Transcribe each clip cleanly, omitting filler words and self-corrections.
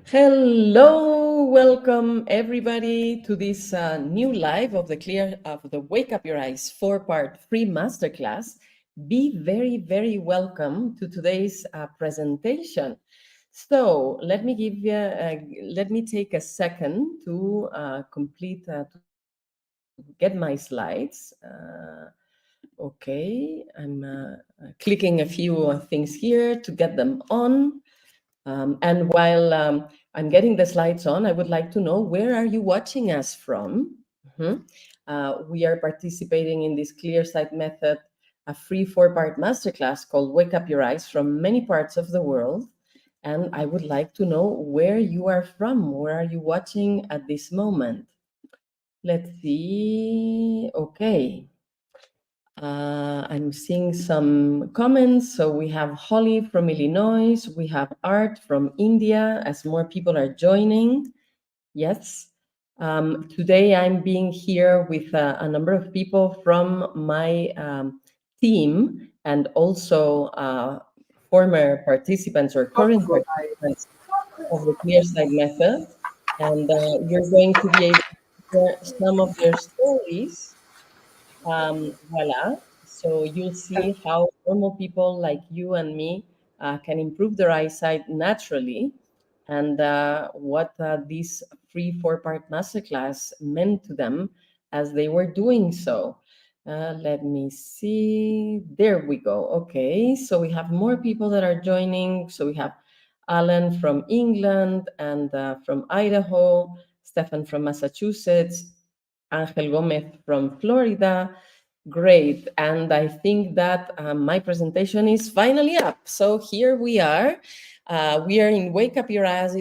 Hello, welcome everybody to this new live of the Wake Up Your Eyes 4-part free masterclass. Be very welcome to today's presentation. So let me let me take a second to to get my slides. Okay, I'm clicking a few things here to get them on. And while I'm getting the slides on, I would like to know, where are you watching us from? We are participating in this ClearSight Method, a free 4-part masterclass called Wake Up Your Eyes, from many parts of the world. And I would like to know where you are from. Where are you watching at this moment? Let's see. Okay. I'm seeing some comments. So we have Holly from Illinois. We have Art from India, as more people are joining. Yes. Today I'm being here with a number of people from my team, and also former participants or current participants of the ClearSight Method. And you're going to be able to hear some of their stories. Voila. So you'll see how normal people like you and me can improve their eyesight naturally, and what this free 4-part masterclass meant to them as they were doing so. Let me see. There we go. Okay, so we have more people that are joining. So we have Alan from England, and from Idaho, Stefan from Massachusetts, Angel Gomez from Florida. Great. And I think that my presentation is finally up. So here we are. We are in Wake Up Your Eyes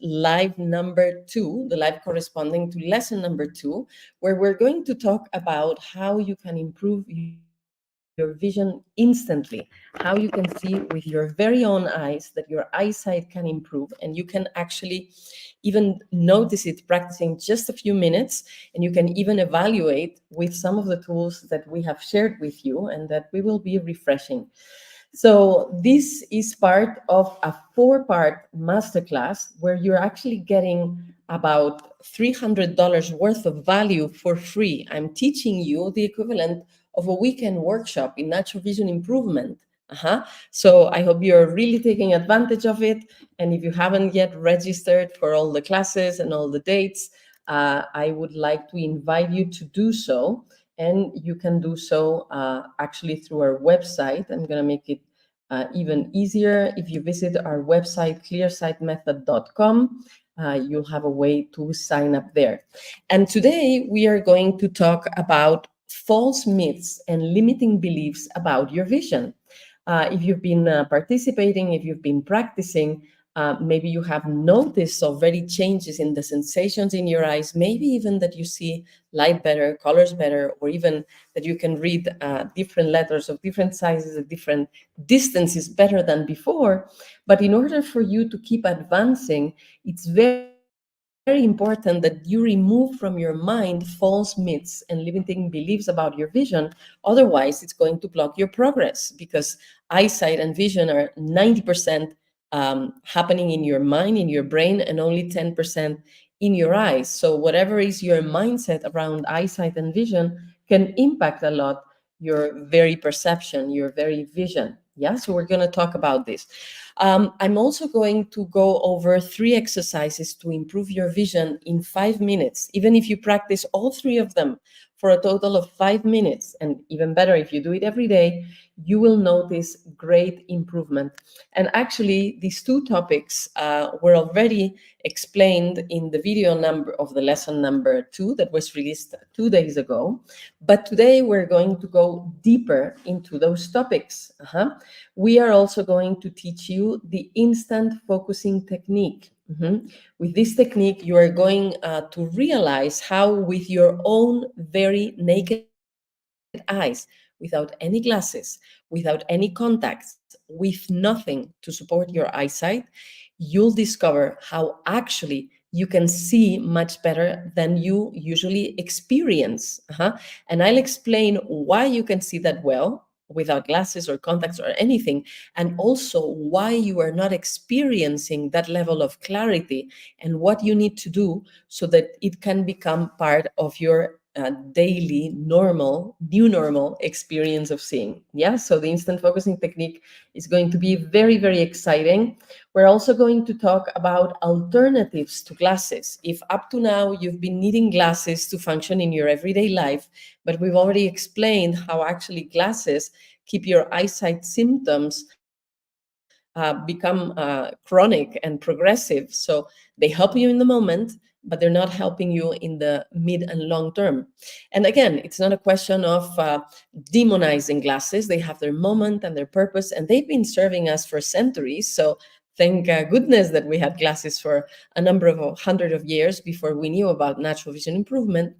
live number 2, the live corresponding to lesson number 2, where we're going to talk about how you can improve your vision instantly, how you can see with your very own eyes that your eyesight can improve, and you can actually even notice it practicing just a few minutes, and you can even evaluate with some of the tools that we have shared with you and that we will be refreshing. So this is part of a 4-part masterclass where you're actually getting about $300 worth of value for free. I'm teaching you the equivalent of a weekend workshop in natural vision improvement. So I hope you're really taking advantage of it. And if you haven't yet registered for all the classes and all the dates, I would like to invite you to do so. And you can do so actually through our website. I'm going to make it even easier. If you visit our website, clearsightmethod.com, you'll have a way to sign up there. And today we are going to talk about false myths and limiting beliefs about your vision. If you've been participating, if you've been practicing, maybe you have noticed already changes in the sensations in your eyes, maybe even that you see light better, colors better, or even that you can read different letters of different sizes at different distances better than before. But in order for you to keep advancing, it's very important that you remove from your mind false myths and limiting beliefs about your vision. Otherwise, it's going to block your progress, because eyesight and vision are 90% happening in your mind, in your brain, and only 10% in your eyes. So whatever is your mindset around eyesight and vision can impact a lot your very perception, your very vision. Yeah, so we're going to talk about this. I'm also going to go over 3 exercises to improve your vision in 5 minutes. Even if you practice all 3 of them for a total of 5 minutes, and even better if you do it every day, you will notice great improvement. And actually, these 2 topics were already explained in the video number of the lesson number 2 that was released 2 days ago. But today we're going to go deeper into those topics. We are also going to teach you the instant focusing technique. With this technique, you are going to realize how, with your own very naked eyes, without any glasses, without any contacts, with nothing to support your eyesight, you'll discover how actually you can see much better than you usually experience. And I'll explain why you can see that well, without glasses or contacts or anything, and also why you are not experiencing that level of clarity and what you need to do so that it can become part of your daily new normal experience of seeing. Yeah, so the instant focusing technique is going to be very, very exciting. We're also going to talk about alternatives to glasses. If up to now you've been needing glasses to function in your everyday life, but we've already explained how actually glasses keep your eyesight symptoms become chronic and progressive. So they help you in the moment, but they're not helping you in the mid and long term. And again, it's not a question of demonizing glasses. They have their moment and their purpose, and they've been serving us for centuries. So thank goodness that we had glasses for a number of hundred of years before we knew about natural vision improvement.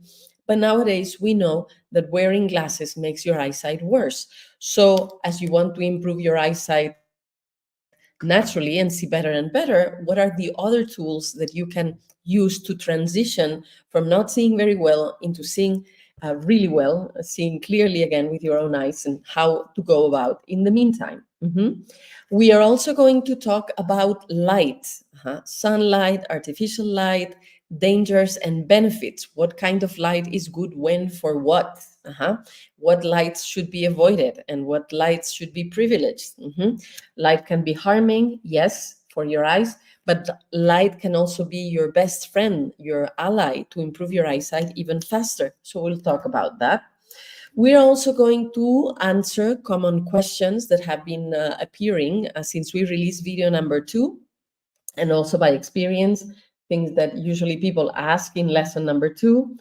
But nowadays, we know that wearing glasses makes your eyesight worse. So as you want to improve your eyesight naturally and see better and better, what are the other tools that you can use to transition from not seeing very well into seeing really well, seeing clearly again with your own eyes, and how to go about in the meantime? We are also going to talk about light, sunlight, artificial light, dangers and benefits. What kind of light is good when for what? What lights should be avoided and what lights should be privileged? Light can be harming, yes, for your eyes, but light can also be your best friend, your ally, to improve your eyesight even faster. So we'll talk about that. We're also going to answer common questions that have been appearing since we released video number 2, and also by experience, things that usually people ask in lesson number 2.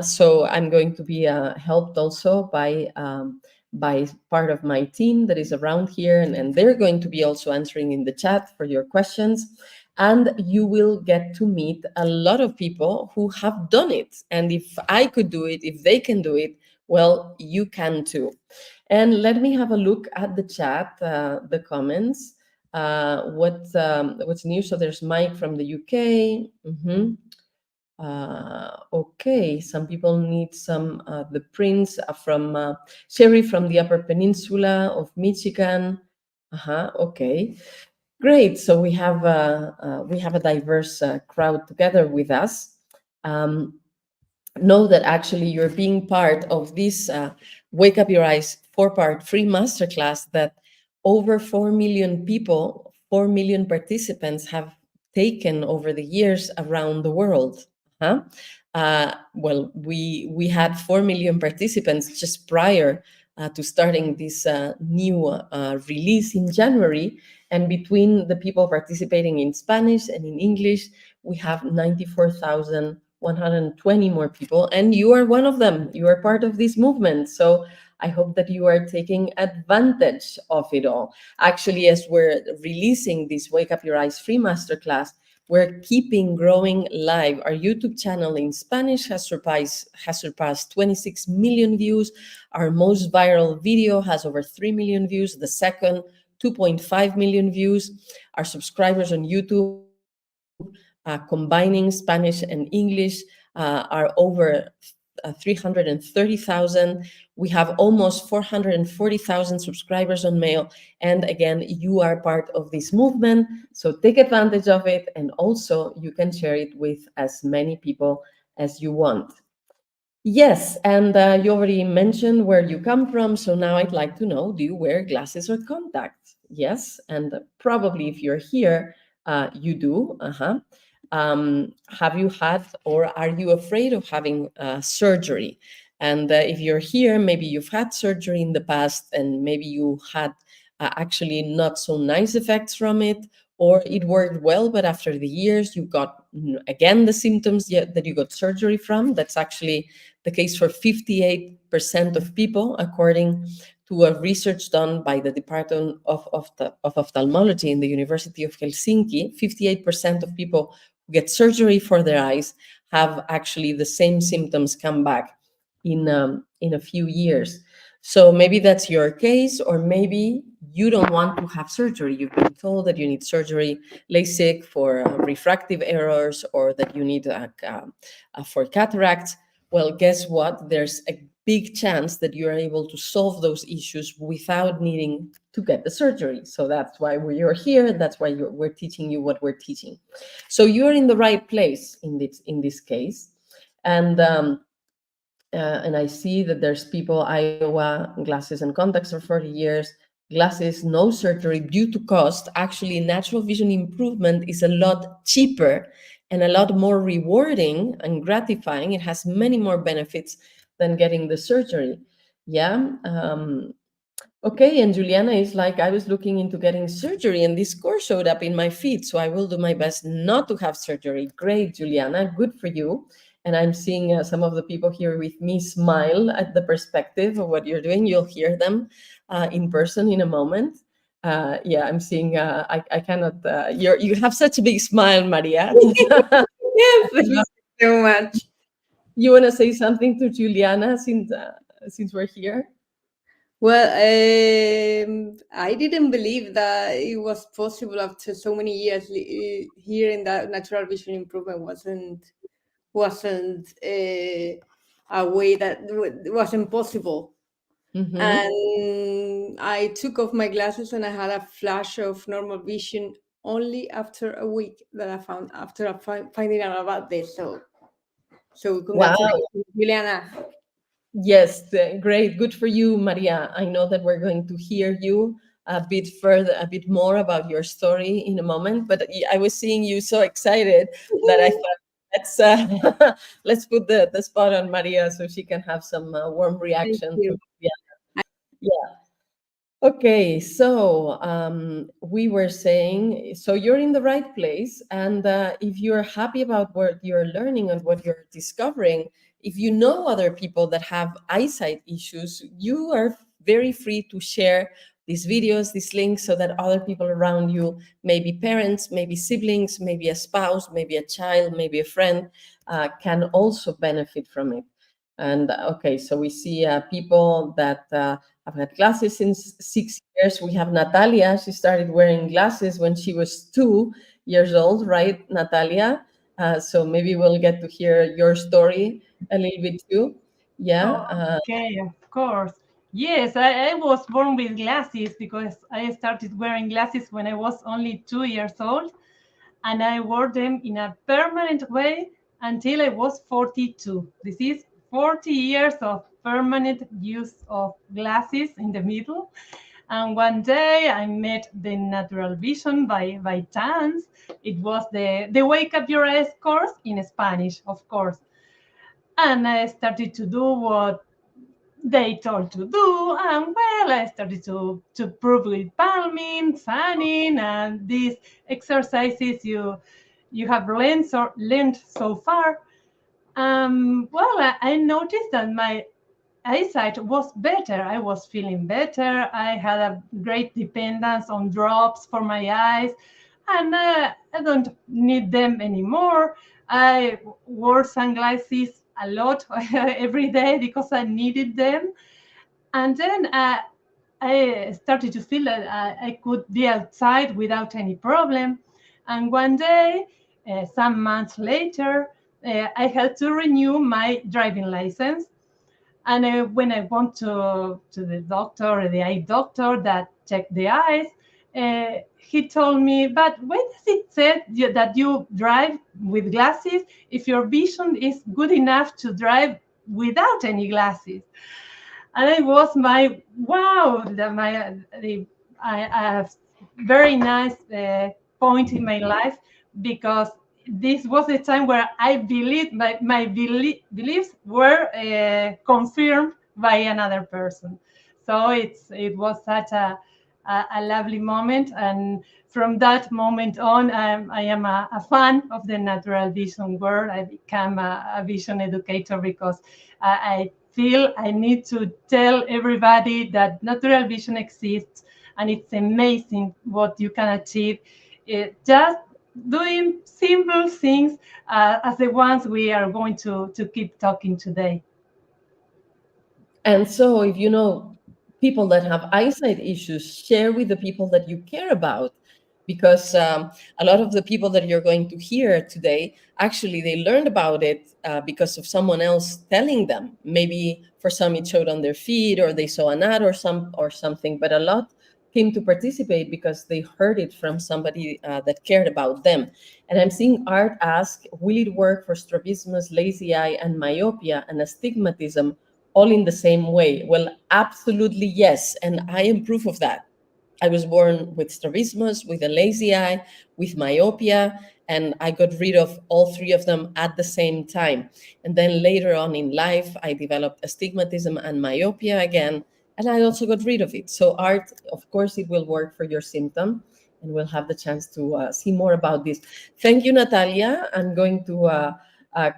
So I'm going to be helped also by part of my team that is around here, and they're going to be also answering in the chat for your questions. And you will get to meet a lot of people who have done it. And if I could do it, if they can do it, well, you can too. And let me have a look at the chat, the comments. What's new? So there's Mike from the UK. Okay, some people need some the prints from Sherry from the Upper Peninsula of Michigan. Okay, great. So we have a diverse crowd together with us. Know that actually you're being part of this Wake Up Your Eyes 4-part free masterclass that over 4 million people, 4 million participants have taken over the years around the world. Well, we had 4 million participants just prior to starting this new release in January. And between the people participating in Spanish and in English, we have 94,120 more people, and you are one of them. You are part of this movement. So I hope that you are taking advantage of it all. Actually, as we're releasing this Wake Up Your Eyes free masterclass, we're keeping growing live. Our YouTube channel in Spanish has surpassed 26 million views. Our most viral video has over 3 million views. The second, 2.5 million views. Our subscribers on YouTube, combining Spanish and English, are over 330,000. We have almost 440,000 subscribers on Mail. And again, you are part of this movement. So take advantage of it. And also you can share it with as many people as you want. Yes, and you already mentioned where you come from. So now I'd like to know, do you wear glasses or contacts? Yes, and probably if you're here, you do. Have you had, or are you afraid of having surgery? And if you're here, maybe you've had surgery in the past, and maybe you had actually not so nice effects from it, or it worked well, but after the years you got again the symptoms that you got surgery from. That's actually the case for 58% of people, according to a research done by the Department of Ophthalmology in the University of Helsinki. 58% of people who get surgery for their eyes have actually the same symptoms come back in a few years. So maybe that's your case, or maybe you don't want to have surgery. You've been told that you need surgery, LASIK for refractive errors, or that you need for cataracts. Well, guess what? There's a big chance that you are able to solve those issues without needing to get the surgery. So that's why you're here. That's why we're teaching you what we're teaching. So you're in the right place in this case. And I see that there's people, Iowa, glasses and contacts for 40 years, glasses, no surgery due to cost. Actually, natural vision improvement is a lot cheaper and a lot more rewarding and gratifying. It has many more benefits than getting the surgery. Yeah. Okay, and Juliana is like, I was looking into getting surgery and this score showed up in my feed, so I will do my best not to have surgery. Great, Juliana, good for you. And I'm seeing some of the people here with me smile at the perspective of what you're doing. You'll hear them in person in a moment. Yeah, I'm seeing, I cannot, you have such a big smile, Maria. Yes, thank you so much. You want to say something to Juliana since we're here? Well, I didn't believe that it was possible after so many years hearing that natural vision improvement wasn't a way that wasn't possible. Mm-hmm. And I took off my glasses and I had a flash of normal vision only after a week that I found after finding out about this. So Wow. congratulations, Juliana. Yes, great. Good for you, Maria. I know that we're going to hear you a bit further, a bit more about your story in a moment. But I was seeing you so excited that I thought let's put the spot on Maria so she can have some warm Thank reaction to you. yeah. Okay, so we were saying, so you're in the right place, and if you're happy about what you're learning and what you're discovering, if you know other people that have eyesight issues, you are very free to share these videos, these links, so that other people around you, maybe parents, maybe siblings, maybe a spouse, maybe a child, maybe a friend, can also benefit from it. And okay, so we see people that I've had glasses since 6 years. We have Natalia. She started wearing glasses when she was 2 years old, right, Natalia? So maybe we'll get to hear your story a little bit too. Yeah. Okay, of course. Yes, I was born with glasses because I started wearing glasses when I was only 2 years old, and I wore them in a permanent way until I was 42. This is 40 years of permanent use of glasses in the middle. And one day I met the natural vision by chance. It was the Wake Up Your Eyes course in Spanish, of course. And I started to do what they told to do, and well, I started to prove with palming, fanning, and these exercises you have learned so far. Well, I noticed that my eyesight was better. I was feeling better. I had a great dependence on drops for my eyes, and I don't need them anymore. I wore sunglasses a lot every day because I needed them. And then I started to feel that I could be outside without any problem. And one day, some months later, I had to renew my driving license. And when I went to the doctor, the eye doctor that checked the eyes, he told me, but why does it say that you drive with glasses if your vision is good enough to drive without any glasses? And it was my wow, I have very nice point in my life, because this was the time where I believed my beliefs were confirmed by another person. So it was such a lovely moment, and from that moment on, I am a fan of the natural vision world. I became a vision educator because I feel I need to tell everybody that natural vision exists, and it's amazing what you can achieve just doing simple things as the ones we are going to keep talking today. And so, if you know people that have eyesight issues, share with the people that you care about. because a lot of the people that you're going to hear today, actually, they learned about it because of someone else telling them. Maybe for some it showed on their feed, or they saw an ad or something, but a lot came to participate because they heard it from somebody that cared about them. And I'm seeing Art ask, will it work for strabismus, lazy eye, and myopia and astigmatism all in the same way? Well, absolutely yes. And I am proof of that. I was born with strabismus, with a lazy eye, with myopia, and I got rid of all three of them at the same time. And then later on in life, I developed astigmatism and myopia again, and I also got rid of it. So Art, of course, it will work for your symptom, and we'll have the chance to see more about this. Thank you, Natalia. I'm going to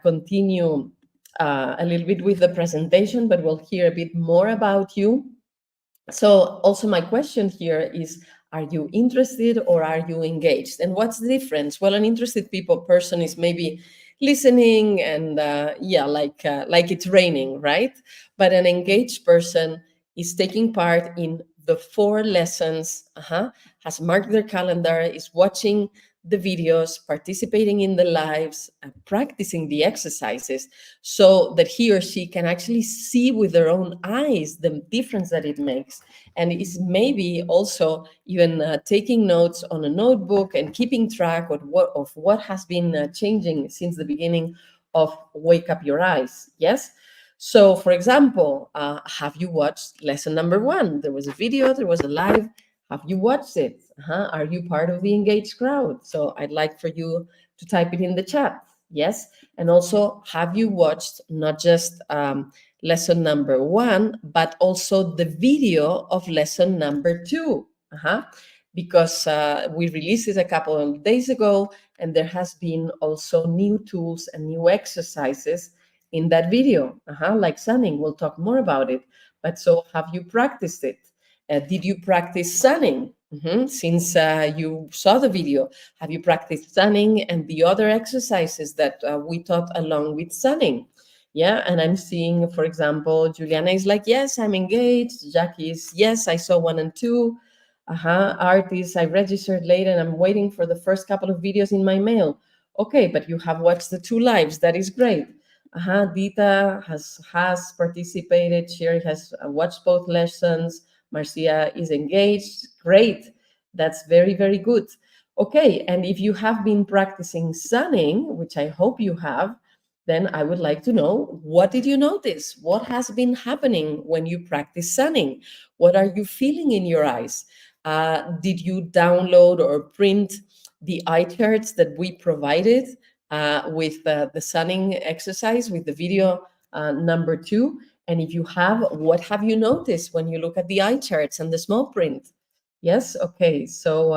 continue a little bit with the presentation, but we'll hear a bit more about you. So also my question here is, are you interested or are you engaged? And what's the difference? Well, an interested person is maybe listening and like it's raining, right? But an engaged person is taking part in the 4 lessons, has marked their calendar, is watching the videos, participating in the lives, practicing the exercises, so that he or she can actually see with their own eyes the difference that it makes. And is maybe also even taking notes on a notebook and keeping track of what has been changing since the beginning of Wake Up Your Eyes. Yes? So, for example, have you watched lesson number 1? There was a video, there was a live. Have you watched it? Are you part of the engaged crowd? So I'd like for you to type it in the chat. Yes. And also, have you watched not just lesson number 1, but also the video of lesson number 2? Because we released it a couple of days ago, and there has been also new tools and new exercises in that video, like sunning. We'll talk more about it. But so have you practiced it? Did you practice sunning? Since you saw the video, have you practiced sunning and the other exercises that we taught along with sunning? Yeah, and I'm seeing, for example, Juliana is like, yes, I'm engaged. Jackie is, yes, I saw 1 and 2. Artist, I registered late and I'm waiting for the first couple of videos in my mail. Okay, but you have watched the 2 lives. That is great. Dita has participated. Sherry has watched both lessons. Marcia is engaged. Great. That's very, very good. Okay, and if you have been practicing sunning, which I hope you have, then I would like to know, what did you notice? What has been happening when you practice sunning? What are you feeling in your eyes? Did you download or print the eye charts that we provided with the sunning exercise, with the video number 2? And if you have, what have you noticed when you look at the eye charts and the small print? Yes, okay, so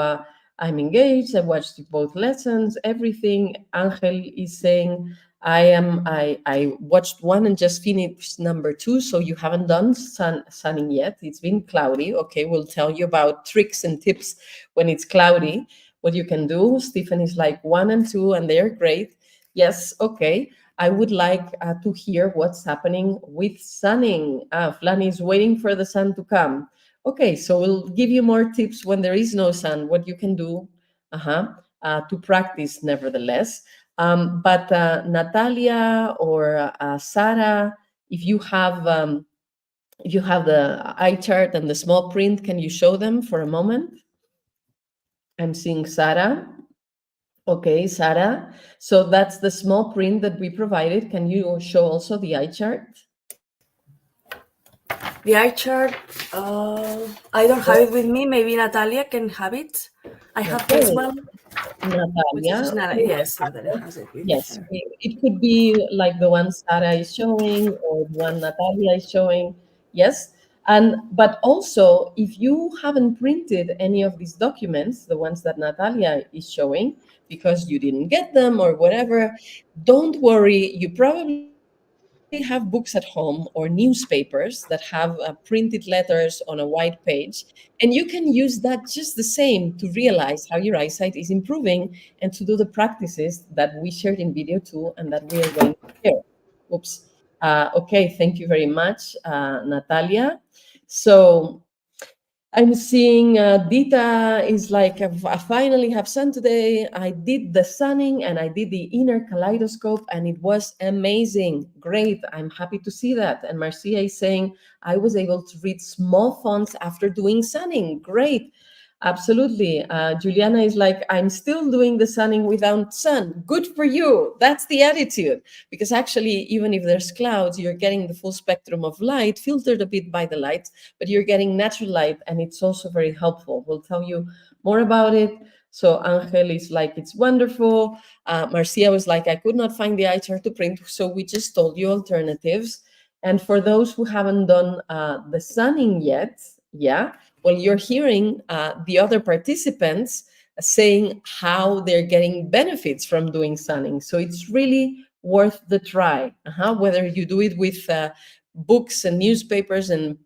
I'm engaged. I watched both lessons, everything. Angel is saying, I watched 1 and just finished number 2, so you haven't done sunning yet. It's been cloudy. Okay, we'll tell you about tricks and tips when it's cloudy, what you can do. Stephen is like 1 and 2, and they're great. Yes, okay. I would like to hear what's happening with sunning. Flan is waiting for the sun to come. Okay, so we'll give you more tips when there is no sun, what you can do to practice nevertheless. But Natalia or Sarah, if you have the eye chart and the small print, can you show them for a moment? I'm seeing Sarah. Okay, Sarah. So that's the small print that we provided. Can you show also the eye chart? The eye chart, I don't have it with me. Maybe Natalia can have it. I have this one. Natalia. Yes, Natalia has it with Yes, her. it could be like the one Sarah is showing or the one Natalia is showing. Yes. But also, if you haven't printed any of these documents, the ones that Natalia is showing, because you didn't get them or whatever, don't worry. You probably have books at home or newspapers that have printed letters on a white page, and you can use that just the same to realize how your eyesight is improving and to do the practices that we shared in video 2 and that we are going to share. Oops. Okay, thank you very much, Natalia. So I'm seeing Dita is like, I finally have sun today. I did the sunning and I did the inner kaleidoscope and it was amazing. Great. I'm happy to see that. And Marcia is saying, I was able to read small fonts after doing sunning. Great. Absolutely. Juliana is like, I'm still doing the sunning without sun. Good for you. That's the attitude. Because actually, even if there's clouds, you're getting the full spectrum of light, filtered a bit by the light, but you're getting natural light, and it's also very helpful. We'll tell you more about it. So Angel is like, it's wonderful. Marcia was like, I could not find the eye chart to print, so we just told you alternatives. And for those who haven't done the sunning yet, yeah, well, you're hearing the other participants saying how they're getting benefits from doing sunning. So it's really worth the try, whether you do it with books and newspapers and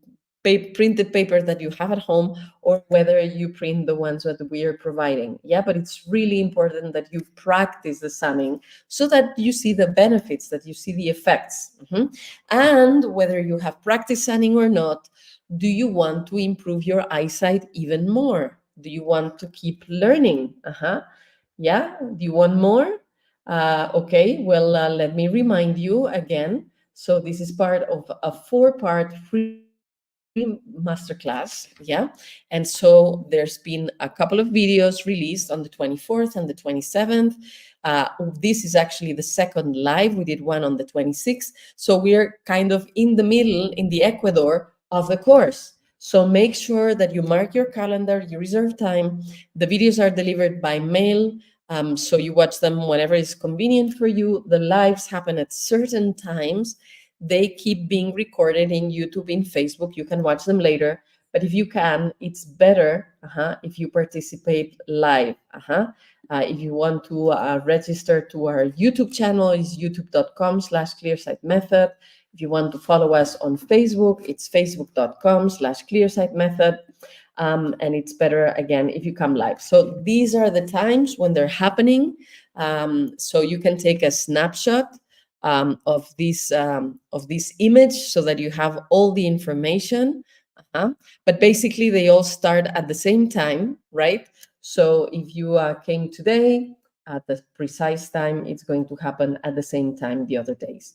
printed paper that you have at home, or whether you print the ones that we are providing. Yeah, but it's really important that you practice the sunning so that you see the benefits, that you see the effects. And whether you have practiced sunning or not, do you want to improve your eyesight even more? Do you want to keep learning? Yeah, do you want more? Okay, well, let me remind you again. So this is part of a 4-part free masterclass, yeah? And so there's been a couple of videos released on the 24th and the 27th. This is actually the second live. We did one on the 26th. So we're kind of in the middle, in the Ecuador of the course. So make sure that you mark your calendar, you reserve time. The videos are delivered by mail, so you watch them whenever it's convenient for you. The lives happen at certain times. They keep being recorded in YouTube, in Facebook. You can watch them later. But if you can, it's better if you participate live. If you want to register to our YouTube channel, it's youtube.com/ClearSight Method. If you want to follow us on Facebook, it's facebook.com/ClearSight Method. And it's better, again, if you come live. So these are the times when they're happening. So you can take a snapshot of this image so that you have all the information. But basically, they all start at the same time, right? So if you came today at the precise time, it's going to happen at the same time the other days.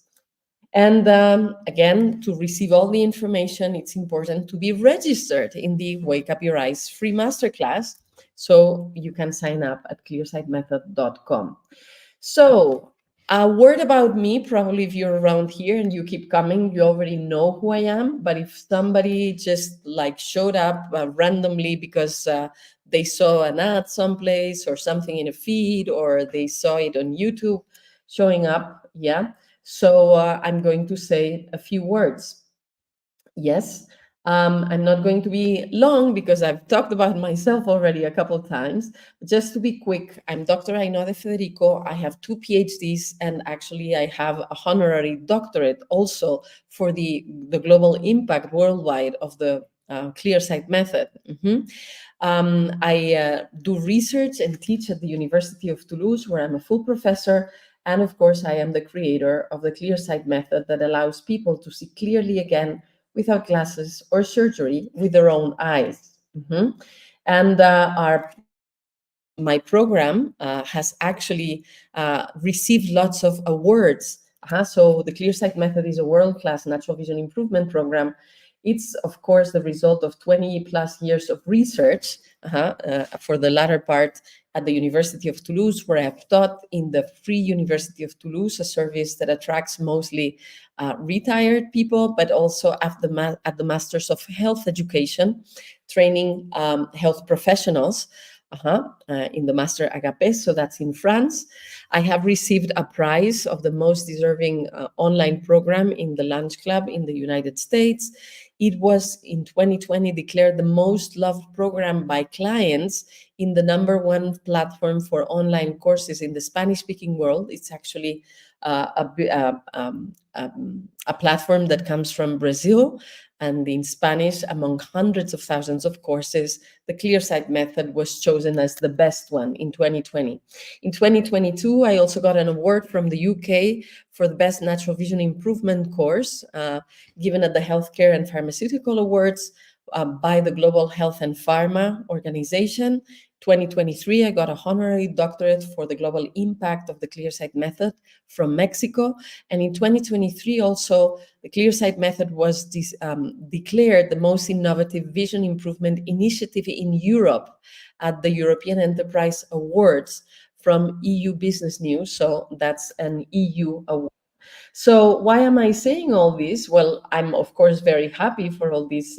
And again, to receive all the information, it's important to be registered in the Wake Up Your Eyes free masterclass. So you can sign up at clearsightmethod.com. So a word about me, probably if you're around here and you keep coming, you already know who I am. But if somebody just like showed up randomly because they saw an ad someplace or something in a feed, or they saw it on YouTube showing up, yeah. So I'm going to say a few words. Yes, I'm not going to be long because I've talked about myself already a couple of times. Just to be quick, I'm Dr. Ainhoa de Federico. I have 2 PhDs, and actually I have a honorary doctorate also for the global impact worldwide of the ClearSight Method. I do research and teach at the University of Toulouse, where I'm a full professor. And of course, I am the creator of the ClearSight Method that allows people to see clearly again without glasses or surgery with their own eyes. And my program has actually received lots of awards. So the ClearSight Method is a world-class natural vision improvement program. It's, of course, the result of 20 plus years of research for the latter part at the University of Toulouse, where I have taught in the Free University of Toulouse, a service that attracts mostly retired people, but also at the Masters of Health Education, training health professionals in the Master Agape, so that's in France. I have received a prize of the most deserving online program in the Lunch Club in the United States. It was in 2020 declared the most loved program by clients in the #1 platform for online courses in the Spanish-speaking world. It's actually a platform that comes from Brazil, and in Spanish, among hundreds of thousands of courses, the ClearSight Method was chosen as the best one in 2020. In 2022, I also got an award from the UK for the best natural vision improvement course, given at the Healthcare and Pharmaceutical Awards, by the Global Health and Pharma Organization. 2023, I got a honorary doctorate for the global impact of the ClearSight Method from Mexico. And in 2023 also, the ClearSight Method was declared the most innovative vision improvement initiative in Europe at the European Enterprise Awards from EU Business News. So that's an EU award. So why am I saying all this? Well, I'm of course very happy for all these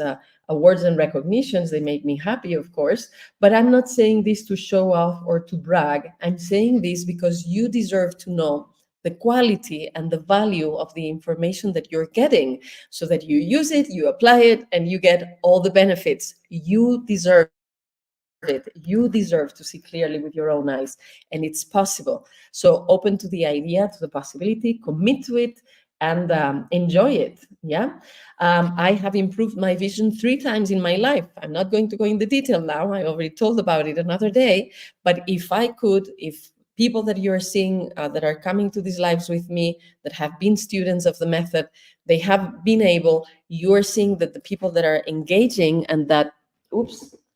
awards and recognitions. They make me happy, of course, but I'm not saying this to show off or to brag. I'm saying this because you deserve to know the quality and the value of the information that you're getting, so that you use it, you apply it, and you get all the benefits. You deserve it. You deserve to see clearly with your own eyes, and it's possible. So open to the idea, to the possibility, commit to it, and enjoy it. Yeah, I have improved my vision 3 times in my life. I'm not going to go into detail now. I already told about it another day. But if I could, if people that you're seeing that are coming to these lives with me, that have been students of the method, they have been able, you're seeing that the people that are engaging and that,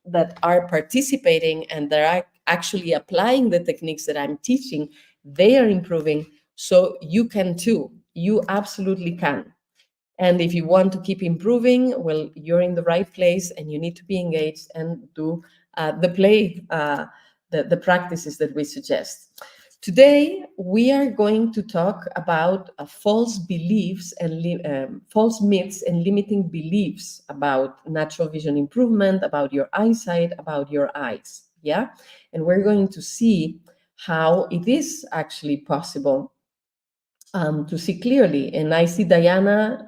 that are participating and that are actually applying the techniques that I'm teaching, they are improving. So you can too. You absolutely can. And if you want to keep improving, well, you're in the right place and you need to be engaged and do the practices that we suggest. Today, we are going to talk about false beliefs and false myths and limiting beliefs about natural vision improvement, about your eyesight, about your eyes. Yeah. And we're going to see how it is actually possible to see clearly. And I see Diana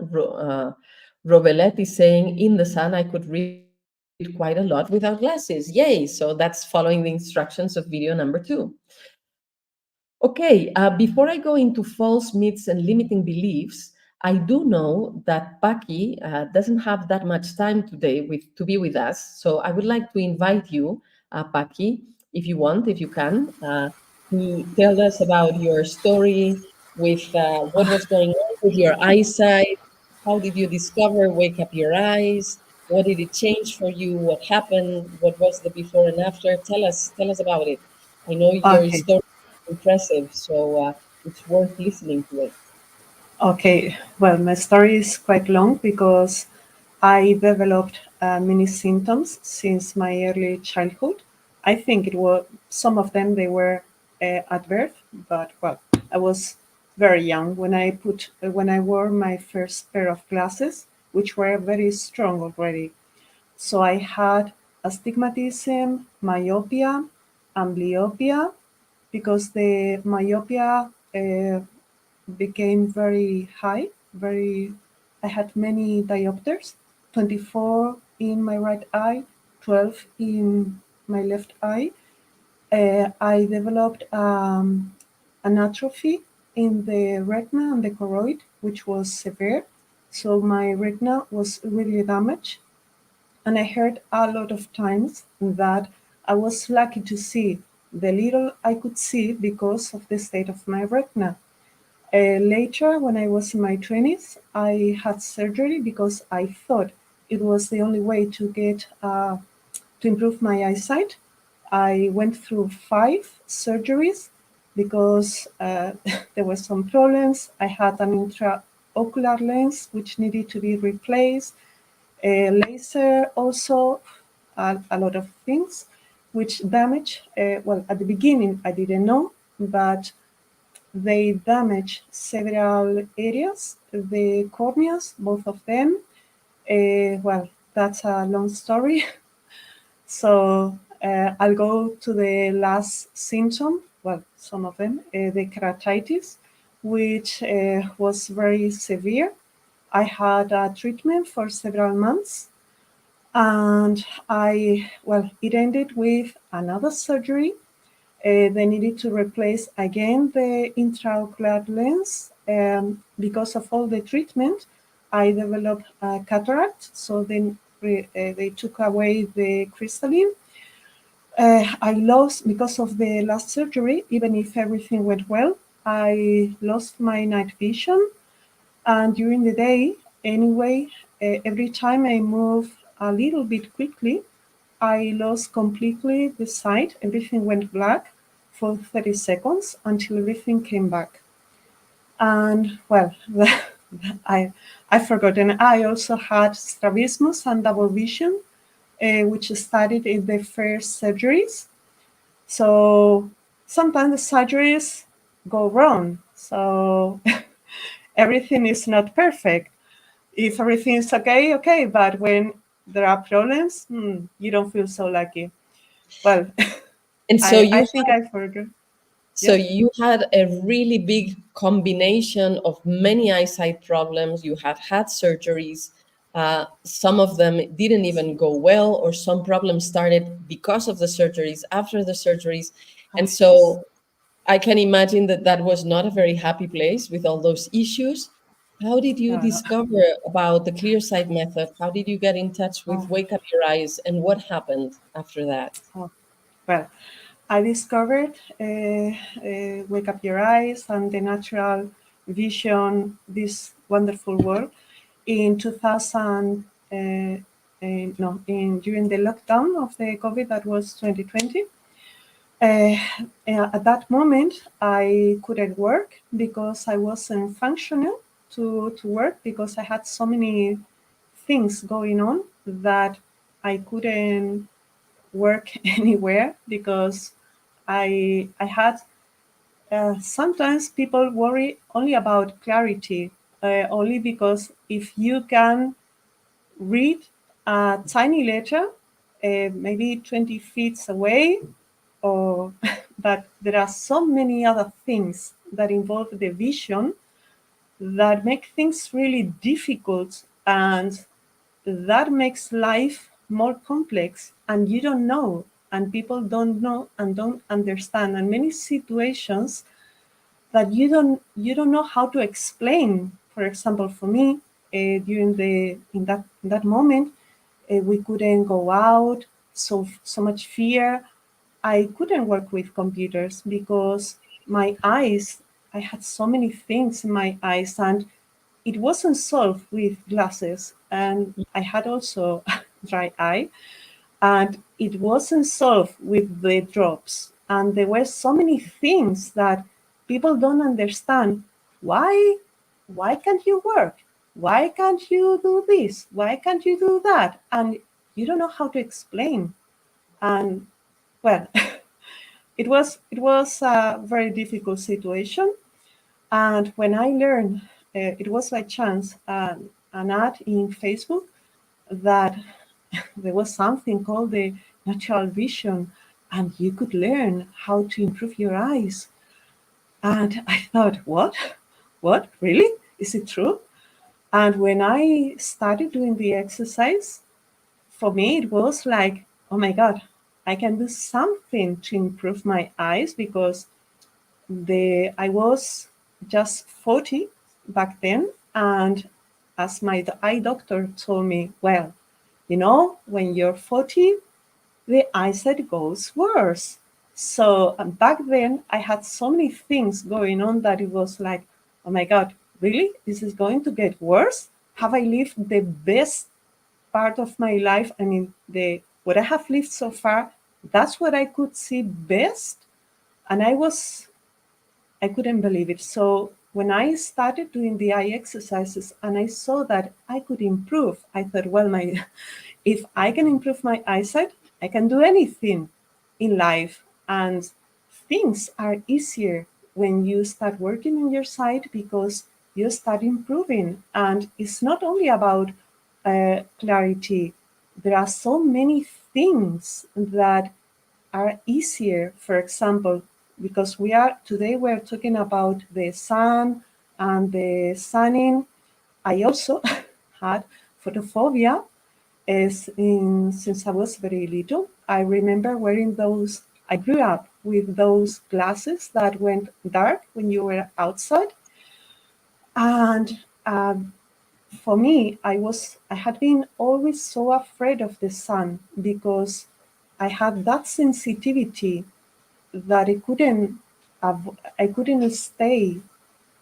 Rovelletti saying, in the sun, I could read quite a lot without glasses. Yay! So that's following the instructions of video number 2. Okay, before I go into false myths and limiting beliefs, I do know that Paki doesn't have that much time today to be with us. So I would like to invite you, Paki, if you want, if you can, to tell us about your story with what was going on with your eyesight. How did you discover Wake Up Your Eyes? What did it change for you? What happened? What was the before and after? Tell us about it. I know your Okay. story impressive, so it's worth listening to it. Okay. Well, my story is quite long because I developed many symptoms since my early childhood. I think it was some of them they were at birth, but well, I was very young when I wore my first pair of glasses, which were very strong already. So I had astigmatism, myopia, amblyopia, because the myopia became very high, very I had many diopters, 24 in my right eye, 12 in my left eye. I developed an atrophy in the retina and the choroid, which was severe. So my retina was really damaged. And I heard a lot of times that I was lucky to see the little I could see because of the state of my retina. Later, when I was in my 20s, I had surgery because I thought it was the only way to get to improve my eyesight. I went through 5 surgeries because there were some problems. I had an intraocular lens which needed to be replaced, laser also, a lot of things which damage. Well, at the beginning I didn't know, but they damage several areas, the corneas, both of them. Well, that's a long story. So I'll go to the last symptom, well, some of them, the keratitis, which was very severe. I had a treatment for several months, and it ended with another surgery. They needed to replace again the intraocular lens. Because of all the treatment, I developed a cataract. So then they took away the crystalline. I lost, because of the last surgery, even if everything went well, I lost my night vision. And during the day, anyway, every time I move a little bit quickly. I lost completely the sight. Everything went black for 30 seconds until everything came back. And well, I forgot. And I also had strabismus and double vision, which started in the first surgeries. So sometimes the surgeries go wrong. So everything is not perfect. If everything is okay, okay. But when there are problems, you don't feel so lucky. Well, And so I think I forgot. So Yes. you had a really big combination of many eyesight problems. You had surgeries. Some of them didn't even go well, or some problems started because of the surgeries, after the surgeries. And Yes. so I can imagine that that was not a very happy place with all those issues. How did you No, no. discover about the ClearSight method? How did you get in touch with Oh, Wake Up Your Eyes, and what happened after that? oh. Well, I discovered Wake Up Your Eyes and the Natural Vision, this wonderful work, in 2000. No, during the lockdown of the COVID, that was 2020. At that moment, I couldn't work because I wasn't functional to work because I had so many things going on that I couldn't work anywhere because I had sometimes people worry only about clarity, only because if you can read a tiny letter, maybe 20 feet away, or but there are so many other things that involve the vision that make things really difficult, and that makes life more complex, and you don't know, and people don't know and don't understand, and many situations that you don't know how to explain. For example, for me, during the in that moment, we couldn't go out, so much fear. I couldn't work with computers because my eyes, I had so many things in my eyes, and it wasn't solved with glasses. And I had also dry eye, and it wasn't solved with the drops. And there were so many things that people don't understand. Why can't you work? Why can't you do this? Why can't you do that? And you don't know how to explain. And well, it was a very difficult situation. And when I learned, it was by chance, an ad in Facebook that there was something called the natural vision, and you could learn how to improve your eyes. And I thought, what? What? Really? Is it true? And when I started doing the exercise, for me, it was like, oh my God, I can do something to improve my eyes because I was just 40 back then. And as my eye doctor told me, well, when you're 40, the eyesight goes worse. So back then, I had so many things going on that it was like, oh my God, really? This is going to get worse? Have I lived the best part of my life? I mean, what I have lived so far, that's what I could see best. And I couldn't believe it. So when I started doing the eye exercises and I saw that I could improve, I thought, well, if I can improve my eyesight, I can do anything in life. And things are easier when you start working on your sight because you start improving. And it's not only about clarity. There are so many things that are easier. For example, because we're talking about the sun and the sunning. I also had photophobia since I was very little. I remember wearing those. I grew up with those glasses that went dark when you were outside, and for me, I had been always so afraid of the sun because I had that sensitivity that I couldn't stay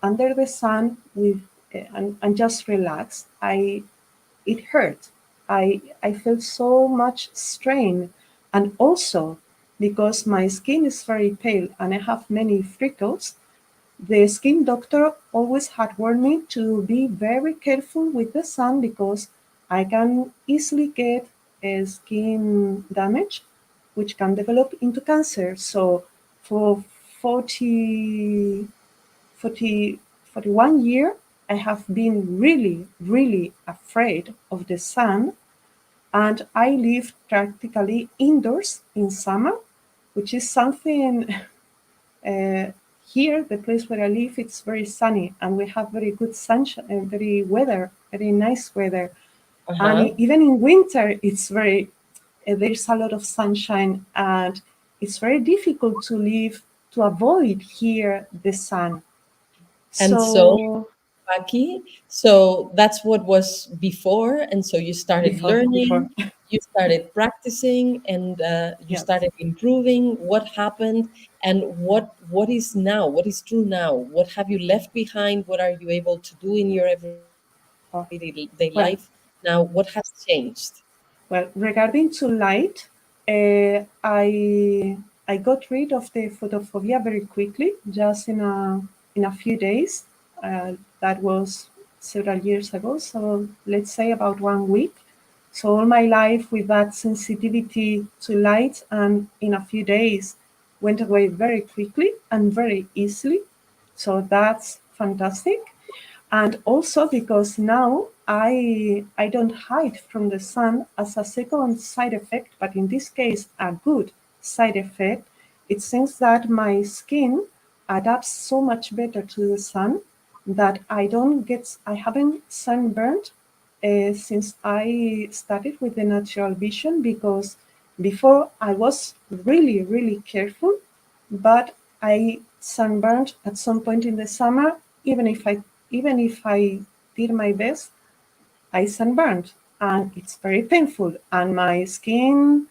under the sun with and just relax. It hurt. I felt so much strain. And also, because my skin is very pale and I have many freckles, the skin doctor always had warned me to be very careful with the sun because I can easily get a skin damage, which can develop into cancer. So for 40, 40, 41 years, I have been really, really afraid of the sun, and I live practically indoors in summer, which is something uh, here, the place where I live, it's very sunny and we have very good sunshine and very nice weather. And Uh-huh. even in winter, it's very, there's a lot of sunshine and it's very difficult to live, to avoid here the sun. And so, So Paki, so that's what was before, and so you started before, learning, you started practicing, and you yes. started improving. What happened, and what is now? What is true now? What have you left behind? What are you able to do in your everyday Oh, life well, now? What has changed? Well, regarding to light, I got rid of the photophobia very quickly, just in a few days. That was several years ago, so let's say about 1 week. So all my life with that sensitivity to light, and in a few days went away very quickly and very easily. So that's fantastic. And also because now I don't hide from the sun as a second side effect, but in this case a good side effect. It seems that my skin adapts so much better to the sun that I haven't sunburned since I started with the natural vision, because before I was really, really careful, but I sunburned at some point in the summer. Even if I did my best, I sunburned, and it's very painful. And my skin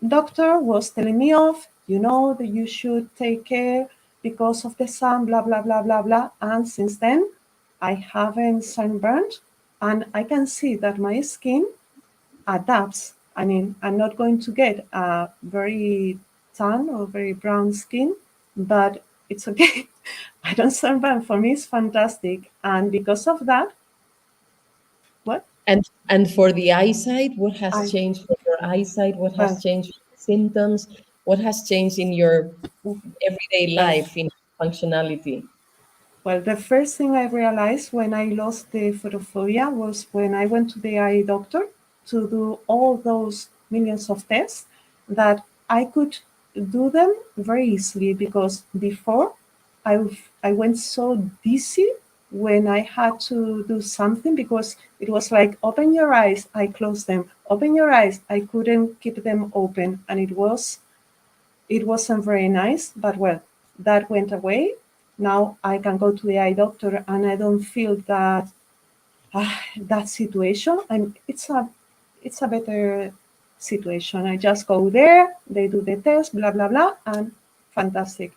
doctor was telling me off, that you should take care because of the sun, blah blah blah blah blah. And since then, I haven't sunburned, and I can see that my skin adapts. I mean, I'm not going to get a very tan or very brown skin, but it's okay. I don't sunburn. For me, it's fantastic. And because of that, what? And for the eyesight, what has I, changed for your eyesight? What has well, changed for the symptoms? What has changed in your everyday well, life in functionality? Well, the first thing I realized when I lost the photophobia was when I went to the eye doctor to do all those millions of tests, that I could do them very easily, because before I went so dizzy when I had to do something, because it was like, open your eyes, I closed them, open your eyes, I couldn't keep them open, and it wasn't very nice, but well, that went away. Now I can go to the eye doctor and I don't feel that situation. And it's a better situation. I just go there, they do the test, blah blah blah, and fantastic.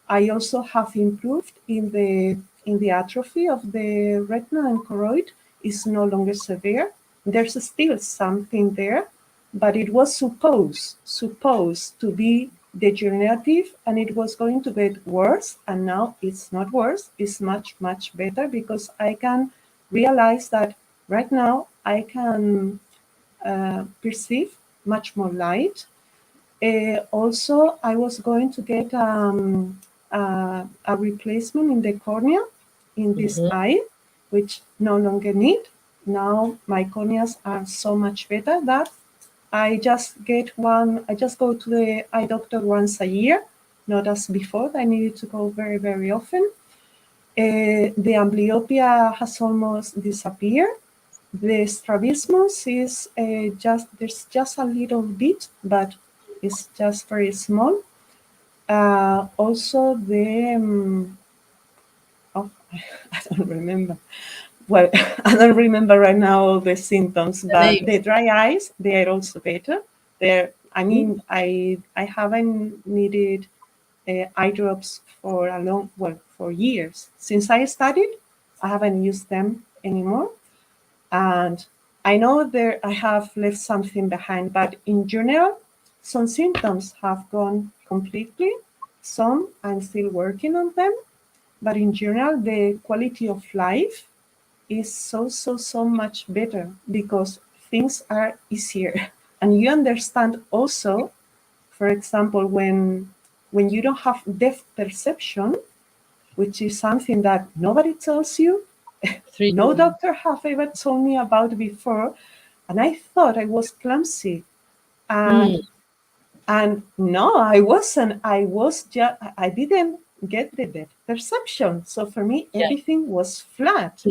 I also have improved in the atrophy of the retina and choroid. Is no longer severe. There's still something there, but it was supposed to be degenerative, and it was going to get worse, and now it's not worse. It's much better, because I can realize that right now I can perceive much more light. Also, I was going to get a replacement in the cornea in this Mhm. eye, which no longer need. Now my corneas are so much better that I just get one. I just go to the eye doctor once a year, not as before. I needed to go very, very often. The amblyopia has almost disappeared. The strabismus is there's just a little bit, but it's just very small. Also, oh, I don't remember. Well, I don't remember right now all the symptoms, The but the names. dry eyes, they are also better. I Mhm. mean, I haven't needed eye drops for for years. Since I started, I haven't used them anymore. And I know there I have left something behind, but in general, some symptoms have gone completely. Some I'm still working on them, but in general, the quality of life is so much better because things are easier. And you understand also, for example, when you don't have depth perception, which is something that nobody tells you, no doctor have ever told me about before, and I thought I was clumsy, and Mm, and no, I wasn't. I didn't get the depth perception. So for me, yeah, everything was flat.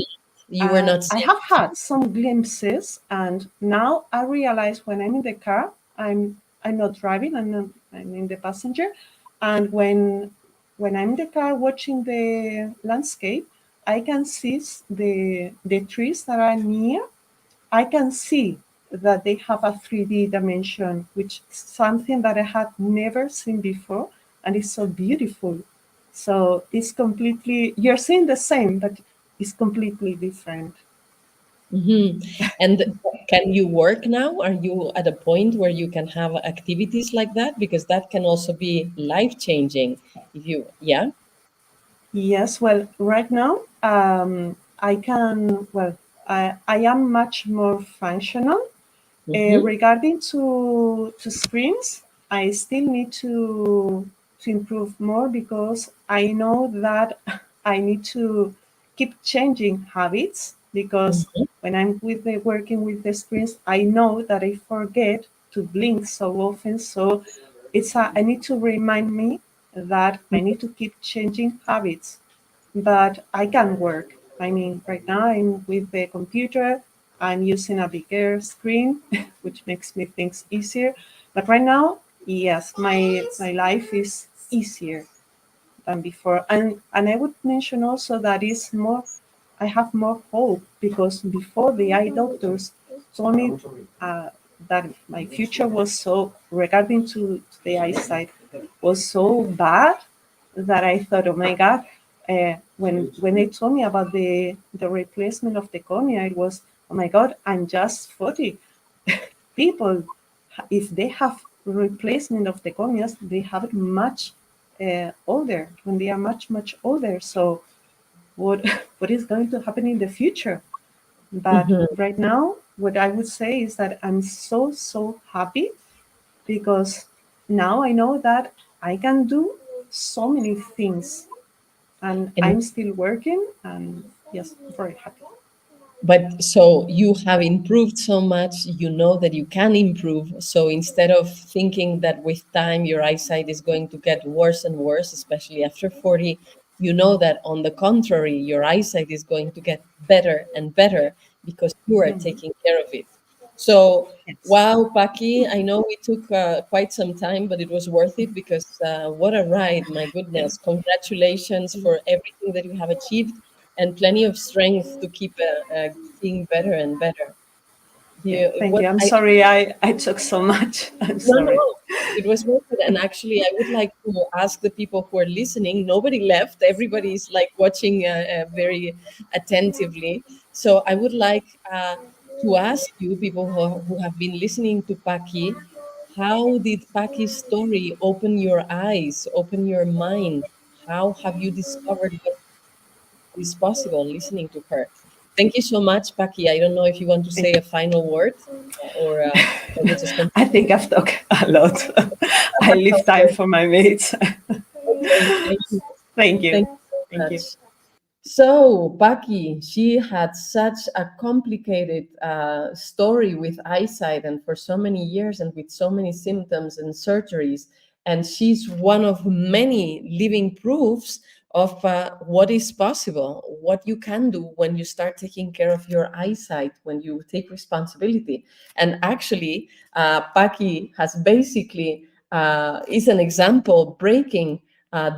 you were not I seeing. have had some glimpses, and now I realize when I'm in the car, I'm not driving. I'm in the passenger, and when I'm in the car watching the landscape, I can see the trees that are near. I can see that they have a 3D dimension, which is something that I had never seen before, and it's so beautiful. So it's completely, you're seeing the same, but it's completely different. Mhm. And can you work now? Are you at a point where you can have activities like that? Because that can also be life changing. If you, yeah. Yes, well, right now, I can, well, I am much more functional. Mm-hmm. Regarding to screens, I still need to improve more because I know that I need to keep changing habits because Mm-hmm. when I'm working with the screens, I know that I forget to blink so often. So I need to remind me that I need to keep changing habits, but I can work. I mean, right now I'm with the computer, I'm using a bigger screen, which makes me things easier. But right now, yes, my life is easier than before. And I would mention also that is more, I have more hope because before the eye doctors told me that my future was so, regarding to the eyesight, was so bad that I thought, oh my God, when they told me about the replacement of the cornea, it was, oh my God, I'm just 40. People, if they have replacement of the corneas, they have it much older, when they are much older. So what what is going to happen in the future? But Mm-hmm. right now, what I would say is that I'm so happy because now I know that I can do so many things, and And I'm still working, and yes, very happy. but so you have improved so much, you know that you can improve. So instead of thinking that with time your eyesight is going to get worse and worse, especially after 40, you know that on the contrary, your eyesight is going to get better and better because you are Mhm. taking care of it. So, Yes. wow, Paki, I know we took quite some time, but it was worth it because what a ride, my goodness. Congratulations for everything that you have achieved and plenty of strength to keep seeing better and better. Yeah, You, thank what you. I'm I sorry I took so much. I'm no, sorry. no, it was worth it. And actually, I would like to ask the people who are listening. Nobody left. Everybody's like watching very attentively. So I would like to ask you, people who have been listening to Paki, how did Paki's story open your eyes, open your mind? How have you discovered what is possible listening to her? Thank you so much, Paki. I don't know if you want to say Thank a final word or we just I continue. think I've talked a lot. I leave time Okay. for my mates. Okay, thank you. Thank you. Thank you so Thank you. much. So, Paki, she had such a complicated story with eyesight and for so many years and with so many symptoms and surgeries. And she's one of many living proofs of what is possible, what you can do when you start taking care of your eyesight, when you take responsibility. And actually, Paki has basically is an example breaking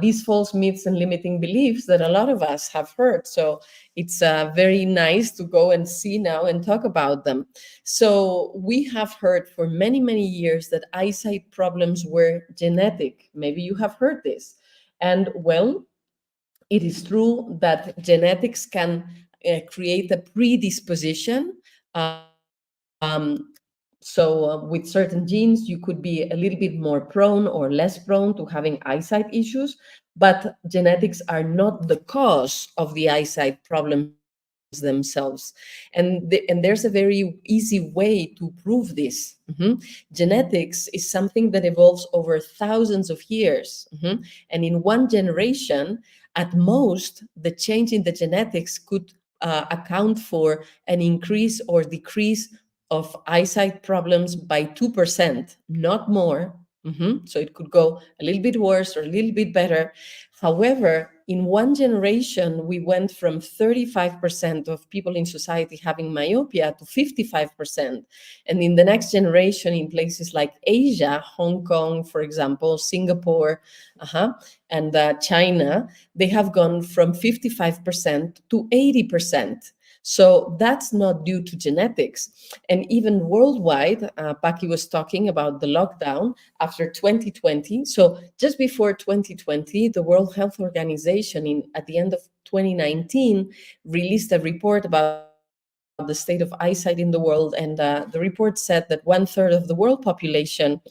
these false myths and limiting beliefs that a lot of us have heard. So it's very nice to go and see now and talk about them. So we have heard for many, many years that eyesight problems were genetic. Maybe you have heard this. And well, it is true that genetics can create a predisposition So with certain genes, you could be a little bit more prone or less prone to having eyesight issues, but genetics are not the cause of the eyesight problems themselves. And there's a very easy way to prove this. Genetics is something that evolves over thousands of years. And in one generation, at most, the change in the genetics could account for an increase or decrease of eyesight problems by 2%, not more. So it could go a little bit worse or a little bit better. However, in one generation, we went from 35% of people in society having myopia to 55%. And in the next generation, in places like Asia, Hong Kong, for example, Singapore, and China, they have gone from 55% to 80%. So that's not due to genetics. And even worldwide, Paki was talking about the lockdown after 2020. So just before 2020, the World Health Organization at the end of 2019 released a report about the state of eyesight in the world. And the report said that 1/3 of the world population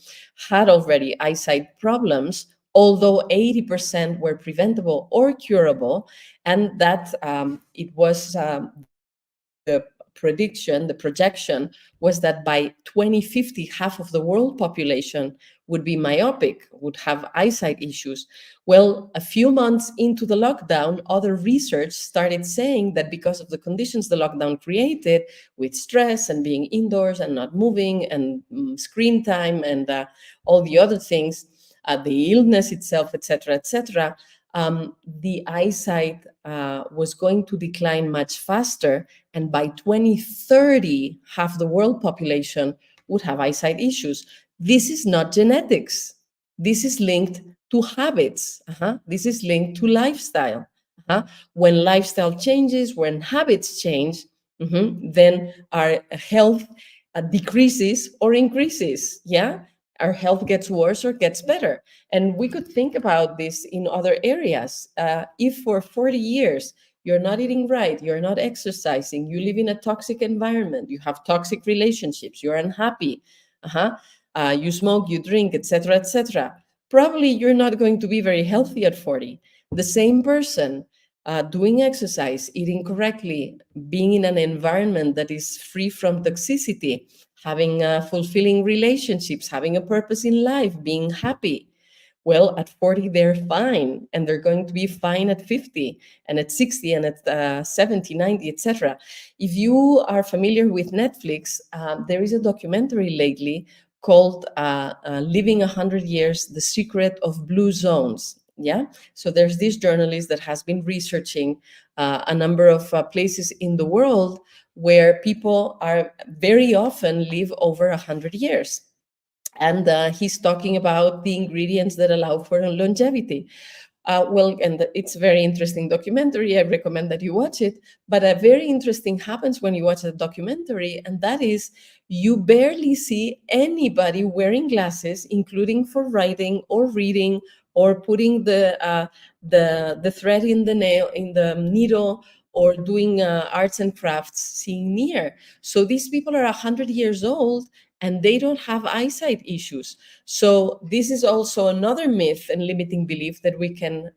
had already eyesight problems, although 80% were preventable or curable, and that it was the prediction, the projection was that by 2050, half of the world population would be myopic, would have eyesight issues. Well, a few months into the lockdown, other research started saying that because of the conditions the lockdown created, with stress and being indoors and not moving and screen time and all the other things, the illness itself, etc., the eyesight was going to decline much faster, and by 2030, half the world population would have eyesight issues. This is not genetics. This is linked to habits. This is linked to lifestyle. When lifestyle changes, when habits change, then our health decreases or increases. Our health gets worse or gets better. And we could think about this in other areas. If for 40 years you're not eating right, you're not exercising, you live in a toxic environment, you have toxic relationships, you're unhappy, you smoke, you drink, etc., probably you're not going to be very healthy at 40. The same person doing exercise, eating correctly, being in an environment that is free from toxicity, having fulfilling relationships, having a purpose in life, being happy. Well, at 40, they're fine, and they're going to be fine at 50, and at 60, and at 70, 90, etc. If you are familiar with Netflix, there is a documentary lately called Living 100 Years, The Secret of Blue Zones. So there's this journalist that has been researching a number of places in the world where people are very often live over 100 years. And he's talking about the ingredients that allow for longevity. And it's a very interesting documentary. I recommend that you watch it. But a very interesting happens when you watch the documentary, and that is you barely see anybody wearing glasses, including for writing or reading or putting the thread in the needle, or doing arts and crafts, seeing near. So these people are 100 years old and they don't have eyesight issues. So this is also another myth and limiting belief that we can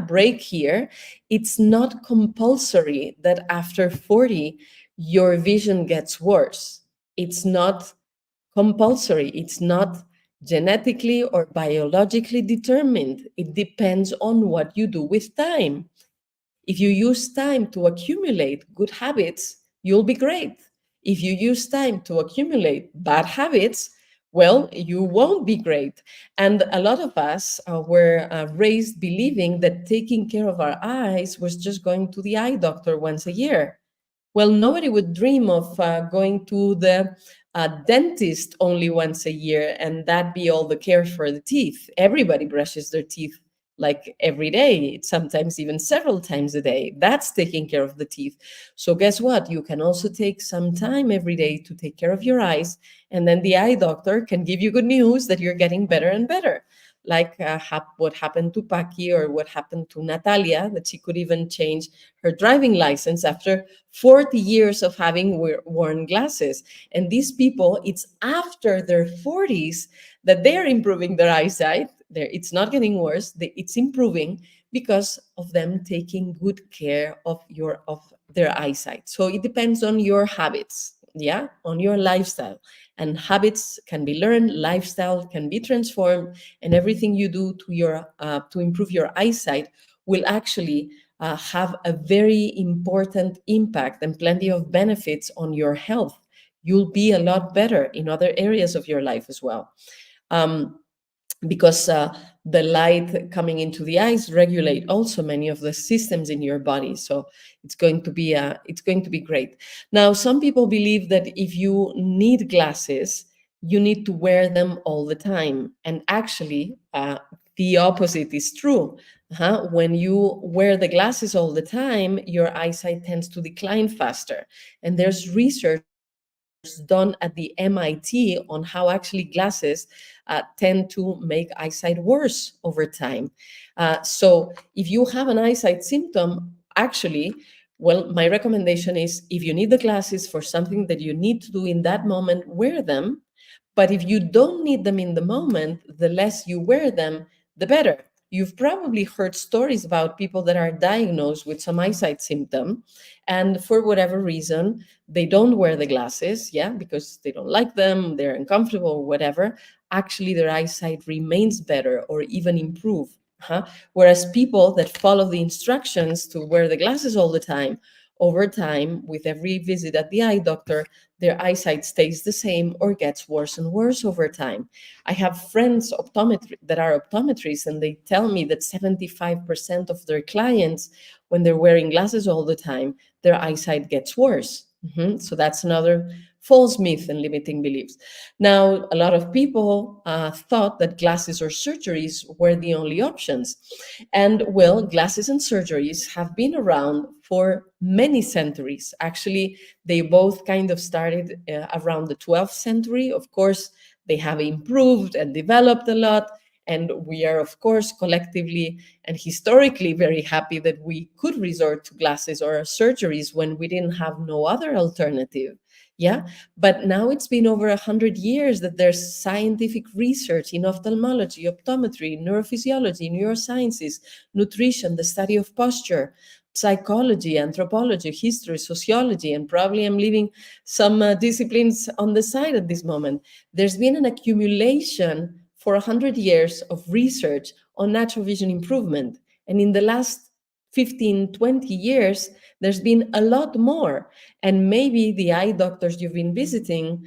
break here. It's not compulsory that after 40, your vision gets worse. It's not compulsory. It's not genetically or biologically determined. It depends on what you do with time. If you use time to accumulate good habits, you'll be great. If you use time to accumulate bad habits, well, you won't be great. And a lot of us were raised believing that taking care of our eyes was just going to the eye doctor once a year. Well, nobody would dream of going to the dentist only once a year and that be all the care for the teeth. Everybody brushes their teeth like every day, sometimes even several times a day. That's taking care of the teeth. So guess what? You can also take some time every day to take care of your eyes, and then the eye doctor can give you good news that you're getting better and better. like what happened to Paki or what happened to Natalia, that she could even change her driving license after 40 years of having worn glasses. And these people, it's after their 40s that they're improving their eyesight. It's not getting worse, it's improving because of them taking good care of their eyesight. So it depends on your habits, yeah, on your lifestyle. And habits can be learned, lifestyle can be transformed, and everything you do to improve your eyesight will actually have a very important impact and plenty of benefits on your health. You'll be a lot better in other areas of your life as well. Because the light coming into the eyes regulate also many of the systems in your body. So it's going to be great. Now, some people believe that if you need glasses, you need to wear them all the time. And actually, the opposite is true. When you wear the glasses all the time, your eyesight tends to decline faster. And there's research done at the MIT on how actually glasses tend to make eyesight worse over time. So if you have an eyesight symptom, actually, well, my recommendation is if you need the glasses for something that you need to do in that moment, wear them. But if you don't need them in the moment, the less you wear them, the better. You've probably heard stories about people that are diagnosed with some eyesight symptom, and for whatever reason, they don't wear the glasses, yeah, because they don't like them, they're uncomfortable, or whatever. Actually, their eyesight remains better or even improve. Whereas people that follow the instructions to wear the glasses all the time, over time, with every visit at the eye doctor, their eyesight stays the same or gets worse and worse over time. I have friends that are optometrists, and they tell me that 75% of their clients, when they're wearing glasses all the time, their eyesight gets worse. So that's another false myth and limiting beliefs. Now, a lot of people thought that glasses or surgeries were the only options. And well, glasses and surgeries have been around for many centuries. Actually, they both kind of started around the 12th century. Of course, they have improved and developed a lot. And we are, of course, collectively and historically very happy that we could resort to glasses or surgeries when we didn't have no other alternative. Yeah, but now it's been over 100 years that there's scientific research in ophthalmology, optometry, neurophysiology, neurosciences, nutrition, the study of posture, psychology, anthropology, history, sociology, and probably I'm leaving some disciplines on the side at this moment. There's been an accumulation for 100 years of research on natural vision improvement. And in the last 15, 20 years, there's been a lot more. And maybe the eye doctors you've been visiting,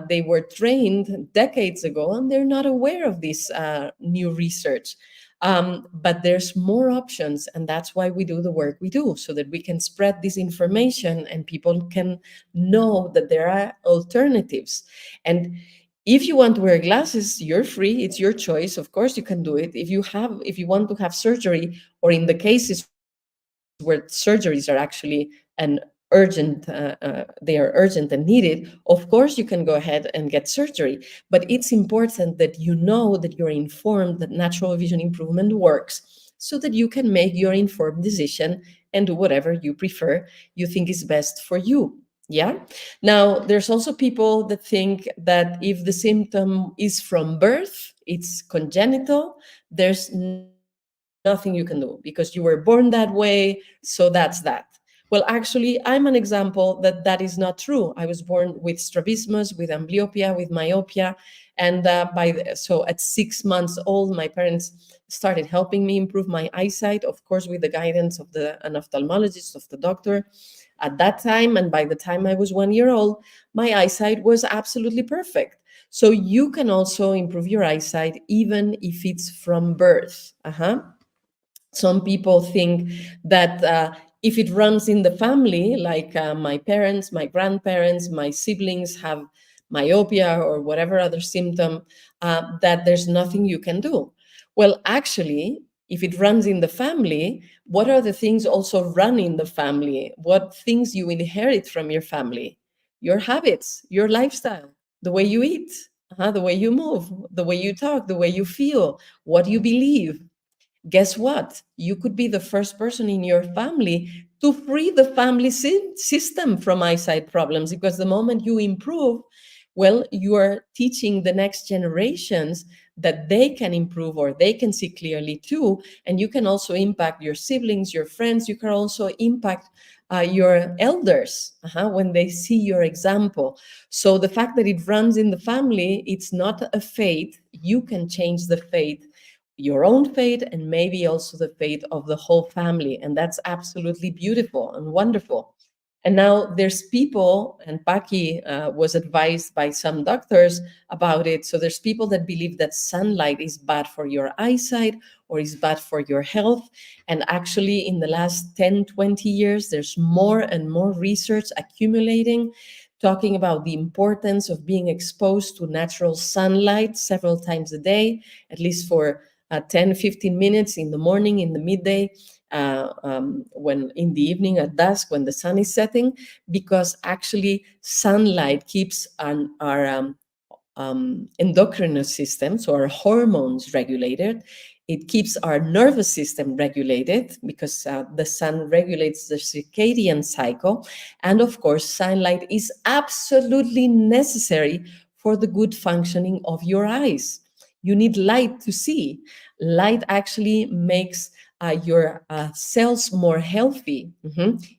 they were trained decades ago and they're not aware of this new research. But there's more options, and that's why we do the work we do, so that we can spread this information and people can know that there are alternatives. And if you want to wear glasses, you're free. It's your choice. Of course, you can do it. If you want to have surgery, or in the cases where surgeries are actually an urgent, they are urgent and needed, of course you can go ahead and get surgery. But it's important that you know, that you're informed that natural vision improvement works, so that you can make your informed decision and do whatever you prefer, you think is best for you. Yeah. Now, there's also people that think that if the symptom is from birth, it's congenital, there's nothing you can do because you were born that way, so that's that. Well, actually, I'm an example that that is not true. I was born with strabismus, with amblyopia, with myopia, and so at 6 months old, my parents started helping me improve my eyesight, of course, with the guidance of an ophthalmologist, of the doctor at that time. And by the time I was 1 year old, my eyesight was absolutely perfect. So you can also improve your eyesight even if it's from birth. Some people think that if it runs in the family, like my parents, my grandparents, my siblings have myopia or whatever other symptom, that there's nothing you can do. Well, actually, if it runs in the family, what are the things also run in the family? What things you inherit from your family? Your habits, your lifestyle, the way you eat. the way you move, the way you talk, the way you feel, what you believe. Guess what? You could be the first person in your family to free the family system from eyesight problems, because the moment you improve, well, you are teaching the next generations that they can improve or they can see clearly too. And you can also impact your siblings, your friends. You can also impact your elders when they see your example. So the fact that it runs in the family, it's not a fate. You can change the fate, your own fate, and maybe also the fate of the whole family. And that's absolutely beautiful and wonderful. And now there's people, and Paki was advised by some doctors about it. So there's people that believe that sunlight is bad for your eyesight or is bad for your health. And actually, in the last 10, 20 years, there's more and more research accumulating, talking about the importance of being exposed to natural sunlight several times a day, at least for 10, 15 minutes in the morning, in the midday, when in the evening at dusk, when the sun is setting, because actually sunlight keeps our endocrine system, so our hormones regulated. It keeps our nervous system regulated because the sun regulates the circadian cycle. And of course, sunlight is absolutely necessary for the good functioning of your eyes. You need light to see. Light actually makes your cells more healthy.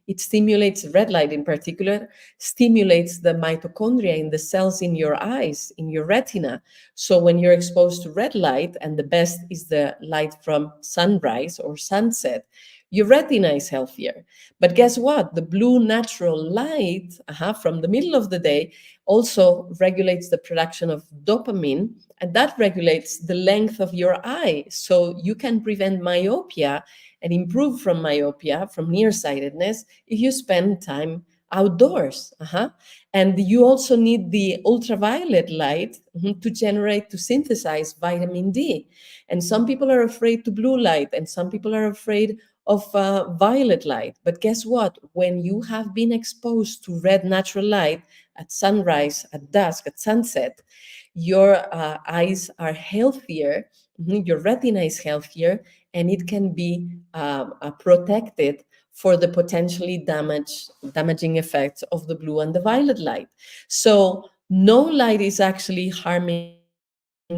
It stimulates, red light in particular, stimulates the mitochondria in the cells in your eyes, in your retina. So when you're exposed to red light, and the best is the light from sunrise or sunset, your retina is healthier. But guess what? The blue natural light from the middle of the day also regulates the production of dopamine, and that regulates the length of your eye. So you can prevent myopia and improve from myopia, from nearsightedness, if you spend time outdoors. And you also need the ultraviolet light to synthesize vitamin D. And some people are afraid to blue light, and some people are afraid of violet light. But guess what? When you have been exposed to red natural light at sunrise, at dusk, at sunset, your eyes are healthier, your retina is healthier, and it can be protected for the potentially damaging effects of the blue and the violet light. So no light is actually harming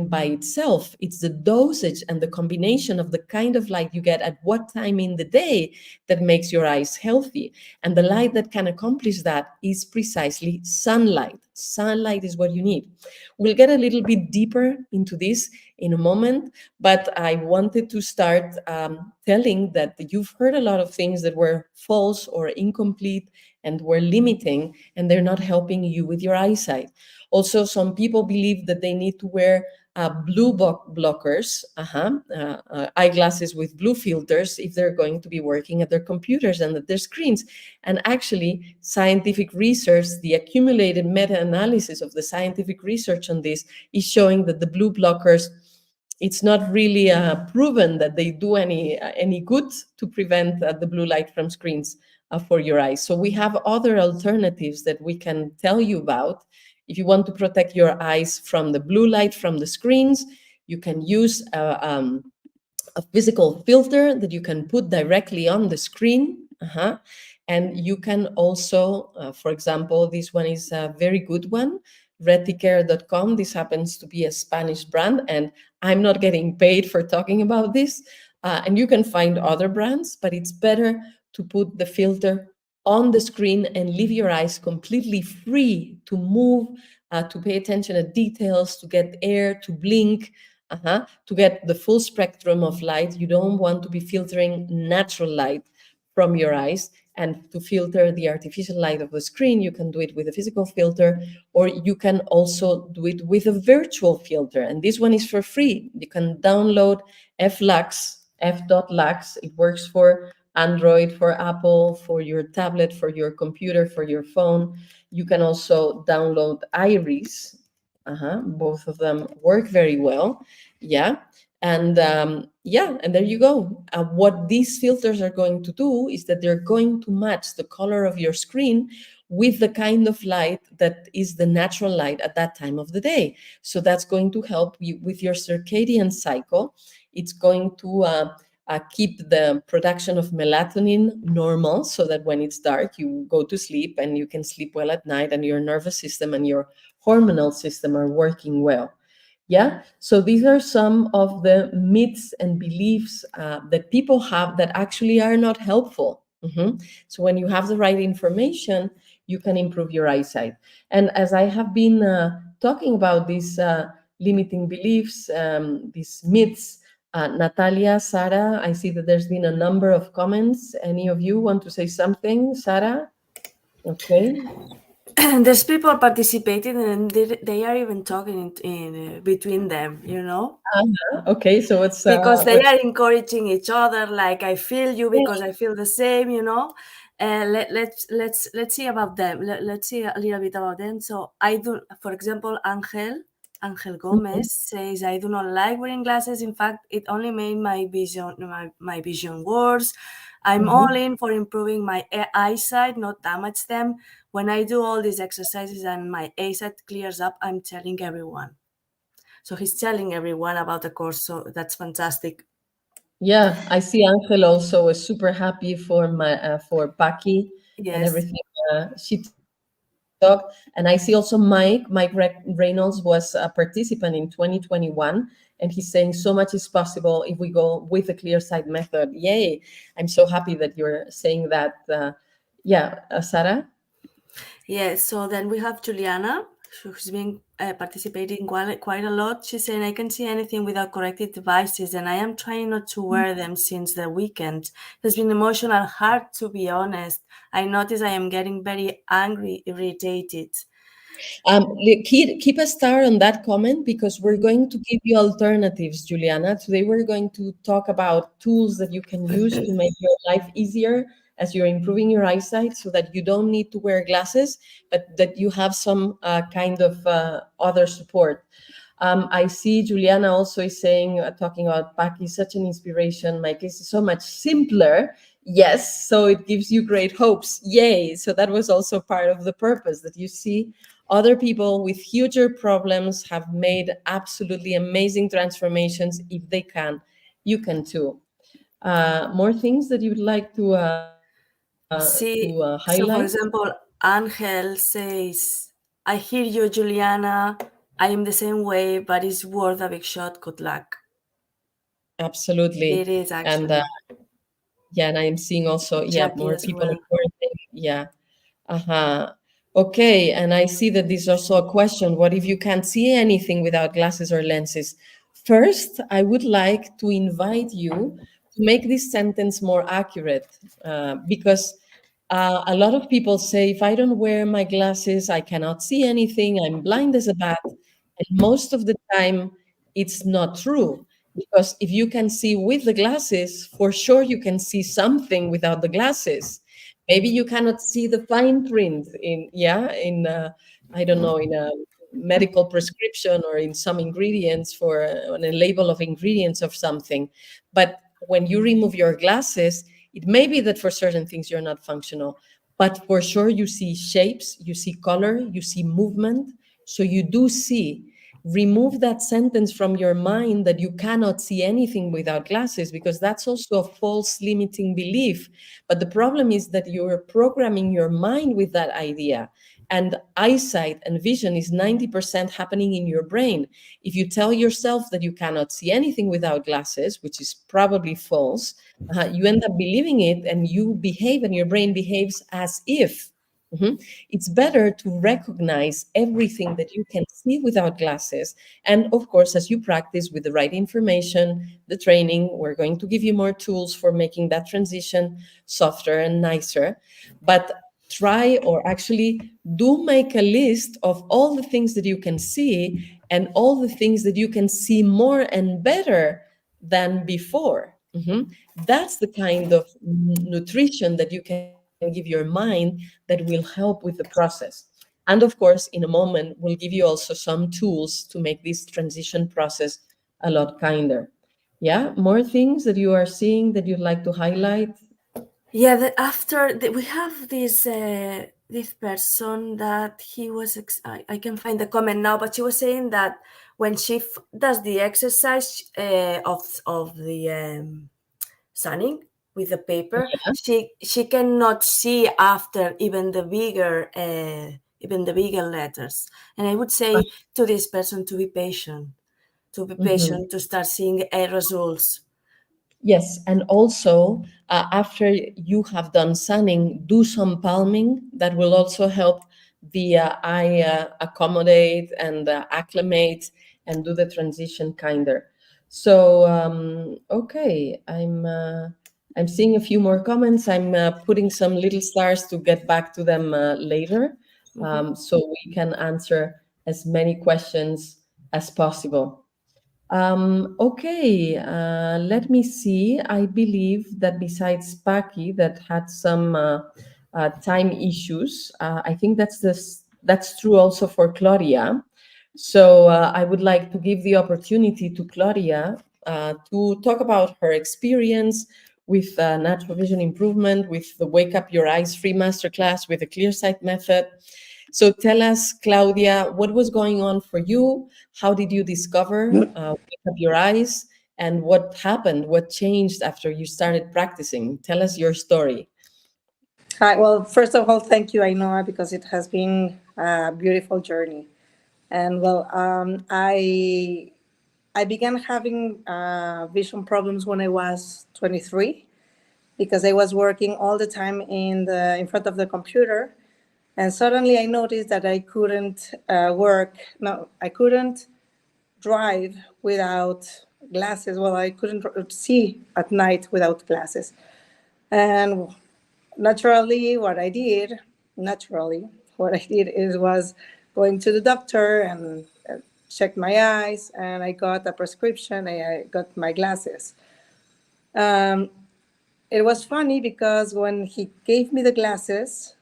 by itself. It's the dosage and the combination of the kind of light you get at what time in the day that makes your eyes healthy. And the light that can accomplish that is precisely sunlight. Sunlight is what you need. We'll get a little bit deeper into this in a moment, but I wanted to start telling that you've heard a lot of things that were false or incomplete and were limiting, and they're not helping you with your eyesight. Also, some people believe that they need to wear blue blockers, eyeglasses with blue filters if they're going to be working at their computers and at their screens. And actually, scientific research, the accumulated meta-analysis of the scientific research on this is showing that the blue blockers, it's not really proven that they do any good to prevent the blue light from screens for your eyes. So we have other alternatives that we can tell you about. If you want to protect your eyes from the blue light from the screens, you can use a physical filter that you can put directly on the screen. And you can also, for example, this one is a very good one, reticare.com. This happens to be a Spanish brand, and I'm not getting paid for talking about this. And you can find other brands, but it's better to put the filter on the screen and leave your eyes completely free to move, to pay attention to details, to get air, to blink, to get the full spectrum of light. You don't want to be filtering natural light from your eyes. And to filter the artificial light of the screen, you can do it with a physical filter, or you can also do it with a virtual filter. And this one is for free. You can download FLux, f.lux. It works for Android, for Apple, for your tablet, for your computer, for your phone. You can also download Iris. Both of them work very well. Yeah. And and there you go. What these filters are going to do is that they're going to match the color of your screen with the kind of light that is the natural light at that time of the day. So that's going to help you with your circadian cycle. It's going to keep the production of melatonin normal, so that when it's dark, you go to sleep and you can sleep well at night, and your nervous system and your hormonal system are working well. Yeah, so these are some of the myths and beliefs that people have that actually are not helpful. So when you have the right information, you can improve your eyesight. And as I have been talking about these limiting beliefs, these myths, Natalia, Sarah, I see that there's been a number of comments. Any of you want to say something? Sarah? Okay. There's people participating and they are even talking in between them, you know, Okay, so it's because they are encouraging each other, like, I feel you because I feel the same, you know. Let's see about them. Let's see a little bit about them. So I do, for example, Angel Gomez says, I do not like wearing glasses. In fact, it only made my vision worse. I'm all in for improving my eyesight, not damage them. When I do all these exercises and my eyesight clears up, I'm telling everyone. So he's telling everyone about the course. So that's fantastic. Yeah, I see Angel also is super happy for for Paki and Yes. everything she talked. And I see also Mike Reynolds was a participant in 2021, and he's saying so much is possible if we go with the ClearSight method. Yay! I'm so happy that you're saying that. Yeah, Sarah? Yes, so then we have Juliana, who's been participating quite a lot. She's saying, I can see anything without corrective devices, and I am trying not to wear them since the weekend. It's been emotional, hard to be honest. I notice I am getting very angry, irritated. Keep a star on that comment, because we're going to give you alternatives, Juliana. Today we're going to talk about tools that you can use to make your life easier as you're improving your eyesight, so that you don't need to wear glasses, but that you have some kind of other support. I see Juliana also is saying, talking about Paki, such an inspiration. My case is so much simpler. Yes, so it gives you great hopes. Yay. So that was also part of the purpose, that you see other people with huger problems have made absolutely amazing transformations. If they can, you can too. More things that you would like to highlight? So for example, Angel says, I hear you, Juliana. I am the same way, but it's worth a big shot. Good luck. Absolutely. It is actually. And yeah, and I am seeing also, Jackie more as people well. encouraging. Yeah. Okay, and I see that this is also a question. What if you can't see anything without glasses or lenses? First, I would like to invite you to make this sentence more accurate, because a lot of people say, if I don't wear my glasses, I cannot see anything, I'm blind as a bat. And most of the time, it's not true. Because if you can see with the glasses, for sure you can see something without the glasses. Maybe you cannot see the fine print in I don't know, in a medical prescription or in some ingredients for on a label of ingredients of something. But when you remove your glasses, it may be that for certain things you're not functional, but for sure you see shapes, you see color, you see movement. So you do see. Remove that sentence from your mind that you cannot see anything without glasses, because that's also a false limiting belief. But the problem is that you're programming your mind with that idea. And eyesight and vision is 90% happening in your brain. If you tell yourself that you cannot see anything without glasses, which is probably false, you end up believing it, and you behave, and your brain behaves as if. It's better to recognize everything that you can see without glasses. And of course, as you practice with the right information, the training, we're going to give you more tools for making that transition softer and nicer. But try, or actually do, make a list of all the things that you can see and all the things that you can see more and better than before. That's the kind of nutrition that you can give your mind that will help with the process. And of course, in a moment, we'll give you also some tools to make this transition process a lot kinder. Yeah, more things that you are seeing that you'd like to highlight? Yeah, we have this this person that he was, I can find the comment now, but she was saying that when she does the exercise of the sunning with the paper, she cannot see after even the bigger letters. And I would say to this person to be patient, to start seeing results. Yes, and also after you have done sunning, do some palming. That will also help the eye accommodate and acclimate and do the transition kinder. So okay, I'm seeing a few more comments. I'm putting some little stars to get back to them later, so we can answer as many questions as possible. Okay, let me see. I believe that besides Paki, that had some time issues, I think that's true also for Claudia. So I would like to give the opportunity to Claudia to talk about her experience with natural vision improvement, with the Wake Up Your Eyes free masterclass, with the ClearSight Method. So tell us, Claudia, what was going on for you? How did you discover Wake Up Your Eyes? And what happened? What changed after you started practicing? Tell us your story. Hi. Well, first of all, thank you, Ainhoa, because it has been a beautiful journey. And well, I began having vision problems when I was 23 because I was working all the time in front of the computer, and suddenly I noticed that I couldn't I couldn't drive without glasses. Well, I couldn't see at night without glasses, and naturally, what I did was going to the doctor and checked my eyes, and I got a prescription. I got my glasses. It was funny because when he gave me the glasses,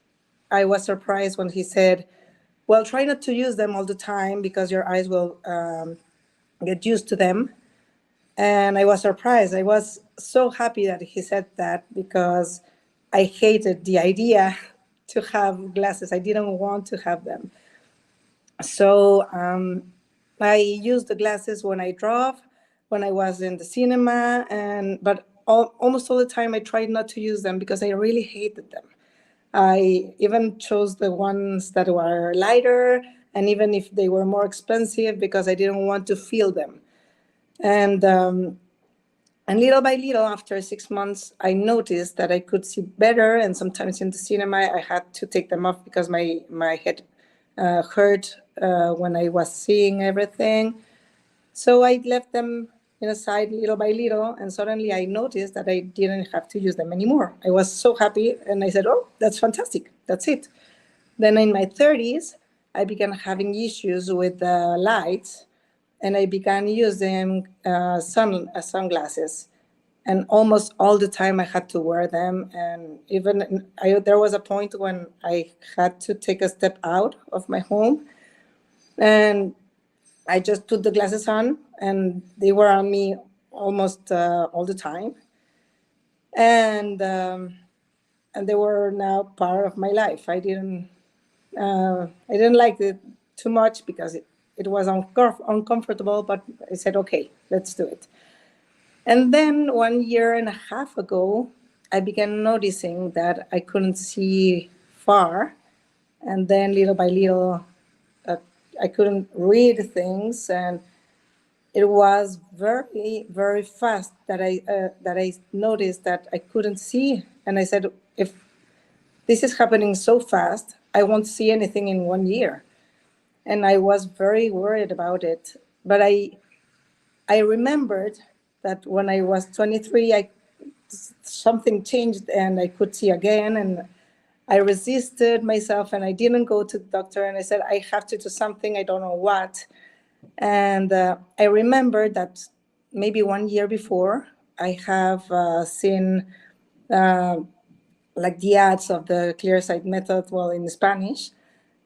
I was surprised when he said, well, try not to use them all the time because your eyes will get used to them. And I was surprised. I was so happy that he said that because I hated the idea to have glasses. I didn't want to have them. So I used the glasses when I drove, when I was in the cinema, but almost all the time I tried not to use them because I really hated them. I even chose the ones that were lighter, and even if they were more expensive, because I didn't want to feel them. And little by little, after 6 months, I noticed that I could see better. And sometimes in the cinema, I had to take them off because my head hurt when I was seeing everything. So I left them aside little by little, and suddenly I noticed that I didn't have to use them anymore. I was so happy, and I said, oh, that's fantastic. That's it. Then in my 30s, I began having issues with the lights, and I began using sunglasses. And almost all the time I had to wear them. And even there was a point when I had to take a step out of my home, and I just put the glasses on, and they were on me almost all the time. And they were now part of my life. I didn't like it too much because it was uncomfortable, but I said, okay, let's do it. And then 1.5 years ago, I began noticing that I couldn't see far. And then little by little, I couldn't read things. And it was very, very fast that I noticed that I couldn't see. And I said, if this is happening so fast, I won't see anything in 1 year. And I was very worried about it. But I remembered that when I was 23, something changed and I could see again. And I resisted myself and I didn't go to the doctor. And I said, I have to do something, I don't know what. And I remember that maybe 1 year before, I have seen like the ads of the ClearSight Method, well, in Spanish.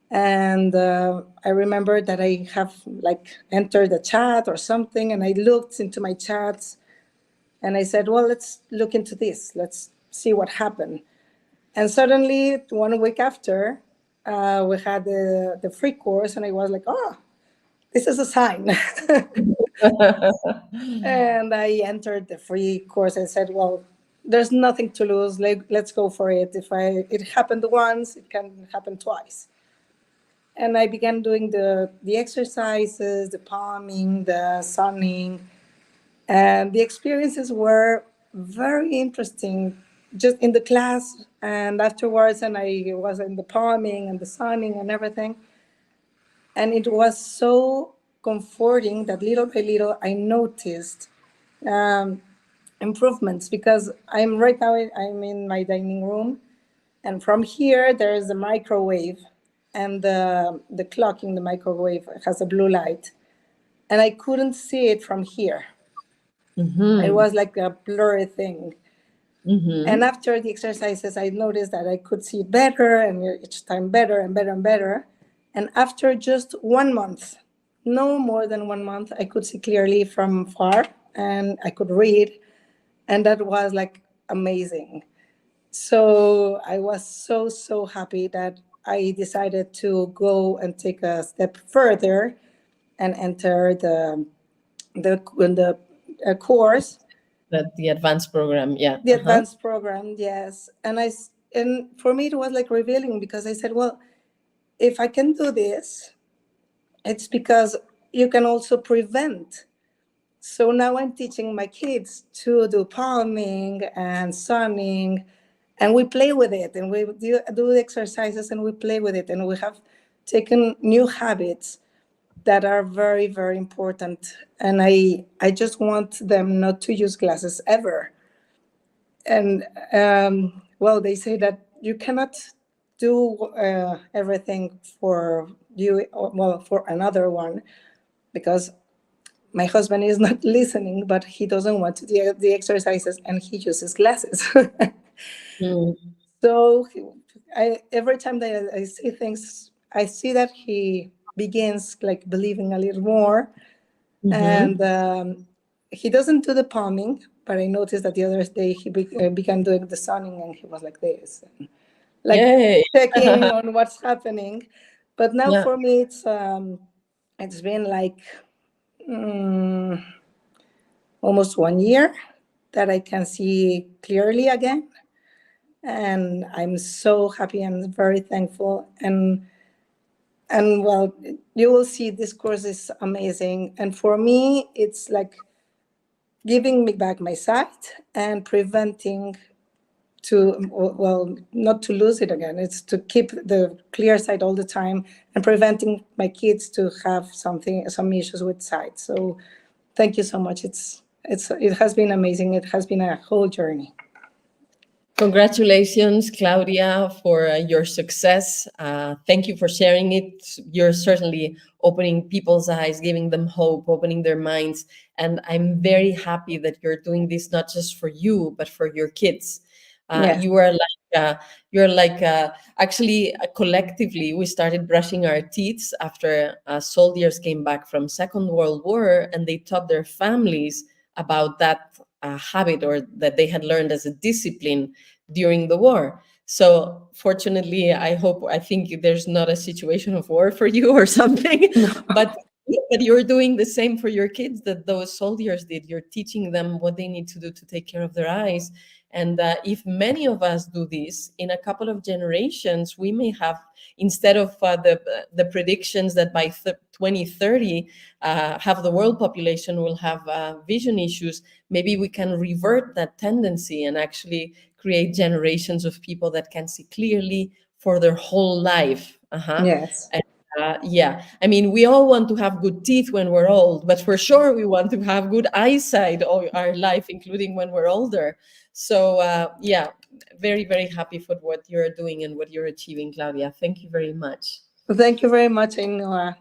And I remember that I have like entered the chat or something, and I looked into my chats and I said, well, let's look into this. Let's see what happened. And suddenly 1 week after, we had the free course, and I was like, oh, this is a sign. And I entered the free course and said, well, there's nothing to lose. Let's go for it. If it happened once, it can happen twice. And I began doing the exercises, the palming, the sunning, and the experiences were very interesting just in the class and afterwards. And I was in the palming and the sunning and everything. And it was so comforting that little by little I noticed improvements, because I'm right now, I'm in my dining room, and from here there is a microwave, and the clock in the microwave has a blue light, and I couldn't see it from here. It was like a blurry thing. And after the exercises, I noticed that I could see better, and each time better and better and better. And after just 1 month, no more than 1 month, I could see clearly from far, and I could read, and that was like amazing. So I was so happy that I decided to go and take a step further and enter the course, the advanced program, yeah. the advanced program, yes. And for me, it was like revealing, because I said, well, if I can do this, it's because you can also prevent. So now I'm teaching my kids to do palming and sunning, and we play with it, and we do the exercises, and we play with it, and we have taken new habits that are very, very important. And I just want them not to use glasses ever. And well, they say that you cannot do everything for you, well, for another one, because my husband is not listening, but he doesn't want to do the exercises, and he uses glasses. So every time that I see things, I see that he begins like believing a little more. And he doesn't do the palming, but I noticed that the other day he began doing the sunning, and he was like this, and like checking on what's happening. But now for me, it's been like almost 1 year that I can see clearly again. And I'm so happy and very thankful. And well, you will see this course is amazing. And for me, it's like giving me back my sight and preventing not to lose it again. It's to keep the clear sight all the time and preventing my kids to have some issues with sight. So thank you so much. It has been amazing. It has been a whole journey. Congratulations, Claudia, for your success. Thank you for sharing it. You're certainly opening people's eyes, giving them hope, opening their minds. And I'm very happy that you're doing this not just for you, but for your kids. Yes. You're like actually collectively, we started brushing our teeth after soldiers came back from Second World War, and they taught their families about that habit, or that they had learned as a discipline during the war. So fortunately, I think there's not a situation of war for you or something, but you're doing the same for your kids that those soldiers did. You're teaching them what they need to do to take care of their eyes. And if many of us do this, in a couple of generations, we may have, instead of the predictions that by 2030, half the world population will have vision issues, maybe we can revert that tendency and actually create generations of people that can see clearly for their whole life. Yes. Yeah, I mean, we all want to have good teeth when we're old, but for sure we want to have good eyesight all our life, including when we're older. So yeah, very, very happy for what you're doing and what you're achieving, Claudia. Thank you very much. Thank you very much, Ainhoa.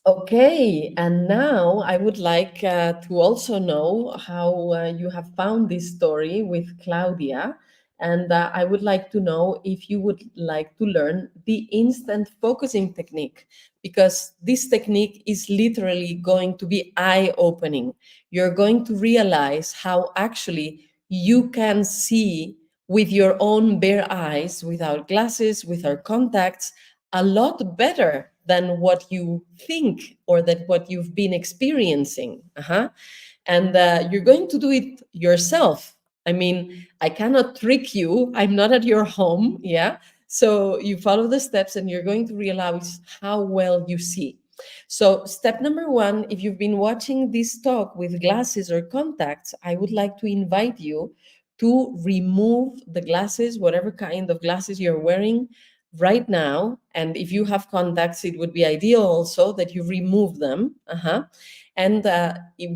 Okay, and now I would like to also know how you have found this story with Claudia. And I would like to know if you would like to learn the instant focusing technique, because this technique is literally going to be eye-opening. You're going to realize how actually you can see with your own bare eyes, without glasses, without contacts, a lot better than what you think or that what you've been experiencing. And you're going to do it yourself. I mean, I cannot trick you. I'm not at your home. Yeah. So you follow the steps and you're going to realize how well you see. So step number one, if you've been watching this talk with glasses or contacts, I would like to invite you to remove the glasses, whatever kind of glasses you're wearing right now. And if you have contacts, it would be ideal also that you remove them. And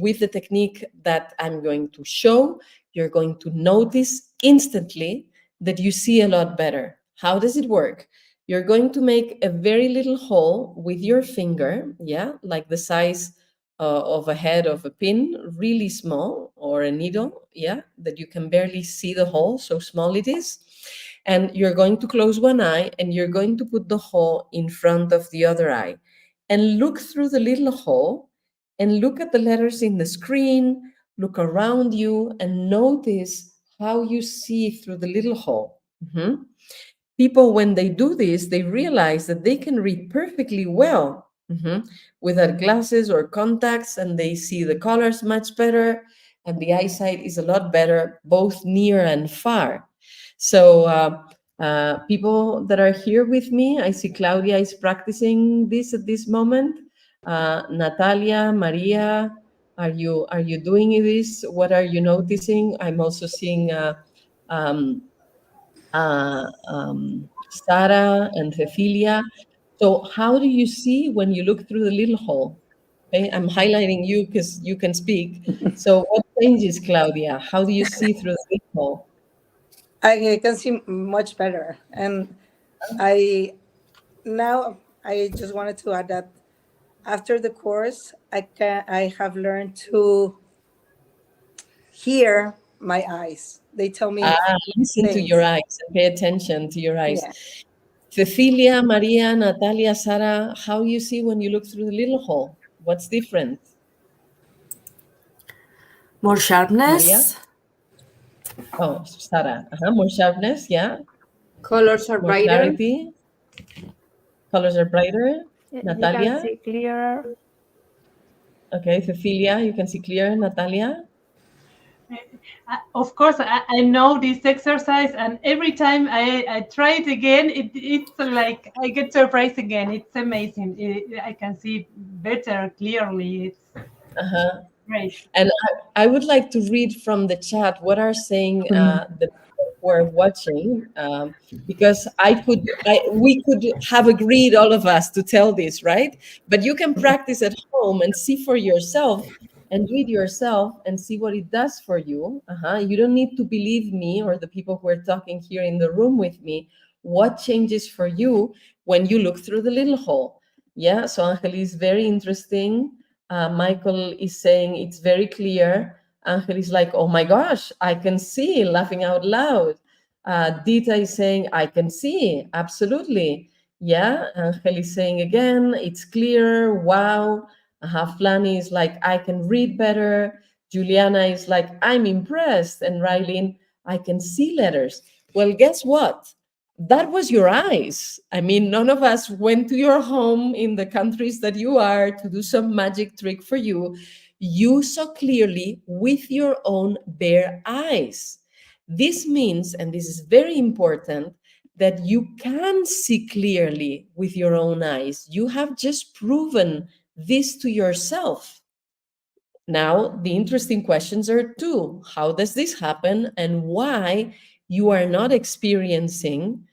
with the technique that I'm going to show, you're going to notice instantly that you see a lot better. How does it work? You're going to make a very little hole with your finger, yeah, like the size of a head of a pin, really small, or a needle, yeah, that you can barely see the hole, so small it is. And you're going to close one eye and you're going to put the hole in front of the other eye and look through the little hole and look at the letters in the screen, look around you and notice how you see through the little hole. People, when they do this, they realize that they can read perfectly well without glasses or contacts, and they see the colors much better, and the eyesight is a lot better, both near and far. So people that are here with me, I see Claudia is practicing this at this moment. Natalia, Maria, are you doing this? What are you noticing? I'm also seeing Sarah and Cecilia. So how do you see when you look through the little hole? Okay, I'm highlighting you because you can speak. So what changes, Claudia? How do you see through the little hole? I can see much better. And I just wanted to add that after the course, I have learned to hear my eyes. They tell me Listen to your things. eyes and pay attention to your eyes. Yeah. Cecilia, Maria, Natalia, Sarah, how you see when you look through the little hole? What's different? More sharpness. Maria? Oh, Sarah. More sharpness, yeah. Colors are More brighter. clarity. Colors are brighter. Natalia? You can see clearer. Okay, Cecilia, you can see clear. Natalia? Of course, I know this exercise, and every time I try it again, it's like I get surprised again. It's amazing. I can see better clearly. It's great. And I would like to read from the chat what are saying the people who are watching, because we could have agreed, all of us, to tell this, right? But you can practice at home and see for yourself and read yourself and see what it does for you. You don't need to believe me or the people who are talking here in the room with me. What changes for you when you look through the little hole? Yeah, so Angeli is very interesting. Michael is saying it's very clear. Angel is like, oh my gosh, I can see, laughing out loud. Dita is saying, I can see, absolutely. Yeah, Angel is saying again, it's clear, wow. Flani is like, I can read better. Juliana is like, I'm impressed. And Rylene, I can see letters. Well, guess what? That was your eyes. I mean, none of us went to your home in the countries that you are to do some magic trick for you. You saw clearly with your own bare eyes. This means, and this is very important, that you can see clearly with your own eyes. You have just proven this to yourself. Now, the interesting questions are two. How does this happen, and why you are not experiencing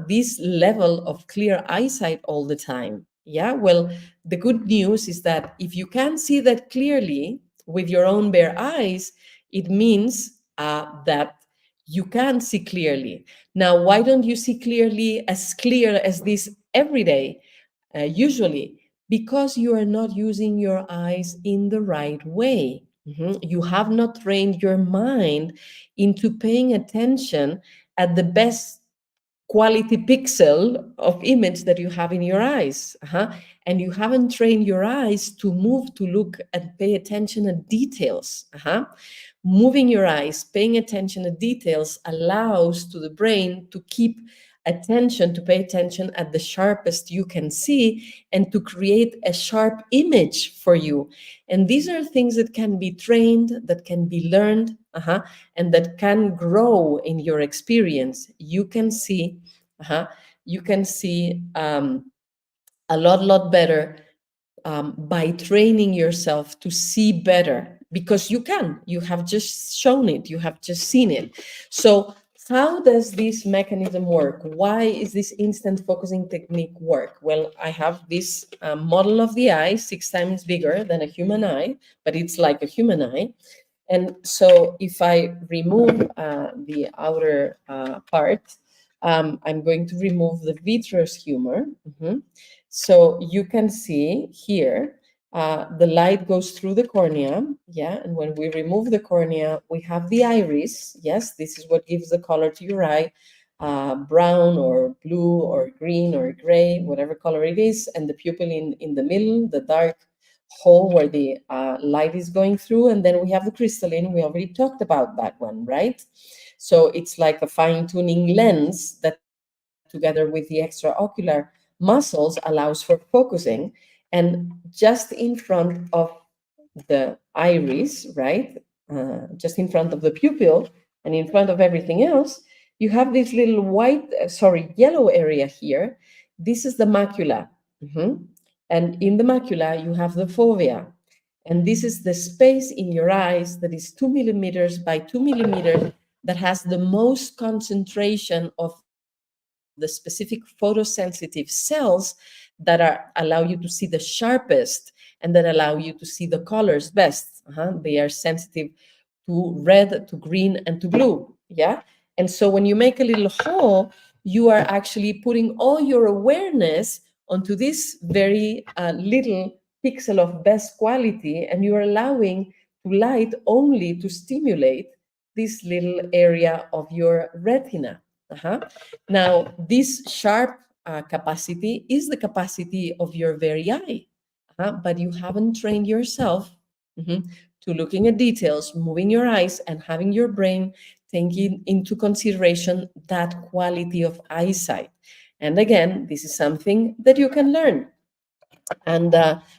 this level of clear eyesight all the time? Yeah, well, the good news is that if you can see that clearly with your own bare eyes, it means that you can see clearly. Now, why don't you see clear as this every day? Usually, because you are not using your eyes in the right way. You have not trained your mind into paying attention at the best quality pixel of image that you have in your eyes. And you haven't trained your eyes to move, to look and pay attention at details. moving your eyes, paying attention to details allows to the brain to keep attention, to pay attention at the sharpest you can see, and to create a sharp image for you. And these are things that can be trained, that can be learned, and that can grow in your experience. You can see, a lot better by training yourself to see better, because you can. You have just shown it. You have just seen it. So how does this mechanism work? Why is this instant focusing technique work? Well, I have this model of the eye, 6 times bigger than a human eye, but it's like a human eye. And so if I remove the outer part, I'm going to remove the vitreous humor. So you can see here, the light goes through the cornea, and when we remove the cornea, we have the iris. Yes, this is what gives the color to your eye, brown or blue or green or gray, whatever color it is, and the pupil in the middle, the dark hole where the light is going through, and then we have the crystalline. We already talked about that one, right? So it's like a fine-tuning lens that, together with the extraocular muscles, allows for focusing. And just in front of the iris, right, just in front of the pupil and in front of everything else, you have this little yellow area here. This is the macula. And in the macula, you have the fovea. And this is the space in your eyes that is 2 millimeters by 2 millimeters, that has the most concentration of the specific photosensitive cells that allow you to see the sharpest and that allow you to see the colors best. They are sensitive to red, to green, and to blue. And so when you make a little hole, you are actually putting all your awareness onto this very little pixel of best quality, and you are allowing light only to stimulate this little area of your retina. Now, this sharp capacity is the capacity of your very eye, but you haven't trained yourself to looking at details, moving your eyes, and having your brain taking into consideration that quality of eyesight. And again, this is something that you can learn. And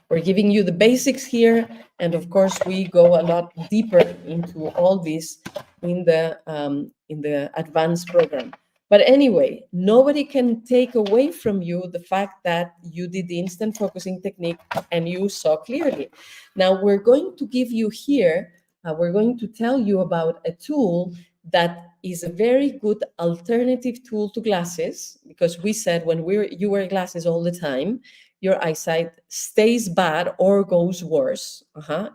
we're giving you the basics here. And of course, we go a lot deeper into all this in the advanced program. But anyway, nobody can take away from you the fact that you did the instant focusing technique and you saw clearly. Now, we're going to give you here, we're going to tell you about a tool that is a very good alternative tool to glasses, because we said when you wear glasses all the time, your eyesight stays bad or goes worse.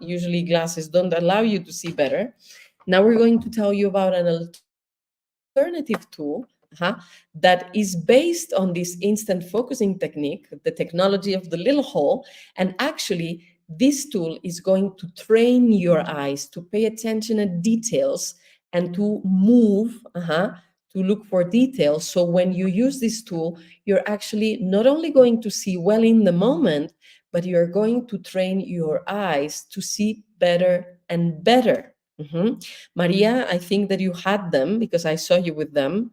Usually glasses don't allow you to see better. Now we're going to tell you about an alternative tool that is based on this instant focusing technique, the technology of the little hole. And actually, this tool is going to train your eyes to pay attention to details and to move, to look for details. So when you use this tool, you're actually not only going to see well in the moment, but you're going to train your eyes to see better and better. Maria, I think that you had them because I saw you with them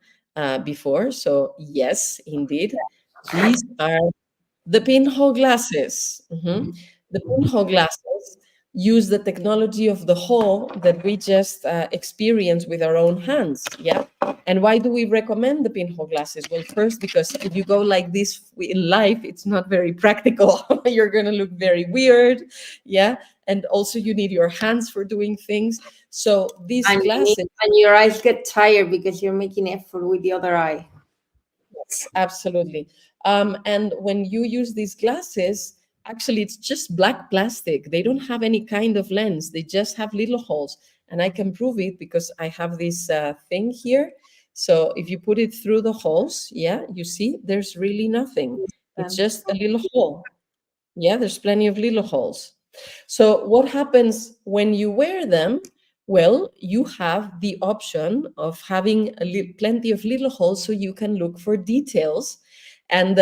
before. So yes, indeed, these are the pinhole glasses. The pinhole glasses use the technology of the hole that we just experienced with our own hands. And why do we recommend the pinhole glasses? Well, first, because if you go like this in life, it's not very practical. You're going to look very weird. And also you need your hands for doing things. So these glasses, and your eyes get tired because you're making effort with the other eye. Yes, absolutely. And when you use these glasses, actually, it's just black plastic. They don't have any kind of lens. They just have little holes. And I can prove it because I have this thing here. So if you put it through the holes, you see, there's really nothing. It's just a little hole. There's plenty of little holes. So what happens when you wear them? Well, you have the option of having plenty of little holes so you can look for details. And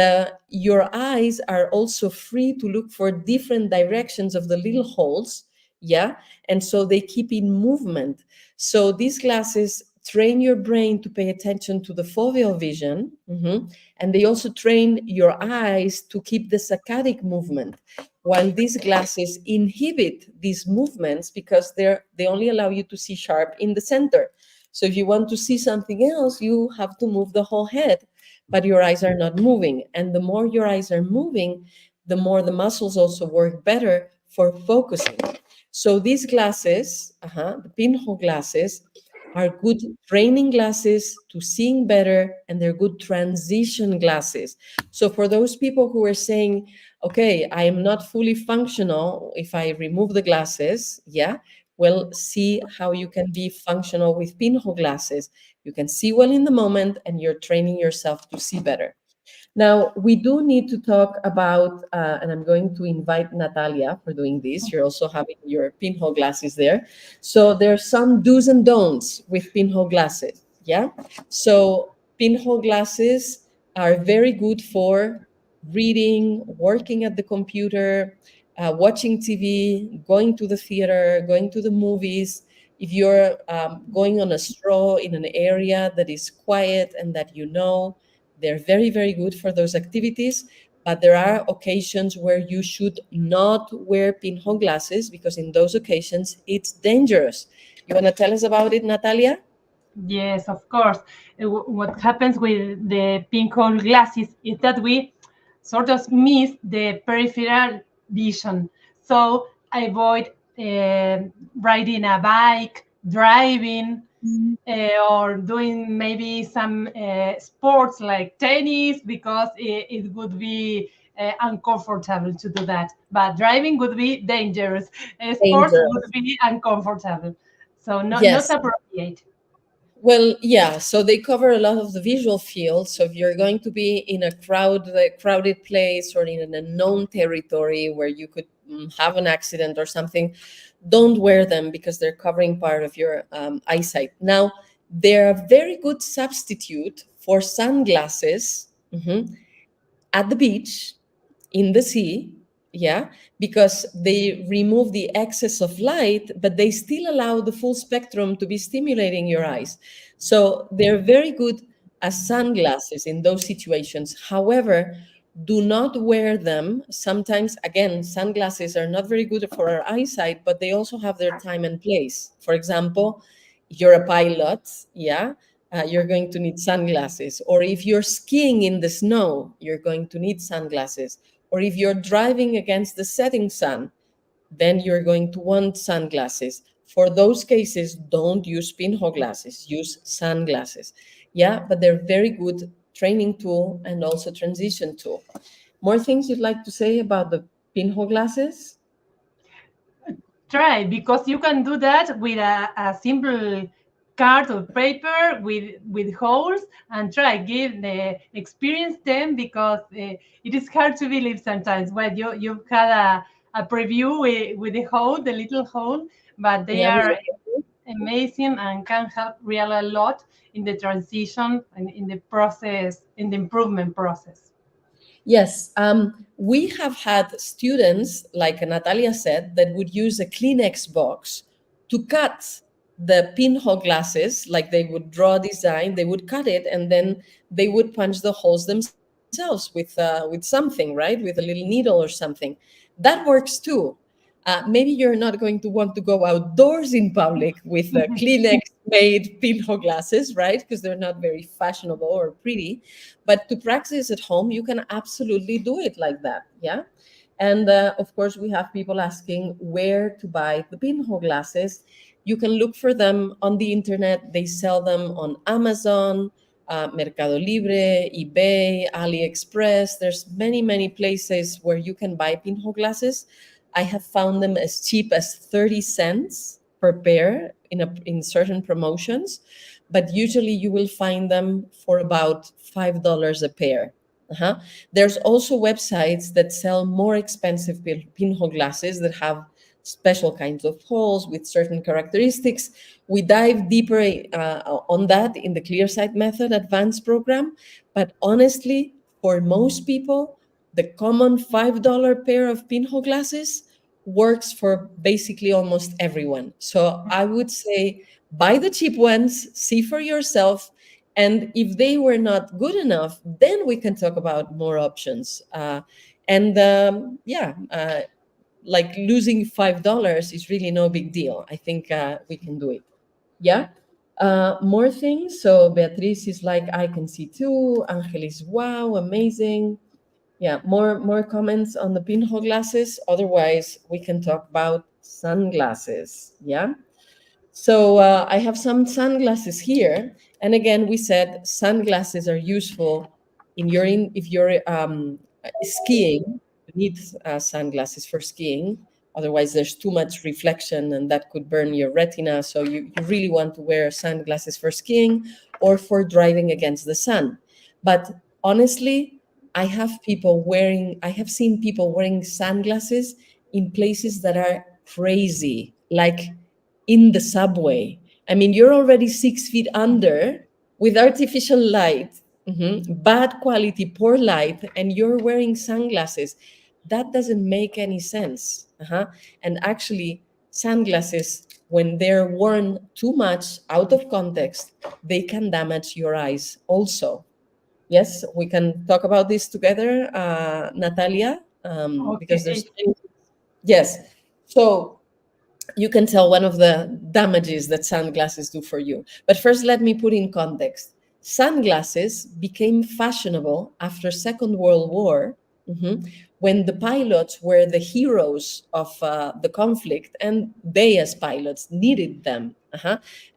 your eyes are also free to look for different directions of the little holes. yeah? And so they keep in movement. So these glasses train your brain to pay attention to the foveal vision, and they also train your eyes to keep the saccadic movement, while these glasses inhibit these movements because they only allow you to see sharp in the center. So if you want to see something else, you have to move the whole head, but your eyes are not moving. And the more your eyes are moving, the more the muscles also work better for focusing. So these glasses, the pinhole glasses, are good training glasses to seeing better, and they're good transition glasses. So for those people who are saying, okay, I am not fully functional if I remove the glasses, yeah, well, see how you can be functional with pinhole glasses. You can see well in the moment, and you're training yourself to see better. Now, we do need to talk about, and I'm going to invite Natalia for doing this. You're also having your pinhole glasses there. So there are some do's and don'ts with pinhole glasses, yeah? So pinhole glasses are very good for reading, working at the computer, watching TV, going to the theater, going to the movies. If you're going on a stroll in an area that is quiet and that you know, they're very, very good for those activities, but there are occasions where you should not wear pinhole glasses because in those occasions it's dangerous. You want to tell us about it, Natalia? Yes, of course. What happens with the pinhole glasses is that we sort of miss the peripheral vision. So avoid riding a bike, driving, or doing maybe some sports like tennis, because it would be uncomfortable to do that. But driving would be dangerous. Sports Dangerous. would be uncomfortable. So not Yes. appropriate. Well, yeah, so they cover a lot of the visual field. So if you're going to be in a crowded place or in an unknown territory where you could have an accident or something, don't wear them because they're covering part of your eyesight. Now, they're a very good substitute for sunglasses at the beach, in the sea, yeah, because they remove the excess of light, but they still allow the full spectrum to be stimulating your eyes. So they're very good as sunglasses in those situations. However, do not wear them. Sometimes, again, sunglasses are not very good for our eyesight, but they also have their time and place. For example, you're a pilot, yeah, you're going to need sunglasses. Or if you're skiing in the snow, you're going to need sunglasses. Or if you're driving against the setting sun, then you're going to want sunglasses. For those cases, don't use pinhole glasses, use sunglasses. Yeah, but they're very good training tool and also transition tool. More things you'd like to say about the pinhole glasses? Try, because you can do that with a simple card of paper with holes, and try give the experience them, because it is hard to believe sometimes when you've had a preview with the little hole, but they Yeah, are amazing and can help really a lot in the transition and in the process, in the improvement process. yes, we have had students, like Natalia said, that would use a Kleenex box to cut the pinhole glasses, like they would draw a design, they would cut it, and then they would punch the holes themselves with something, right? With a little needle or something. That works too. Maybe you're not going to want to go outdoors in public with Kleenex made pinhole glasses, right? Because they're not very fashionable or pretty. But to practice at home, you can absolutely do it like that. Yeah. And of course, we have people asking where to buy the pinhole glasses. You can look for them on the internet. They sell them on Amazon, Mercado Libre, eBay, AliExpress. There's many, many places where you can buy pinhole glasses. I have found them as cheap as 30 cents per pair in certain promotions, but usually you will find them for about $5 a pair. There's also websites that sell more expensive pinhole glasses that have special kinds of holes with certain characteristics. We dive deeper on that in the ClearSight Method advanced program. But honestly, for most people, the common $5 pair of pinhole glasses works for basically almost everyone. So I would say buy the cheap ones, see for yourself, and if they were not good enough, then we can talk about more options. Like losing $5 is really no big deal. I think we can do it. Yeah. More things. So Beatriz is like, I can see too. Angel is wow, amazing. Yeah, more comments on the pinhole glasses. Otherwise, we can talk about sunglasses. Yeah. So I have some sunglasses here, and again, we said sunglasses are useful if you're skiing. You need sunglasses for skiing. Otherwise, there's too much reflection, and that could burn your retina. So you really want to wear sunglasses for skiing or for driving against the sun. But honestly, I have seen people wearing sunglasses in places that are crazy, like in the subway. I mean, you're already 6 feet under with artificial light, bad quality, poor light, and you're wearing sunglasses. That doesn't make any sense. And actually, sunglasses, when they're worn too much out of context, they can damage your eyes also. Yes, we can talk about this together, Natalia, because there's. Okay. Yes. So you can tell one of the damages that sunglasses do for you. But first, let me put in context. Sunglasses became fashionable after Second World War, when the pilots were the heroes of the conflict, and they, as pilots, needed them.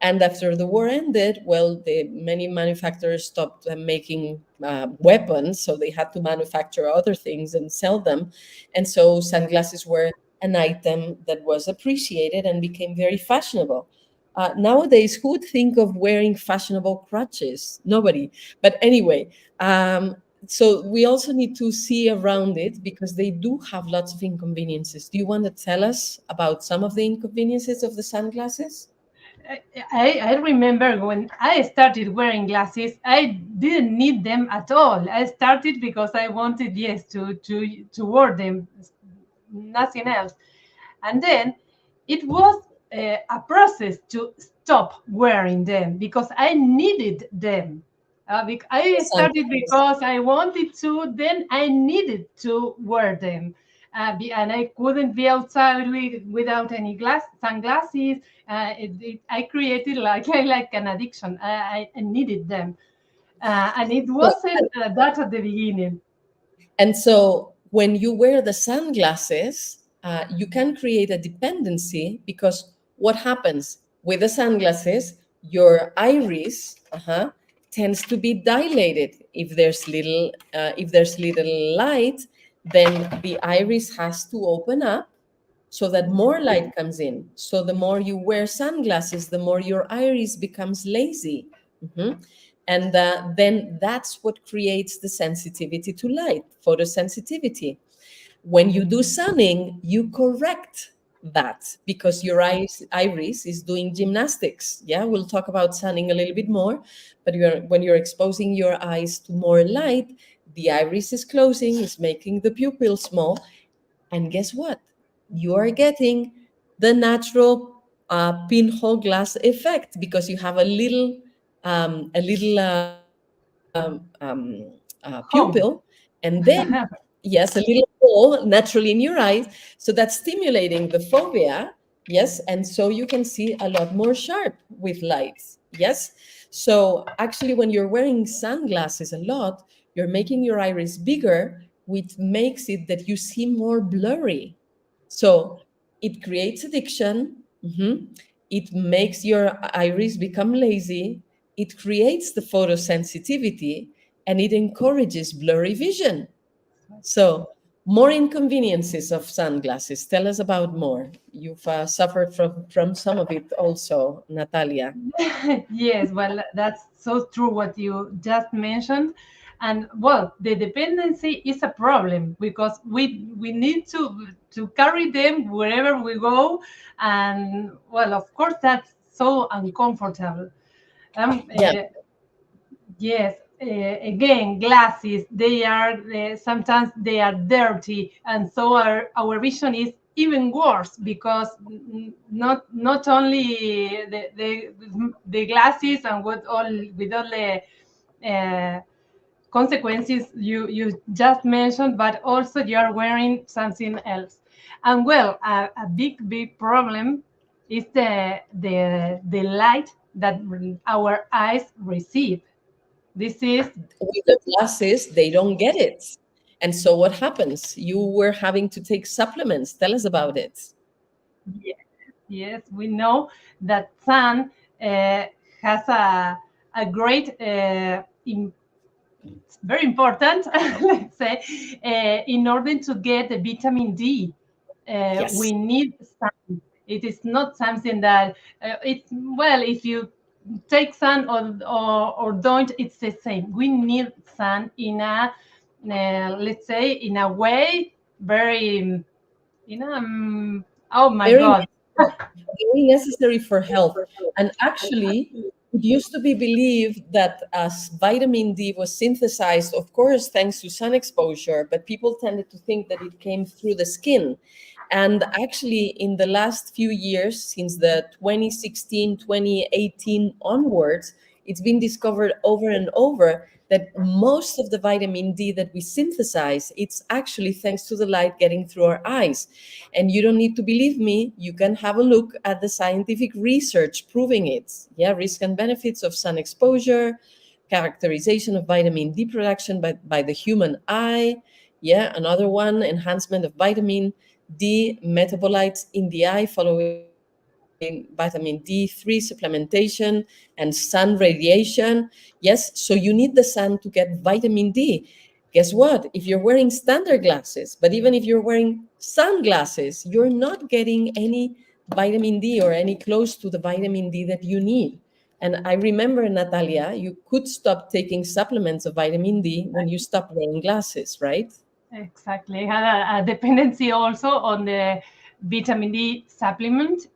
And after the war ended, well, many manufacturers stopped making weapons, so they had to manufacture other things and sell them. And so sunglasses were an item that was appreciated and became very fashionable. Nowadays, who would think of wearing fashionable crutches? Nobody. But anyway, so we also need to see around it because they do have lots of inconveniences. Do you want to tell us about some of the inconveniences of the sunglasses? I remember when I started wearing glasses, I didn't need them at all. I started because I wanted, yes, to wear them, nothing else. And then it was a process to stop wearing them because I needed them. I started Sunglasses. because I wanted to, then I needed to wear them. And I couldn't be outside without any sunglasses. I created like an addiction. I needed them. And it So, wasn't that at the beginning. And so when you wear the sunglasses, you can create a dependency because what happens with the sunglasses, your iris tends to be dilated. If there's little light, then the iris has to open up so that more light comes in. So the more you wear sunglasses, the more your iris becomes lazy. Mhm. And then that's what creates the sensitivity to light, photosensitivity. When you do sunning, you correct that because your iris is doing gymnastics. Yeah, we'll talk about sunning a little bit more, but when you're exposing your eyes to more light, the iris is closing, is making the pupil small, and guess what? You are getting the natural pinhole glass effect because you have a little Home. pupil, and then yes, a little hole naturally in your eyes. So that's stimulating the fovea. Yes, and so you can see a lot more sharp with lights. Yes. So actually, when you're wearing sunglasses a lot, you're making your iris bigger, which makes it that you see more blurry. So it creates addiction. It makes your iris become lazy. It creates the photosensitivity and it encourages blurry vision. So, more inconveniences of sunglasses. Tell us about more. You've suffered from some of it also, Natalia. Yes, well, that's so true what you just mentioned. And well, the dependency is a problem because we need to carry them wherever we go, and well, of course, that's so uncomfortable. Um, Yeah, uh, Yes, again, glasses, they are sometimes they are dirty, and so our vision is even worse, because not only the glasses and with all the consequences you just mentioned, but also you are wearing something else. And well, a big problem is the light that our eyes receive. This is With the glasses, they don't get it. And so what happens? You were having to take supplements. Tell us about it. yes, we know that sun has a great it's very important, let's say, in order to get the vitamin D. Yes. We need sun. It is not something that it's, well, if you take sun or don't, it's the same. We need sun in a let's say, in a way, very, oh my Very, God. very necessary for health. And actually, it used to be believed that as vitamin D was synthesized, of course, thanks to sun exposure, but people tended to think that it came through the skin. And actually, in the last few years, since the 2016, 2018 onwards, it's been discovered over and over that most of the vitamin D that we synthesize, it's actually thanks to the light getting through our eyes. And you don't need to believe me, you can have a look at the scientific research proving it. Yeah, risk and benefits of sun exposure, characterization of vitamin D production by the human eye. Yeah, another one, enhancement of vitamin D metabolites in the eye following vitamin D3 supplementation and sun radiation. Yes, so you need the sun to get vitamin D. Guess what? If you're wearing standard glasses, but even if you're wearing sunglasses, you're not getting any vitamin D or any close to the vitamin D that you need. And I remember, Natalia, you could stop taking supplements of vitamin D when you stopped wearing glasses, right? Exactly. I had a dependency also on the vitamin D supplements,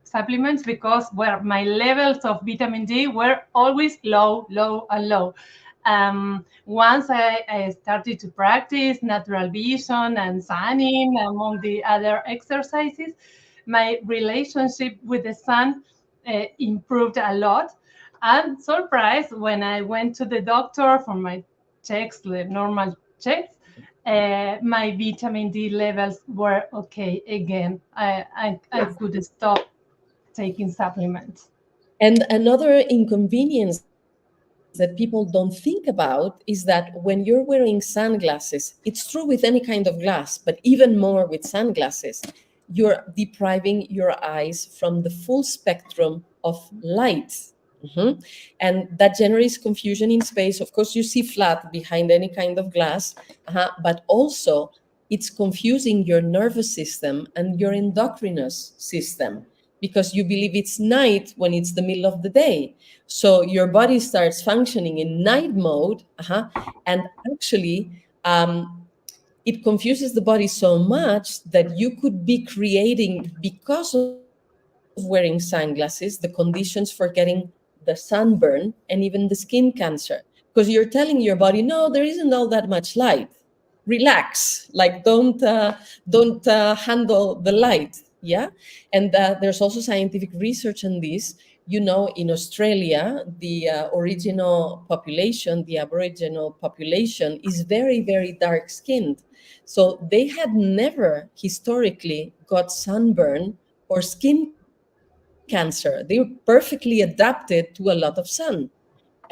because where my levels of vitamin D were always low, and low. Once I started to practice natural vision and sunning, among the other exercises, my relationship with the sun improved a lot. And surprised when I went to the doctor for my checks, the normal checks, my vitamin D levels were okay again. I could stop taking supplements. And another inconvenience that people don't think about is that when you're wearing sunglasses, it's true with any kind of glass, but even more with sunglasses, you're depriving your eyes from the full spectrum of light. Mhm. And that generates confusion in space. Of course, you see flat behind any kind of glass, but also it's confusing your nervous system and your endocrinous system because you believe it's night when it's the middle of the day. So your body starts functioning in night mode, and actually, it confuses the body so much that you could be creating, because of wearing sunglasses, the conditions for getting the sunburn and even the skin cancer. Because you're telling your body, no, there isn't all that much light. Relax, like don't handle the light. Yeah. And there's also scientific research on this. You know, in Australia, the original population, the Aboriginal population, is very, very dark skinned. So they had never historically got sunburn or skin cancer. They were perfectly adapted to a lot of sun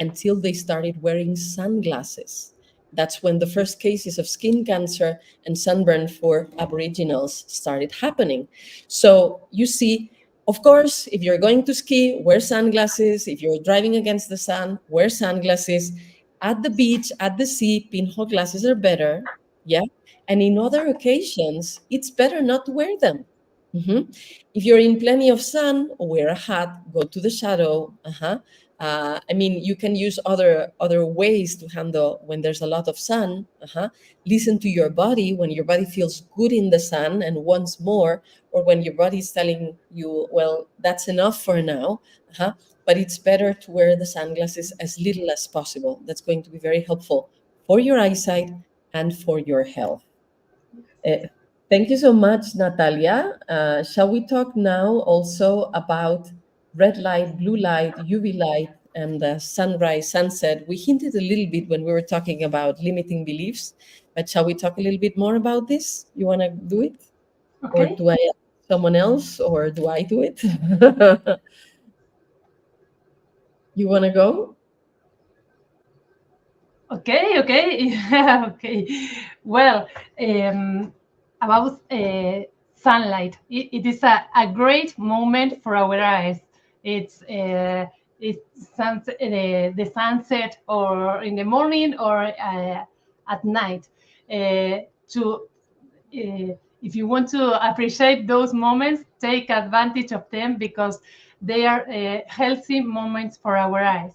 until they started wearing sunglasses. That's when the first cases of skin cancer and sunburn for Aboriginals started happening. So you see, of course, if you're going to ski, wear sunglasses. If you're driving against the sun, wear sunglasses. At the beach, at the sea, pinhole glasses are better. Yeah. And in other occasions, it's better not to wear them. Mhm. If you're in plenty of sun, wear a hat, go to the shadow. I mean, you can use other ways to handle when there's a lot of sun. Listen to your body when your body feels good in the sun and wants more, or when your body is telling you, well, that's enough for now. But it's better to wear the sunglasses as little as possible. That's going to be very helpful for your eyesight and for your health. Uh, Thank you so much, Natalia. Shall we talk now also about red light, blue light, UV light, and sunrise, sunset? We hinted a little bit when we were talking about limiting beliefs, but shall we talk a little bit more about this? You want to do it? Or Okay. do I ask someone else, or do I do it? You want to go? Okay, okay, yeah, okay. Well, about sunlight, it is a great moment for our eyes. It's the sunset, or in the morning, or at night. To If you want to appreciate those moments, take advantage of them, because they are healthy moments for our eyes.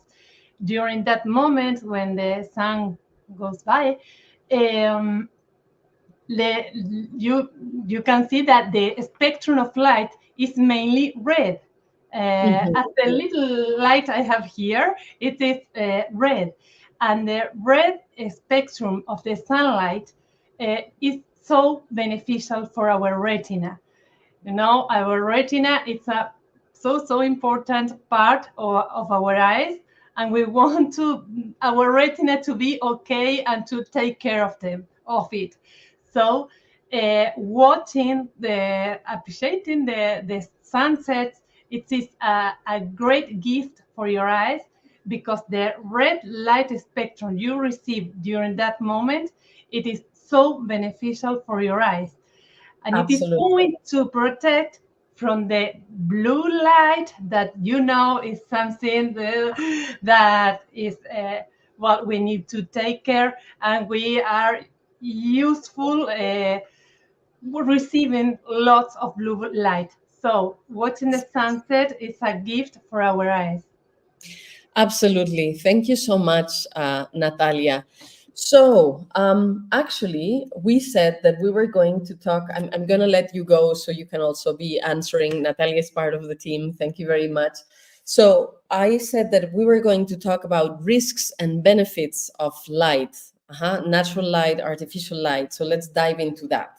During that moment when the sun goes by, um, you can see that the spectrum of light is mainly red. Mhm. As the little light I have here, it is red, and the red spectrum of the sunlight is so beneficial for our retina. You know, our retina is a so important part of our eyes, and we want to our retina to be okay and to take care of it. So watching appreciating the sunsets, it is a great gift for your eyes, because the red light spectrum you receive during that moment, it is so beneficial for your eyes, and it is Absolutely. going to protect from the blue light that is something that is what we need to take care, and we are useful receiving lots of blue light. So watching the sunset is a gift for our eyes. Absolutely. Thank you so much, Natalia. So, actually, we said that we were going to talk. I'm going to let you go so you can also be answering. Natalia is part of the team. Thank you very much. So, I said that we were going to talk about risks and benefits of light, natural light, artificial light. So, let's dive into that.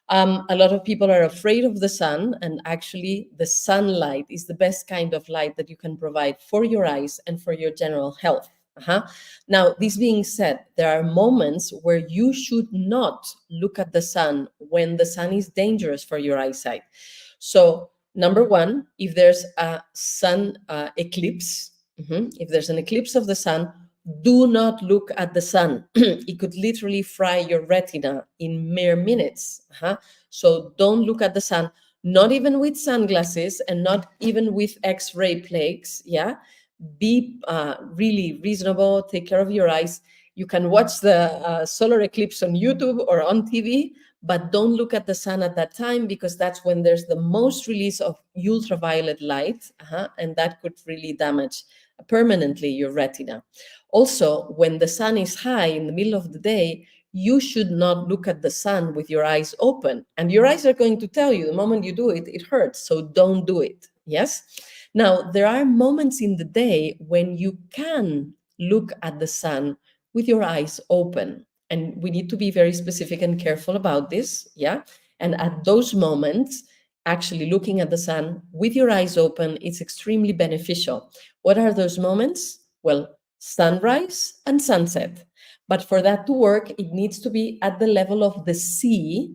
A lot of people are afraid of the sun, and actually, the sunlight is the best kind of light that you can provide for your eyes and for your general health. Now, this being said, there are moments where you should not look at the sun when the sun is dangerous for your eyesight. So, number one, if there's a sun eclipse, if there's an eclipse of the sun, do not look at the sun. It could literally fry your retina in mere minutes. So don't look at the sun, not even with sunglasses and not even with X-ray plaques. Yeah, be really reasonable. Take care of your eyes. You can watch the solar eclipse on YouTube or on TV, but don't look at the sun at that time, because that's when there's the most release of ultraviolet light, and that could really damage permanently your retina. Also, when the sun is high in the middle of the day, you should not look at the sun with your eyes open. And your eyes are going to tell you the moment you do it, it hurts. So don't do it. Yes? Now, there are moments in the day when you can look at the sun with your eyes open. And we need to be very specific and careful about this. Yeah. And at those moments, actually looking at the sun with your eyes open is extremely beneficial. What are those moments? Well, sunrise and sunset. But for that to work, it needs to be at the level of the sea.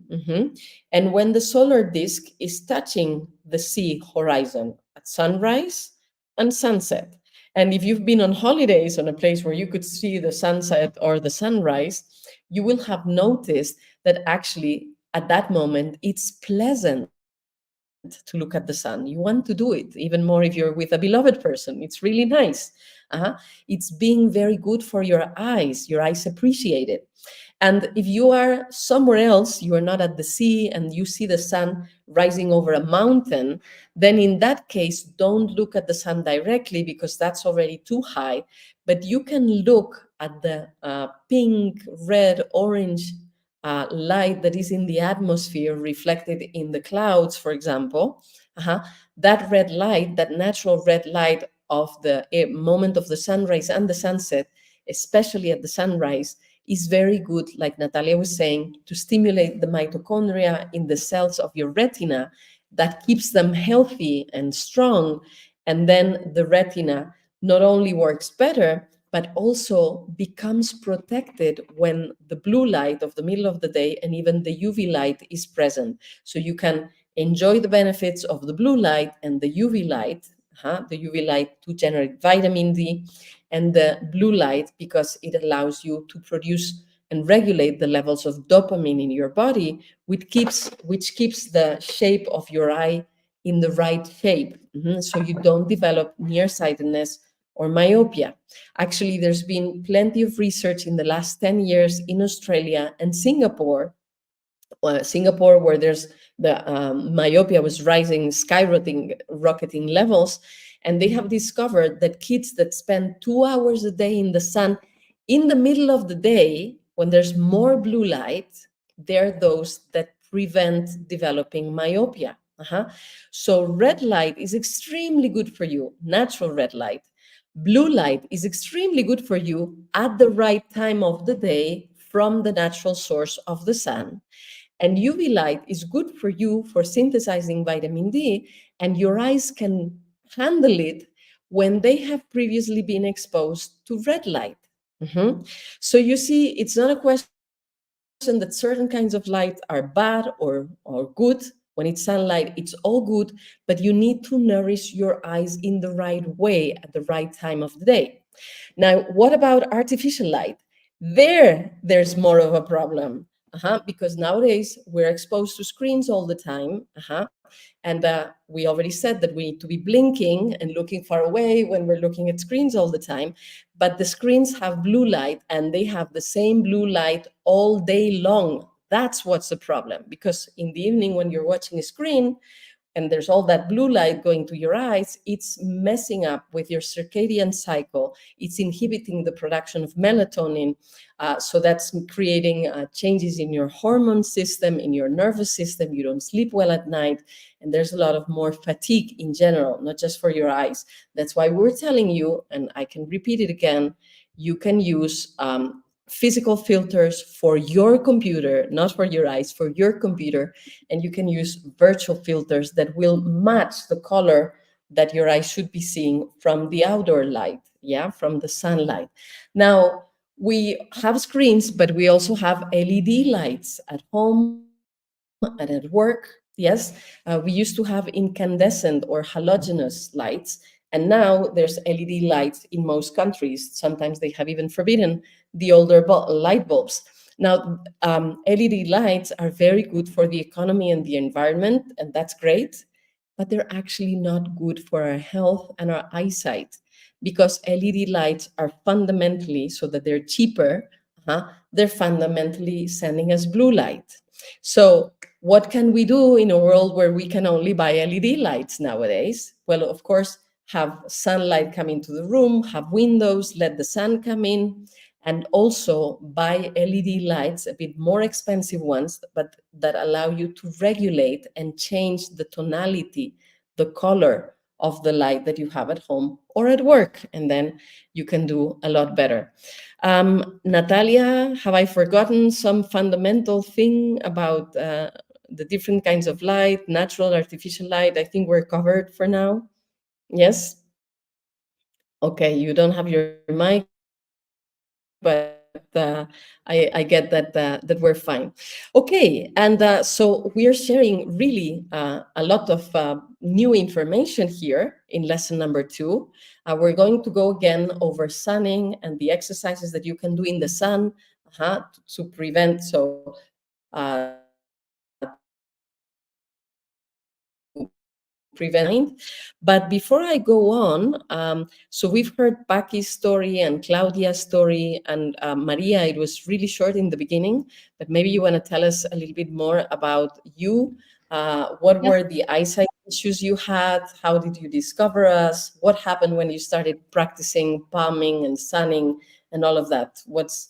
And when the solar disk is touching the sea horizon at sunrise and sunset. And if you've been on holidays on a place where you could see the sunset or the sunrise, you will have noticed that actually at that moment, it's pleasant to look at the sun. You want to do it, even more if you're with a beloved person. It's really nice. It's being very good for your eyes appreciate it. And if you are somewhere else, you are not at the sea and you see the sun rising over a mountain, then in that case, don't look at the sun directly, because that's already too high. But you can look at the pink, red, orange light that is in the atmosphere reflected in the clouds, for example. That red light, that natural red light of the moment of the sunrise and the sunset, especially at the sunrise, is very good, like Natalia was saying, to stimulate the mitochondria in the cells of your retina that keeps them healthy and strong. And then the retina not only works better, but also becomes protected when the blue light of the middle of the day and even the UV light is present. So you can enjoy the benefits of the blue light and the UV light, the UV light to generate vitamin D, and the blue light because it allows you to produce and regulate the levels of dopamine in your body, which keeps the shape of your eye in the right shape, so you don't develop nearsightedness or myopia. Actually, there's been plenty of research in the last 10 years in Australia and Singapore, where there's the myopia was rising, rocketing levels, and they have discovered that kids that spend 2 hours a day in the sun in the middle of the day, when there's more blue light, they're those that prevent developing myopia. So red light is extremely good for you, natural red light. Blue light is extremely good for you at the right time of the day from the natural source of the sun. And UV light is good for you for synthesizing vitamin D, and your eyes can handle it when they have previously been exposed to red light. So you see, it's not a question that certain kinds of light are bad or good. When it's sunlight, it's all good, but you need to nourish your eyes in the right way at the right time of the day. Now, what about artificial light? There's more of a problem, because nowadays we're exposed to screens all the time, and we already said that we need to be blinking and looking far away when we're looking at screens all the time. But the screens have blue light, and they have the same blue light all day long. That's what's the problem, because in the evening when you're watching a screen, and there's all that blue light going to your eyes, it's messing up with your circadian cycle. It's inhibiting the production of melatonin. So that's creating changes in your hormone system, in your nervous system. You don't sleep well at night. And there's a lot of more fatigue in general, not just for your eyes. That's why we're telling you, and I can repeat it again, you can use physical filters for your computer, not for your eyes, for your computer. And you can use virtual filters that will match the color that your eyes should be seeing from the outdoor light, from the sunlight. Now, we have screens, but we also have LED lights at home and at work. Yes, we used to have incandescent or halogenous lights, and now there's LED lights in most countries. Sometimes they have even forbidden the older light bulbs. Now, LED lights are very good for the economy and the environment, and that's great, but they're actually not good for our health and our eyesight, because LED lights are fundamentally, so that they're cheaper, they're fundamentally sending us blue light. So what can we do in a world where we can only buy LED lights nowadays? Well, of course, have sunlight come into the room, have windows, let the sun come in, and also buy LED lights, a bit more expensive ones, but that allow you to regulate and change the tonality, the color of the light that you have at home or at work, and then you can do a lot better. Natalia, have I forgotten some fundamental thing about the different kinds of light, natural, artificial light? I think we're covered for now. Yes? Okay, you don't have your mic, but I get that we're fine. Okay, and so we are sharing really a lot of new information here in lesson number 2. We're going to go again over sunning and the exercises that you can do in the sun to prevent But before I go on, so we've heard Paki's story and Claudia's story, and Maria, it was really short in the beginning, but maybe you want to tell us a little bit more about you. What were the eyesight issues you had? How did you discover us? What happened when you started practicing palming and sunning and all of that? What's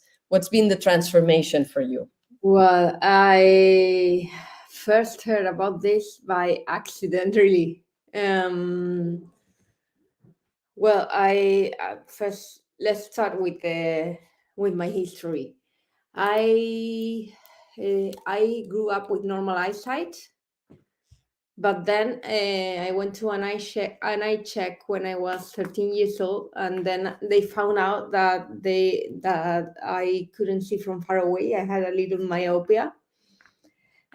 been the transformation for you? Well, I first heard about this by accident, really. Well, I first let's start with my history. I grew up with normal eyesight, but then I went to an eye check when I was 13 years old, and then they found out that I couldn't see from far away. I had a little myopia,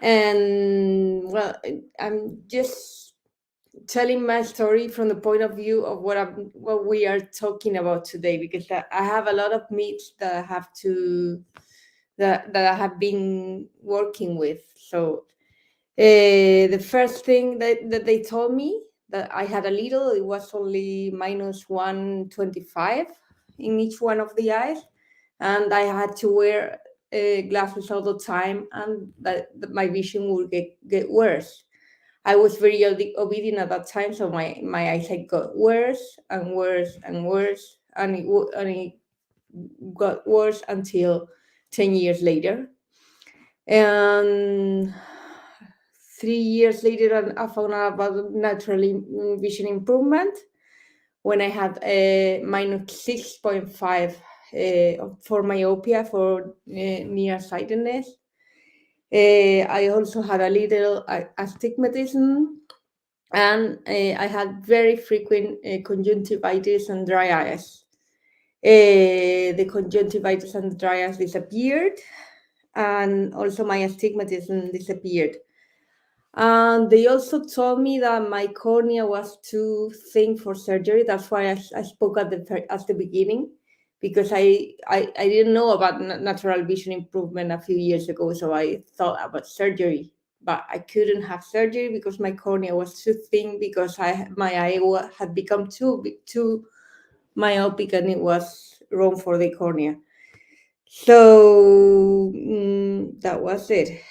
and well, I'm just telling my story from the point of view of what we are talking about today, because I have a lot of myths that I have to that I have been working with. So the first thing that they told me that I had a little, it was only minus 125 in each one of the eyes, and I had to wear glasses all the time, and that my vision would get worse. I was very obedient at that time, so my eyesight got worse and worse and worse, and it got worse until 10 years later. And 3 years later, I found out about natural vision improvement when I had a minus 6.5 for myopia, for nearsightedness. I also had a little astigmatism, and I had very frequent conjunctivitis and dry eyes. The conjunctivitis and dry eyes disappeared, and also my astigmatism disappeared. And they also told me that my cornea was too thin for surgery. That's why I spoke at the beginning, because I didn't know about natural vision improvement a few years ago, so I thought about surgery. But I couldn't have surgery because my cornea was too thin, because my eye had become too myopic, and it was wrong for the cornea. So that was it.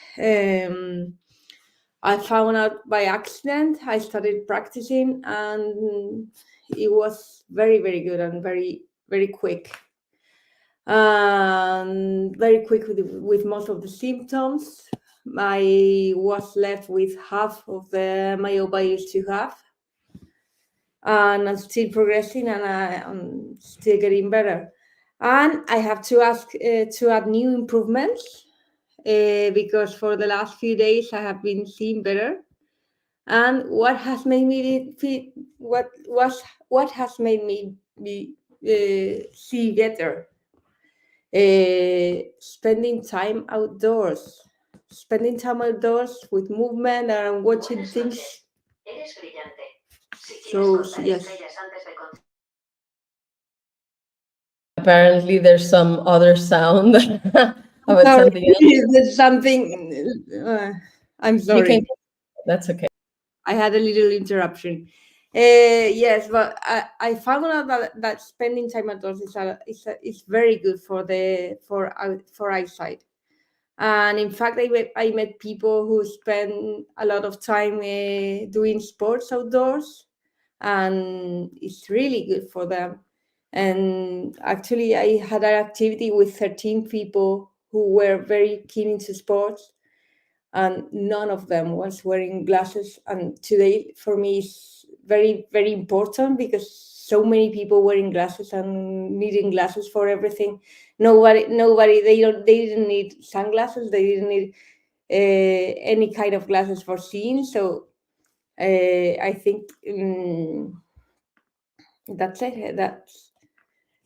I found out by accident. I started practicing, and it was very, very good and very, very quick. Very quick with most of the symptoms. I was left with half of the myopia I used to have, and I'm still progressing, and I'm still getting better. And I have to ask to add new improvements, because for the last few days I have been seeing better. And what has made me see better? Spending time outdoors with movement and watching things. So yes. Apparently, there's some other sound about Sorry, something else. there's something. I'm You sorry. can. That's okay. I had a little interruption. Yes, but I found out that spending time outdoors is very good for eyesight. And in fact, I met people who spend a lot of time doing sports outdoors, and it's really good for them. And actually, I had an activity with 13 people who were very keen into sports, and none of them was wearing glasses. And today, for me, is very, very important, because so many people wearing glasses and needing glasses for everything. Nobody, they didn't need sunglasses. They didn't need any kind of glasses for seeing. So I think that's it.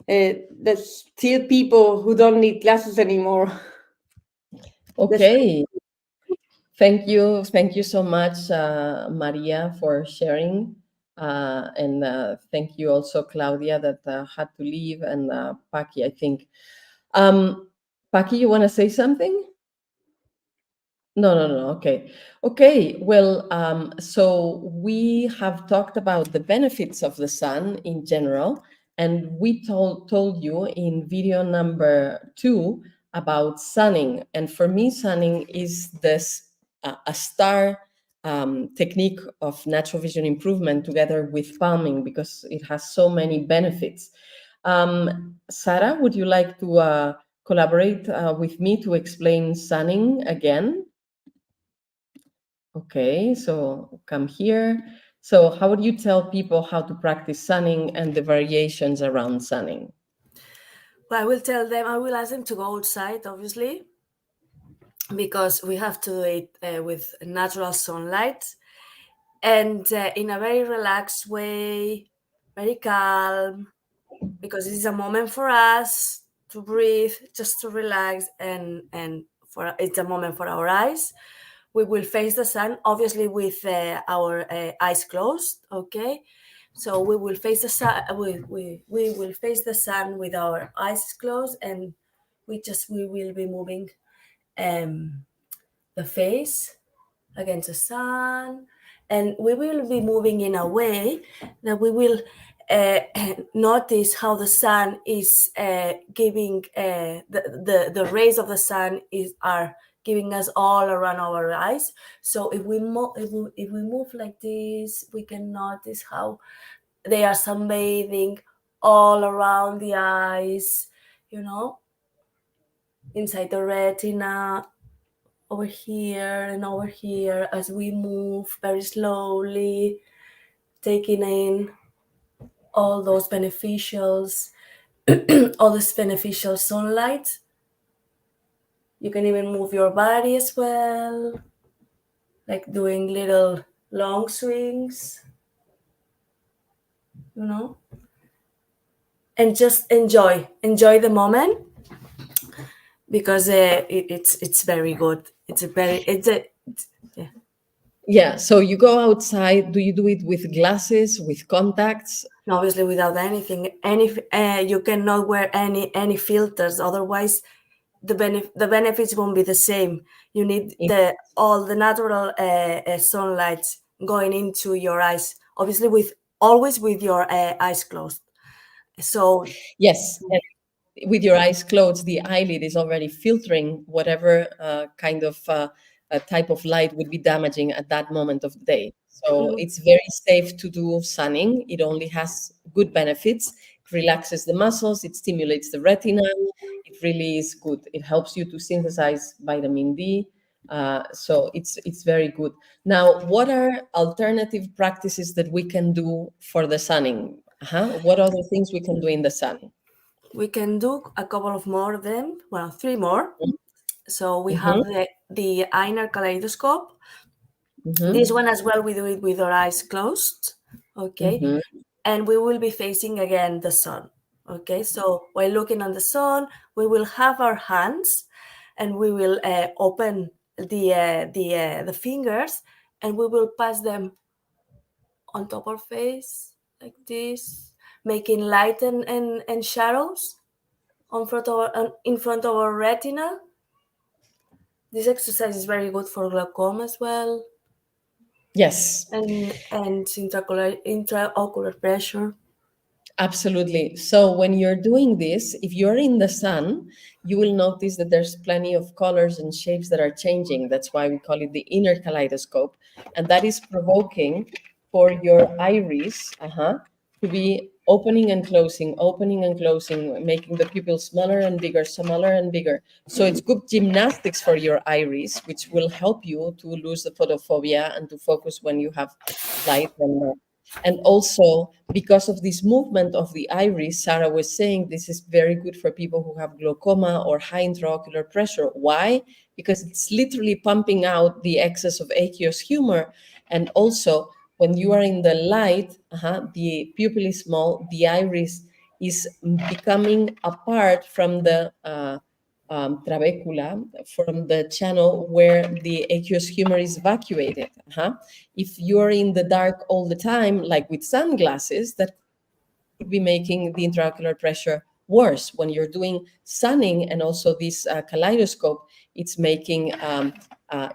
There's still people who don't need glasses anymore. Okay. Thank you so much, Maria, for sharing, and thank you also, Claudia, that had to leave, and Paki, I think. Paki, you want to say something? No. Okay. Well, so we have talked about the benefits of the sun in general, and we told you in video number 2 about sunning. And for me, sunning is this a star technique of natural vision improvement together with palming, because it has so many benefits. Sarah, would you like to collaborate with me to explain sunning again? Okay, so come here. So how would you tell people how to practice sunning and the variations around sunning? I will tell them, I will ask them to go outside, obviously, because we have to do it with natural sunlight and in a very relaxed way, very calm, because this is a moment for us to breathe, just to relax, and it's a moment for our eyes. We will face the sun, obviously, with our eyes closed. Okay, so we will face the sun. We will face the sun with our eyes closed, and we will be moving the face against the sun, and we will be moving in a way that we will notice how the sun is giving the rays of the sun are giving us all around our eyes. So if we move like this, we can notice how they are sunbathing all around the eyes, inside the retina, over here and over here, as we move very slowly, taking in all those beneficials, all this beneficial sunlight. You can even move your body as well, like doing little long swings, and just enjoy the moment, because it's very good. Yeah. So you go outside. Do you do it with glasses, with contacts? Obviously, without anything, you cannot wear any filters. Otherwise, the benefits won't be the same. You need all the natural sunlight going into your eyes. Obviously, always with your eyes closed. So yes. And with your eyes closed, the eyelid is already filtering whatever kind of type of light would be damaging at that moment of the day. So it's very safe to do sunning. It only has good benefits. It relaxes the muscles. It stimulates the retina. It really is good. It helps you to synthesize vitamin D. So it's very good. Now, what are alternative practices that we can do for the sunning? What other things we can do in the sun? we can do a couple of more of them. Well, 3 more. So we have the Einar kaleidoscope. This one as well, we do it with our eyes closed. Okay. And we will be facing again the sun. Okay. So while looking on the sun, we will have our hands, and we will open the fingers, and we will pass them on top of our face like this, making light and shadows in front of our retina. This exercise is very good for glaucoma as well. Yes. And intraocular pressure. Absolutely. So when you're doing this, if you're in the sun, you will notice that there's plenty of colors and shapes that are changing. That's why we call it the inner kaleidoscope. And that is provoking for your iris to be opening and closing, making the pupil smaller and bigger, smaller and bigger. So it's good gymnastics for your iris, which will help you to lose the photophobia and to focus when you have light and also, because of this movement of the iris, Sarah was saying this is very good for people who have glaucoma or high intraocular pressure. Why? Because it's literally pumping out the excess of aqueous humor. And also, when you are in the light, the pupil is small, the iris is becoming apart from the trabecula, from the channel where the aqueous humor is evacuated. If you're in the dark all the time, like with sunglasses, that could be making the intraocular pressure worse. When you're doing sunning and also this kaleidoscope, it's making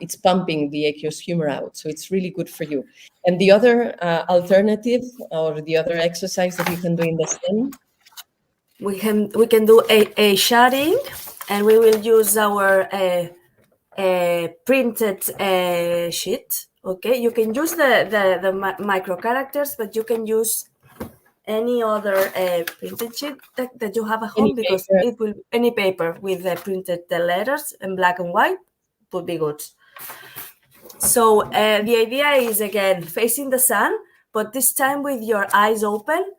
it's pumping the aqueous humor out. So it's really good for you. And the other alternative or the other exercise that you can do in the sun, we can do a shading, and we will use our printed sheet. Okay, you can use the micro characters, but you can use any other printed sheet that you have at home, because it will any paper with the printed letters in black and white would be good. So the idea is, again, facing the sun, but this time with your eyes open,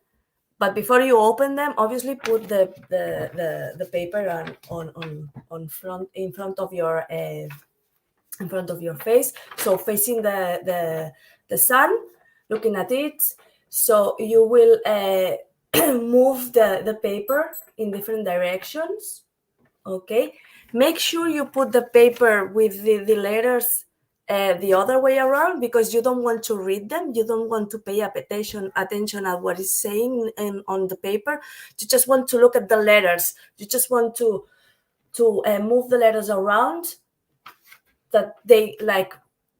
But before you open them, obviously put the paper on front, in front of your face, so facing the sun, looking at it. So you will move the paper in different directions. Okay, make sure you put the paper with the letters the other way around, because you don't want to read them. You don't want to pay attention at what is saying on the paper. You just want to look at the letters. You just want to move the letters around, that they like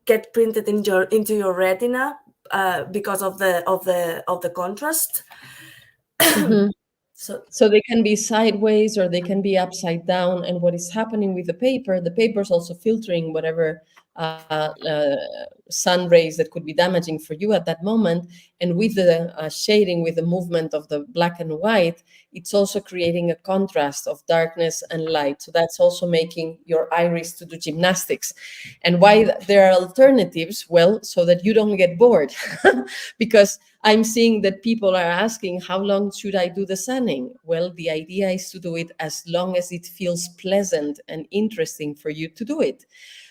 get printed into your retina because of the contrast. Mhm. So they can be sideways or they can be upside down. And what is happening with the paper is also filtering whatever sun rays that could be damaging for you at that moment. And with the shading, with the movement of the black and white, it's also creating a contrast of darkness and light. So that's also making your iris to do gymnastics. And why there are alternatives? Well, so that you don't get bored. Because I'm seeing that people are asking, how long should I do the sunning? Well, the idea is to do it as long as it feels pleasant and interesting for you to do it.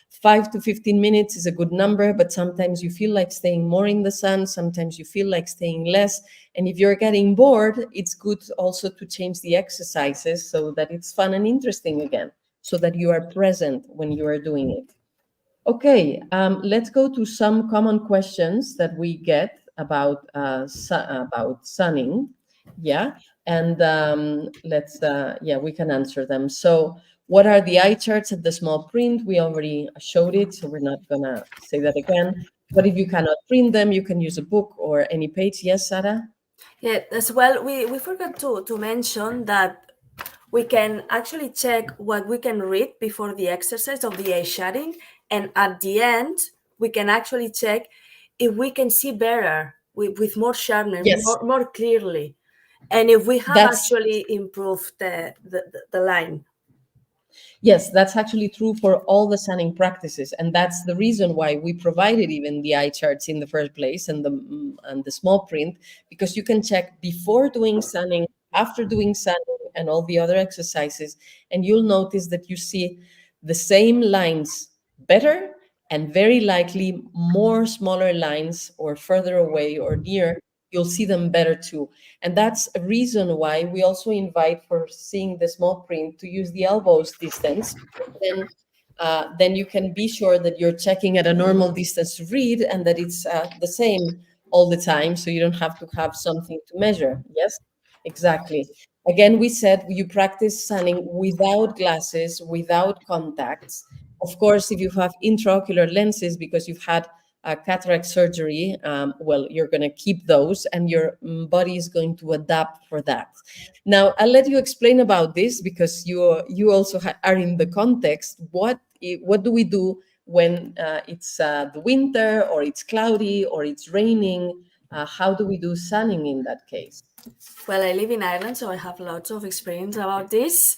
5 to 15 minutes is a good number, but sometimes you feel like staying more in the sun, sometimes you feel like staying less. And if you're getting bored, it's good also to change the exercises so that it's fun and interesting again, so that you are present when you are doing it. Okay, let's go to some common questions that we get about sunning. Yeah, and we can answer them. So, what are the eye charts at the small print? We already showed it, so we're not gonna say that again. But if you cannot print them, you can use a book or any page. Yes, Sarah? yeah, as well, we forgot to mention that we can actually check what we can read before the exercise of the eye shading, and at the end we can actually check if we can see better with more sharpness, Yes. more clearly, and if we have That's actually improved the line. Yes, that's actually true for all the sunning practices, and that's the reason why we provided even the eye charts in the first place and the small print, because you can check before doing sunning, after doing sunning, and all the other exercises, and you'll notice that you see the same lines better, and very likely more smaller lines or further away or near, you'll see them better too. And that's a reason why we also invite, for seeing the small print, to use the elbows distance. Then you can be sure that you're checking at a normal distance to read, and that it's the same all the time, so you don't have to have something to measure. Yes, exactly. Again, we said you practice sunning without glasses, without contacts. Of course, if you have intraocular lenses because you've had cataract surgery, well, you're going to keep those, and your body is going to adapt for that. Now, I'll let you explain about this, because you also are in the context. What do we do when it's the winter, or it's cloudy, or it's raining? How do we do sunning in that case? Well, I live in Ireland, so I have lots of experience about this.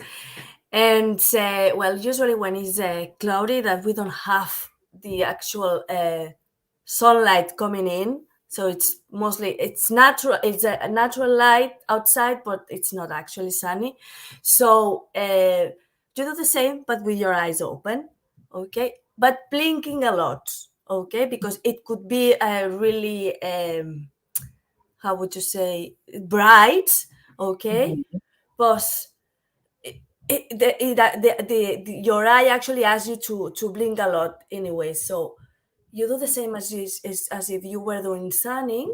And well, usually when it's cloudy, that we don't have the actual sunlight coming in, so it's natural. It's a natural light outside, but it's not actually sunny. So you do the same, but with your eyes open, okay? But blinking a lot, okay? Because it could be really how would you say, bright, okay? Mhm. But your eye actually asks you to blink a lot anyway. So you do the same as if you were doing sunning.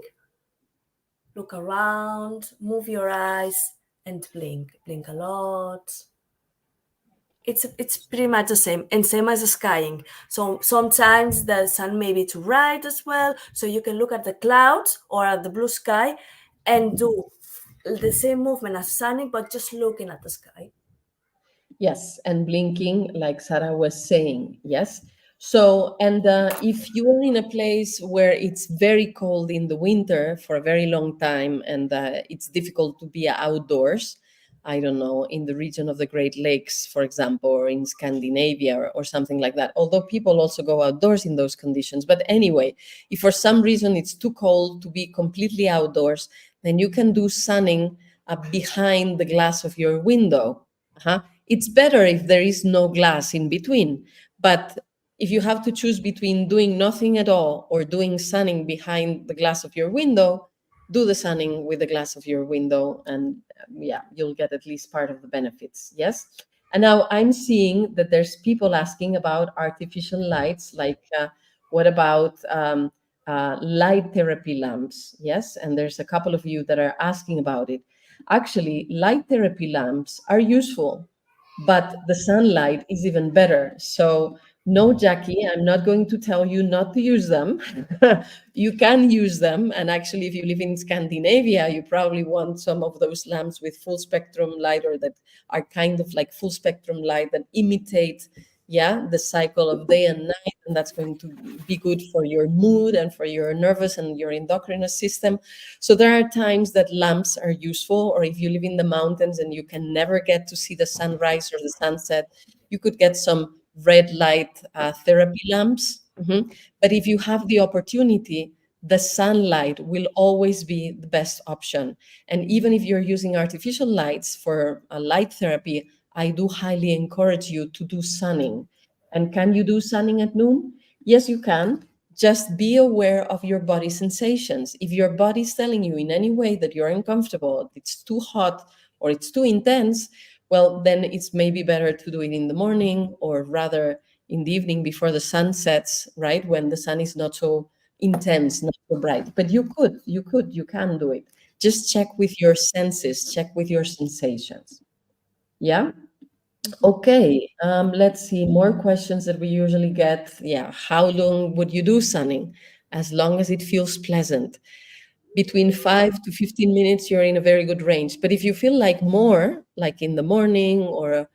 Look around, move your eyes, and blink a lot. It's pretty much the same, and same as skying. So sometimes the sun may be too bright as well, so you can look at the clouds or at the blue sky and do the same movement as sunning, but just looking at the sky. Yes, and blinking, like Sarah was saying. Yes. So, and if you are in a place where it's very cold in the winter for a very long time, and it's difficult to be outdoors, I don't know, in the region of the Great Lakes, for example, or in Scandinavia, or something like that. Although people also go outdoors in those conditions. But anyway, if for some reason it's too cold to be completely outdoors, then you can do sunning behind the glass of your window. It's better if there is no glass in between, but if you have to choose between doing nothing at all or doing sunning behind the glass of your window, do the sunning with the glass of your window, and yeah, you'll get at least part of the benefits. Yes. And now I'm seeing that there's people asking about artificial lights, like what about light therapy lamps? Yes, and there's a couple of you that are asking about it. Actually, light therapy lamps are useful, but the sunlight is even better. So no, Jackie, I'm not going to tell you not to use them. You can use them. And actually, if you live in Scandinavia, you probably want some of those lamps with full spectrum light, or that are kind of like full spectrum light that imitate, yeah, the cycle of day and night. And that's going to be good for your mood and for your nervous and your endocrine system. So there are times that lamps are useful, or if you live in the mountains and you can never get to see the sunrise or the sunset, you could get some red light therapy lamps. But if you have the opportunity, the sunlight will always be the best option. And even if you're using artificial lights for light therapy, I do highly encourage you to do sunning. And can you do sunning at noon? Yes, you can. Just be aware of your body sensations. If your body's telling you in any way that you're uncomfortable, it's too hot, or it's too intense, well, then it's maybe better to do it in the morning, or rather in the evening before the sun sets, right? When the sun is not so intense, not so bright. But you can do it. Just check with your senses, check with your sensations. Yeah? Okay, let's see, more questions that we usually get. Yeah, how long would you do sunning? As long as it feels pleasant. Between 5 to 15 minutes, you're in a very good range. But if you feel like more, like in the morning, or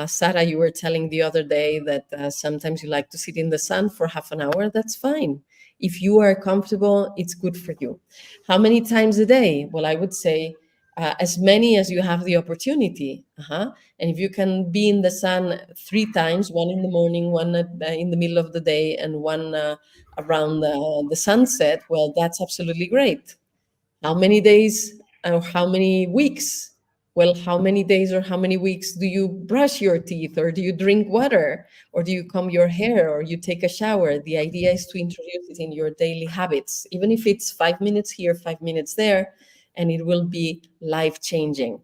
Sarah, you were telling the other day that sometimes you like to sit in the sun for half an hour, that's fine. If you are comfortable, it's good for you. How many times a day? Well, I would say as many as you have the opportunity. And if you can be in the sun 3 times, one in the morning, one in the middle of the day, and one around the sunset, well, that's absolutely great. How many days or how many weeks? Well, how many days or how many weeks do you brush your teeth, or do you drink water, or do you comb your hair, or you take a shower? The idea is to introduce it in your daily habits, even if it's 5 minutes here, 5 minutes there, and it will be life-changing.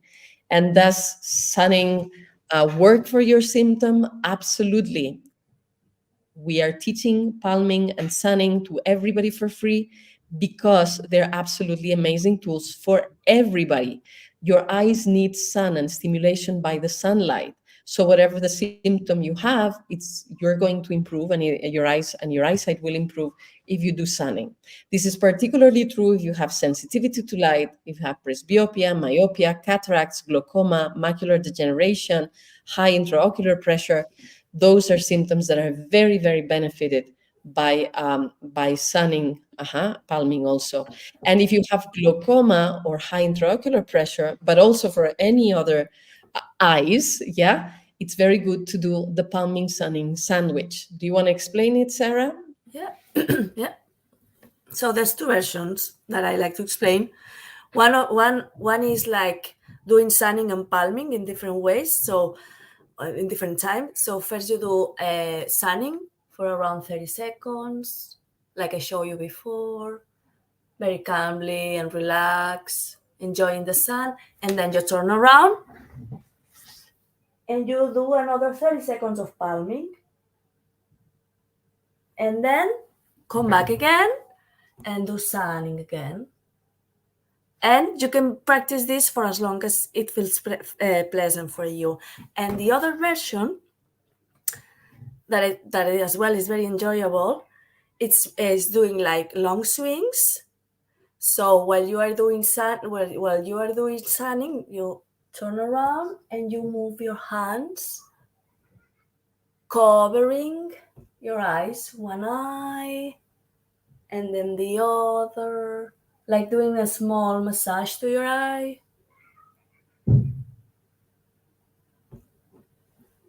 And does sunning work for your symptom? Absolutely. We are teaching palming and sunning to everybody for free because they're absolutely amazing tools for everybody. Your eyes need sun and stimulation by the sunlight. So whatever the symptom you have, you're going to improve, and your eyes and your eyesight will improve if you do sunning. This is particularly true if you have sensitivity to light, if you have presbyopia, myopia, cataracts, glaucoma, macular degeneration, high intraocular pressure. Those are symptoms that are very, very benefited by sunning, palming also. And if you have glaucoma or high intraocular pressure, but also for any other eyes, yeah, it's very good to do the palming sunning sandwich. Do you want to explain it, Sarah? Yeah. Yeah. So there's two versions that I like to explain. One is like doing sunning and palming in different ways. So in different time. So first you do sunning for around 30 seconds, like I showed you before, very calmly and relax, enjoying the sun. And then you turn around and you do another 30 seconds of palming. And then come back again and do sunning again. And you can practice this for as long as it feels pleasant for you. And the other version that as well is very enjoyable, it's doing like long swings. So while you are doing sunning, you turn around and you move your hands, covering your eyes, one eye and then the other, like doing a small massage to your eye.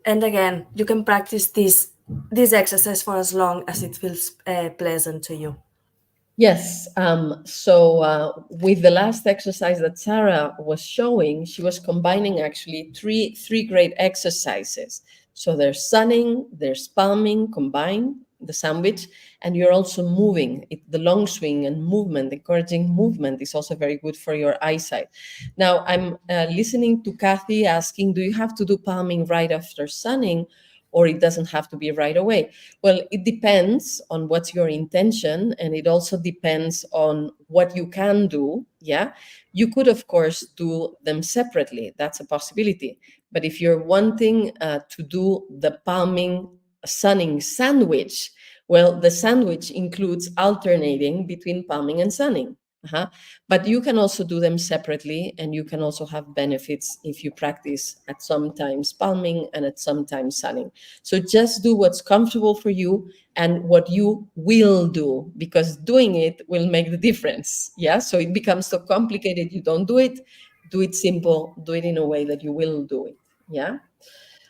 And again, you can practice this exercise for as long as it feels pleasant to you. Yes. So with the last exercise that Sarah was showing, she was combining actually three great exercises. So there's sunning, there's palming combined, the sandwich, and you're also moving. The long swing and movement, encouraging movement, is also very good for your eyesight. Now I'm listening to Kathy asking, do you have to do palming right after sunning, or it doesn't have to be right away? Well, it depends on what's your intention, and it also depends on what you can do. Yeah, you could, of course, do them separately. That's a possibility. But if you're wanting to do the palming sunning sandwich, well, the sandwich includes alternating between palming and sunning. But you can also do them separately, and you can also have benefits if you practice at some times palming and at some times sunning. So just do what's comfortable for you and what you will do, because doing it will make the difference. Yeah. So it becomes so complicated, you don't do it. Do it simple, do it in a way that you will do it. Yeah.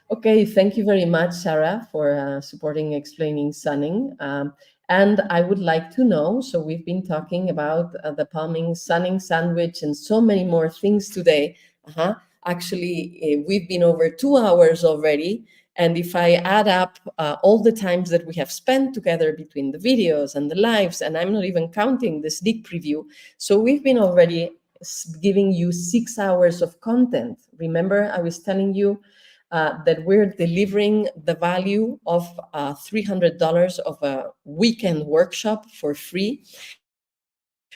Okay, thank you very much, Sarah, for supporting explaining sunning. And I would like to know, so we've been talking about the palming, sunning sandwich, and so many more things today. Actually, we've been over 2 hours already. And if I add up all the times that we have spent together between the videos and the lives, and I'm not even counting the sneak preview, so we've been already giving you 6 hours of content. Remember, I was telling you that we're delivering the value of $300 of a weekend workshop for free.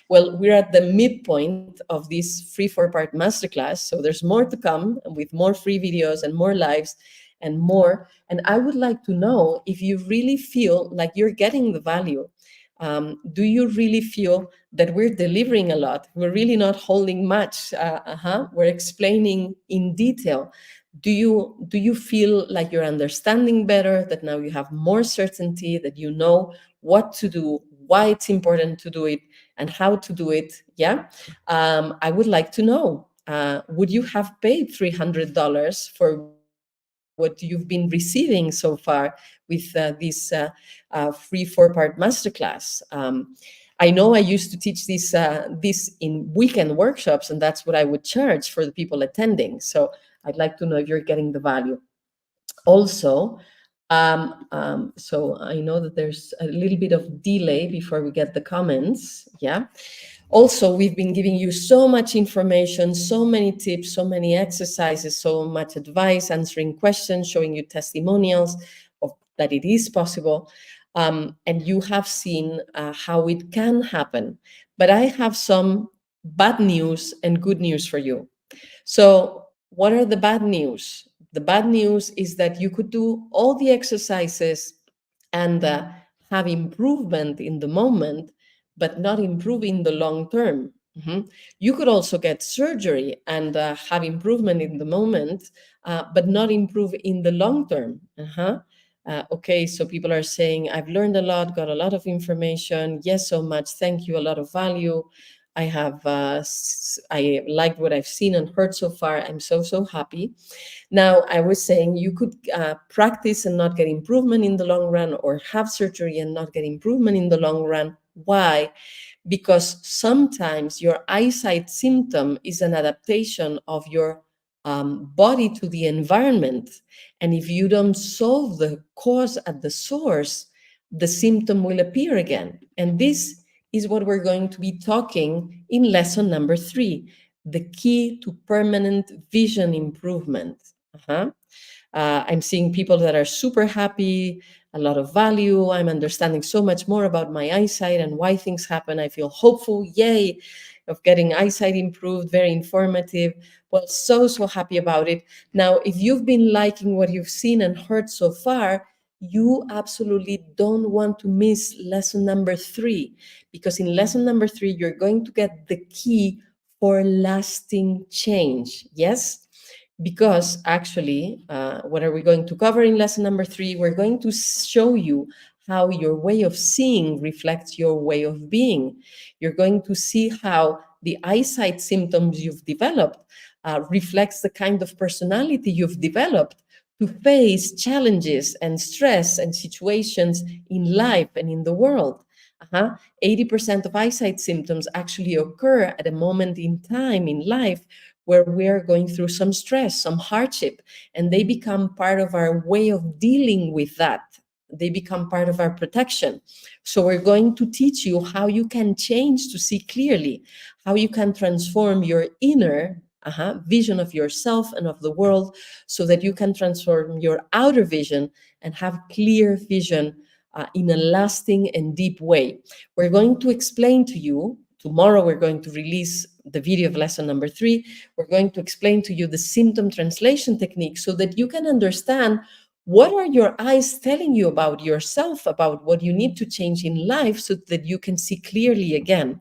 Well, we're at the midpoint of this free 4-part masterclass, so there's more to come with more free videos and more lives and more. And I would like to know if you really feel like you're getting the value. Do you really feel that we're delivering a lot? We're really not holding much. We're explaining in detail. Do you feel like you're understanding better, that now you have more certainty, that you know what to do, why it's important to do it, and how to do it? Yeah. I would like to know, would you have paid $300 for what you've been receiving so far with this free 4-part masterclass? I know I used to teach this in weekend workshops, and that's what I would charge for the people attending. So I'd like to know if you're getting the value. Also, so I know that there's a little bit of delay before we get the comments. Yeah. Also, we've been giving you so much information, so many tips, so many exercises, so much advice, answering questions, showing you testimonials of that it is possible. And you have seen how it can happen. But I have some bad news and good news for you. So what are the bad news? The bad news is that you could do all the exercises and have improvement in the moment, but not improve in the long term. You could also get surgery and have improvement in the moment, but not improve in the long term. Okay, so people are saying, I've learned a lot, got a lot of information. Yes, so much. Thank you. A lot of value. I liked what I've seen and heard so far. I'm so happy. Now, I was saying you could practice and not get improvement in the long run, or have surgery and not get improvement in the long run. Why? Because sometimes your eyesight symptom is an adaptation of your body to the environment. And if you don't solve the cause at the source, the symptom will appear again. And this is what we're going to be talking in lesson number 3, the key to permanent vision improvement. I'm seeing people that are super happy, a lot of value. I'm understanding so much more about my eyesight and why things happen. I feel hopeful, yay, of getting eyesight improved, very informative. Well, so happy about it. Now, if you've been liking what you've seen and heard so far, you absolutely don't want to miss lesson number 3, because in lesson number 3, you're going to get the key for lasting change. Yes? Because actually, what are we going to cover in lesson number 3? We're going to show you how your way of seeing reflects your way of being. You're going to see how the eyesight symptoms you've developed reflects the kind of personality you've developed to face challenges and stress and situations in life and in the world. 80% of eyesight symptoms actually occur at a moment in time in life where we are going through some stress, some hardship, and they become part of our way of dealing with that. They become part of our protection. So we're going to teach you how you can change to see clearly, how you can transform your inner vision of yourself and of the world so that you can transform your outer vision and have clear vision in a lasting and deep way. We're going to explain to you, tomorrow we're going to release the video of lesson number 3. We're going to explain to you the symptom translation technique so that you can understand what are your eyes telling you about yourself, about what you need to change in life so that you can see clearly again.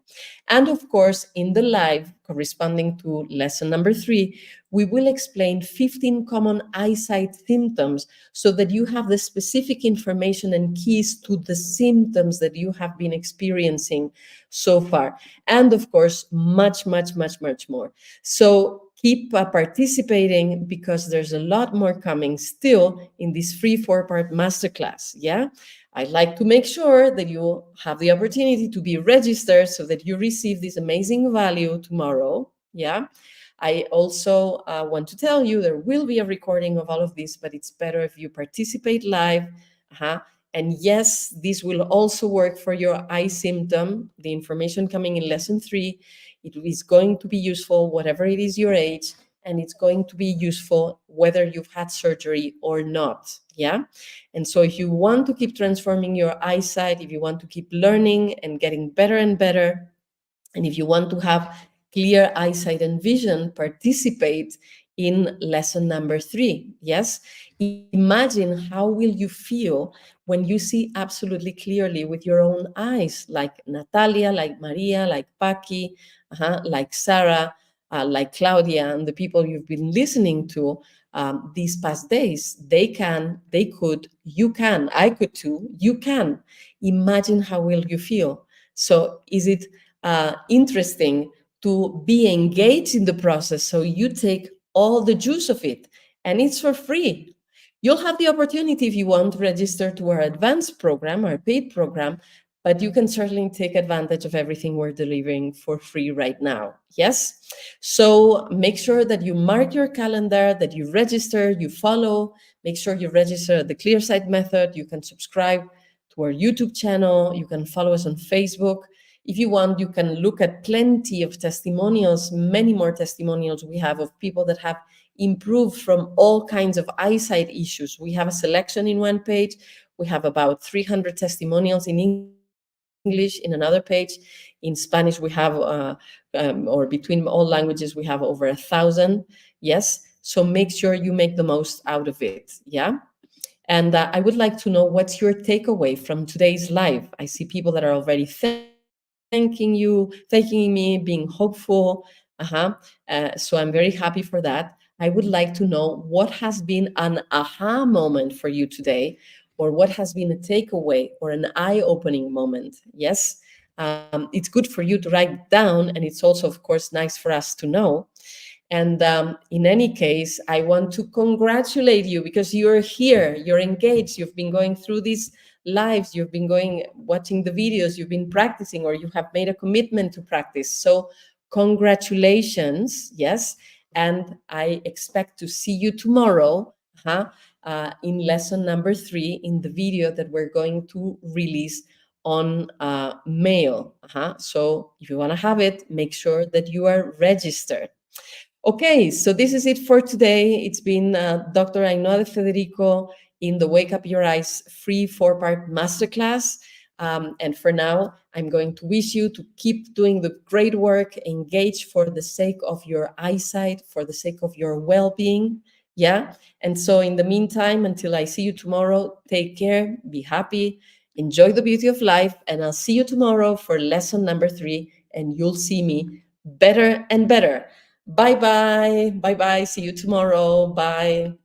And of course, in the live corresponding to lesson number 3, we will explain 15 common eyesight symptoms so that you have the specific information and keys to the symptoms that you have been experiencing so far. And of course, much, much, much, much more. So keep participating because there's a lot more coming still in this free 4-part masterclass. Yeah, I'd like to make sure that you have the opportunity to be registered so that you receive this amazing value tomorrow. Yeah, I also want to tell you there will be a recording of all of this, but it's better if you participate live. And yes, this will also work for your eye symptom, the information coming in lesson 3. It is going to be useful, whatever it is your age, and it's going to be useful whether you've had surgery or not. Yeah. And so if you want to keep transforming your eyesight, if you want to keep learning and getting better and better, and if you want to have clear eyesight and vision, participate in lesson number 3. Yes. Imagine how will you feel when you see absolutely clearly with your own eyes, like Natalia, like Maria, like Paki, like Sarah, like Claudia, and the people you've been listening to these past days. They could, you can, I could too, you can. Imagine how will you feel. So is it interesting to be engaged in the process so you take all the juice of it, and it's for free. You'll have the opportunity if you want to register to our advanced program, our paid program, but you can certainly take advantage of everything we're delivering for free right now. Yes? So make sure that you mark your calendar, that you register, you follow, make sure you register the ClearSight Method. You can subscribe to our YouTube channel. You can follow us on Facebook. If you want, you can look at plenty of testimonials, many more testimonials we have of people that have improved from all kinds of eyesight issues. We have a selection in one page. We have about 300 testimonials in English in another page. In Spanish, we have, or between all languages, we have over 1,000. Yes, so make sure you make the most out of it. Yeah. And I would like to know what's your takeaway from today's live. I see people that are already thanking me, being hopeful. So I'm very happy for that. I would like to know what has been an aha moment for you today, or what has been a takeaway or an eye-opening moment. Yes, it's good for you to write down, and it's also, of course, nice for us to know. And in any case, I want to congratulate you because you're here, you're engaged, you've been going through these lives, you've been watching the videos, you've been practicing, or you have made a commitment to practice. So congratulations, yes. And I expect to see you tomorrow in lesson number 3 in the video that we're going to release on mail. So if you want to have it, make sure that you are registered. Okay, so this is it for today. It's been Dr. Ainhoa de Federico in the Wake Up Your Eyes free 4-part masterclass. And for now, I'm going to wish you to keep doing the great work, engage for the sake of your eyesight, for the sake of your well-being. Yeah. And so in the meantime, until I see you tomorrow, take care, be happy, enjoy the beauty of life, and I'll see you tomorrow for lesson number 3, and you'll see me better and better. Bye-bye. Bye-bye. See you tomorrow. Bye.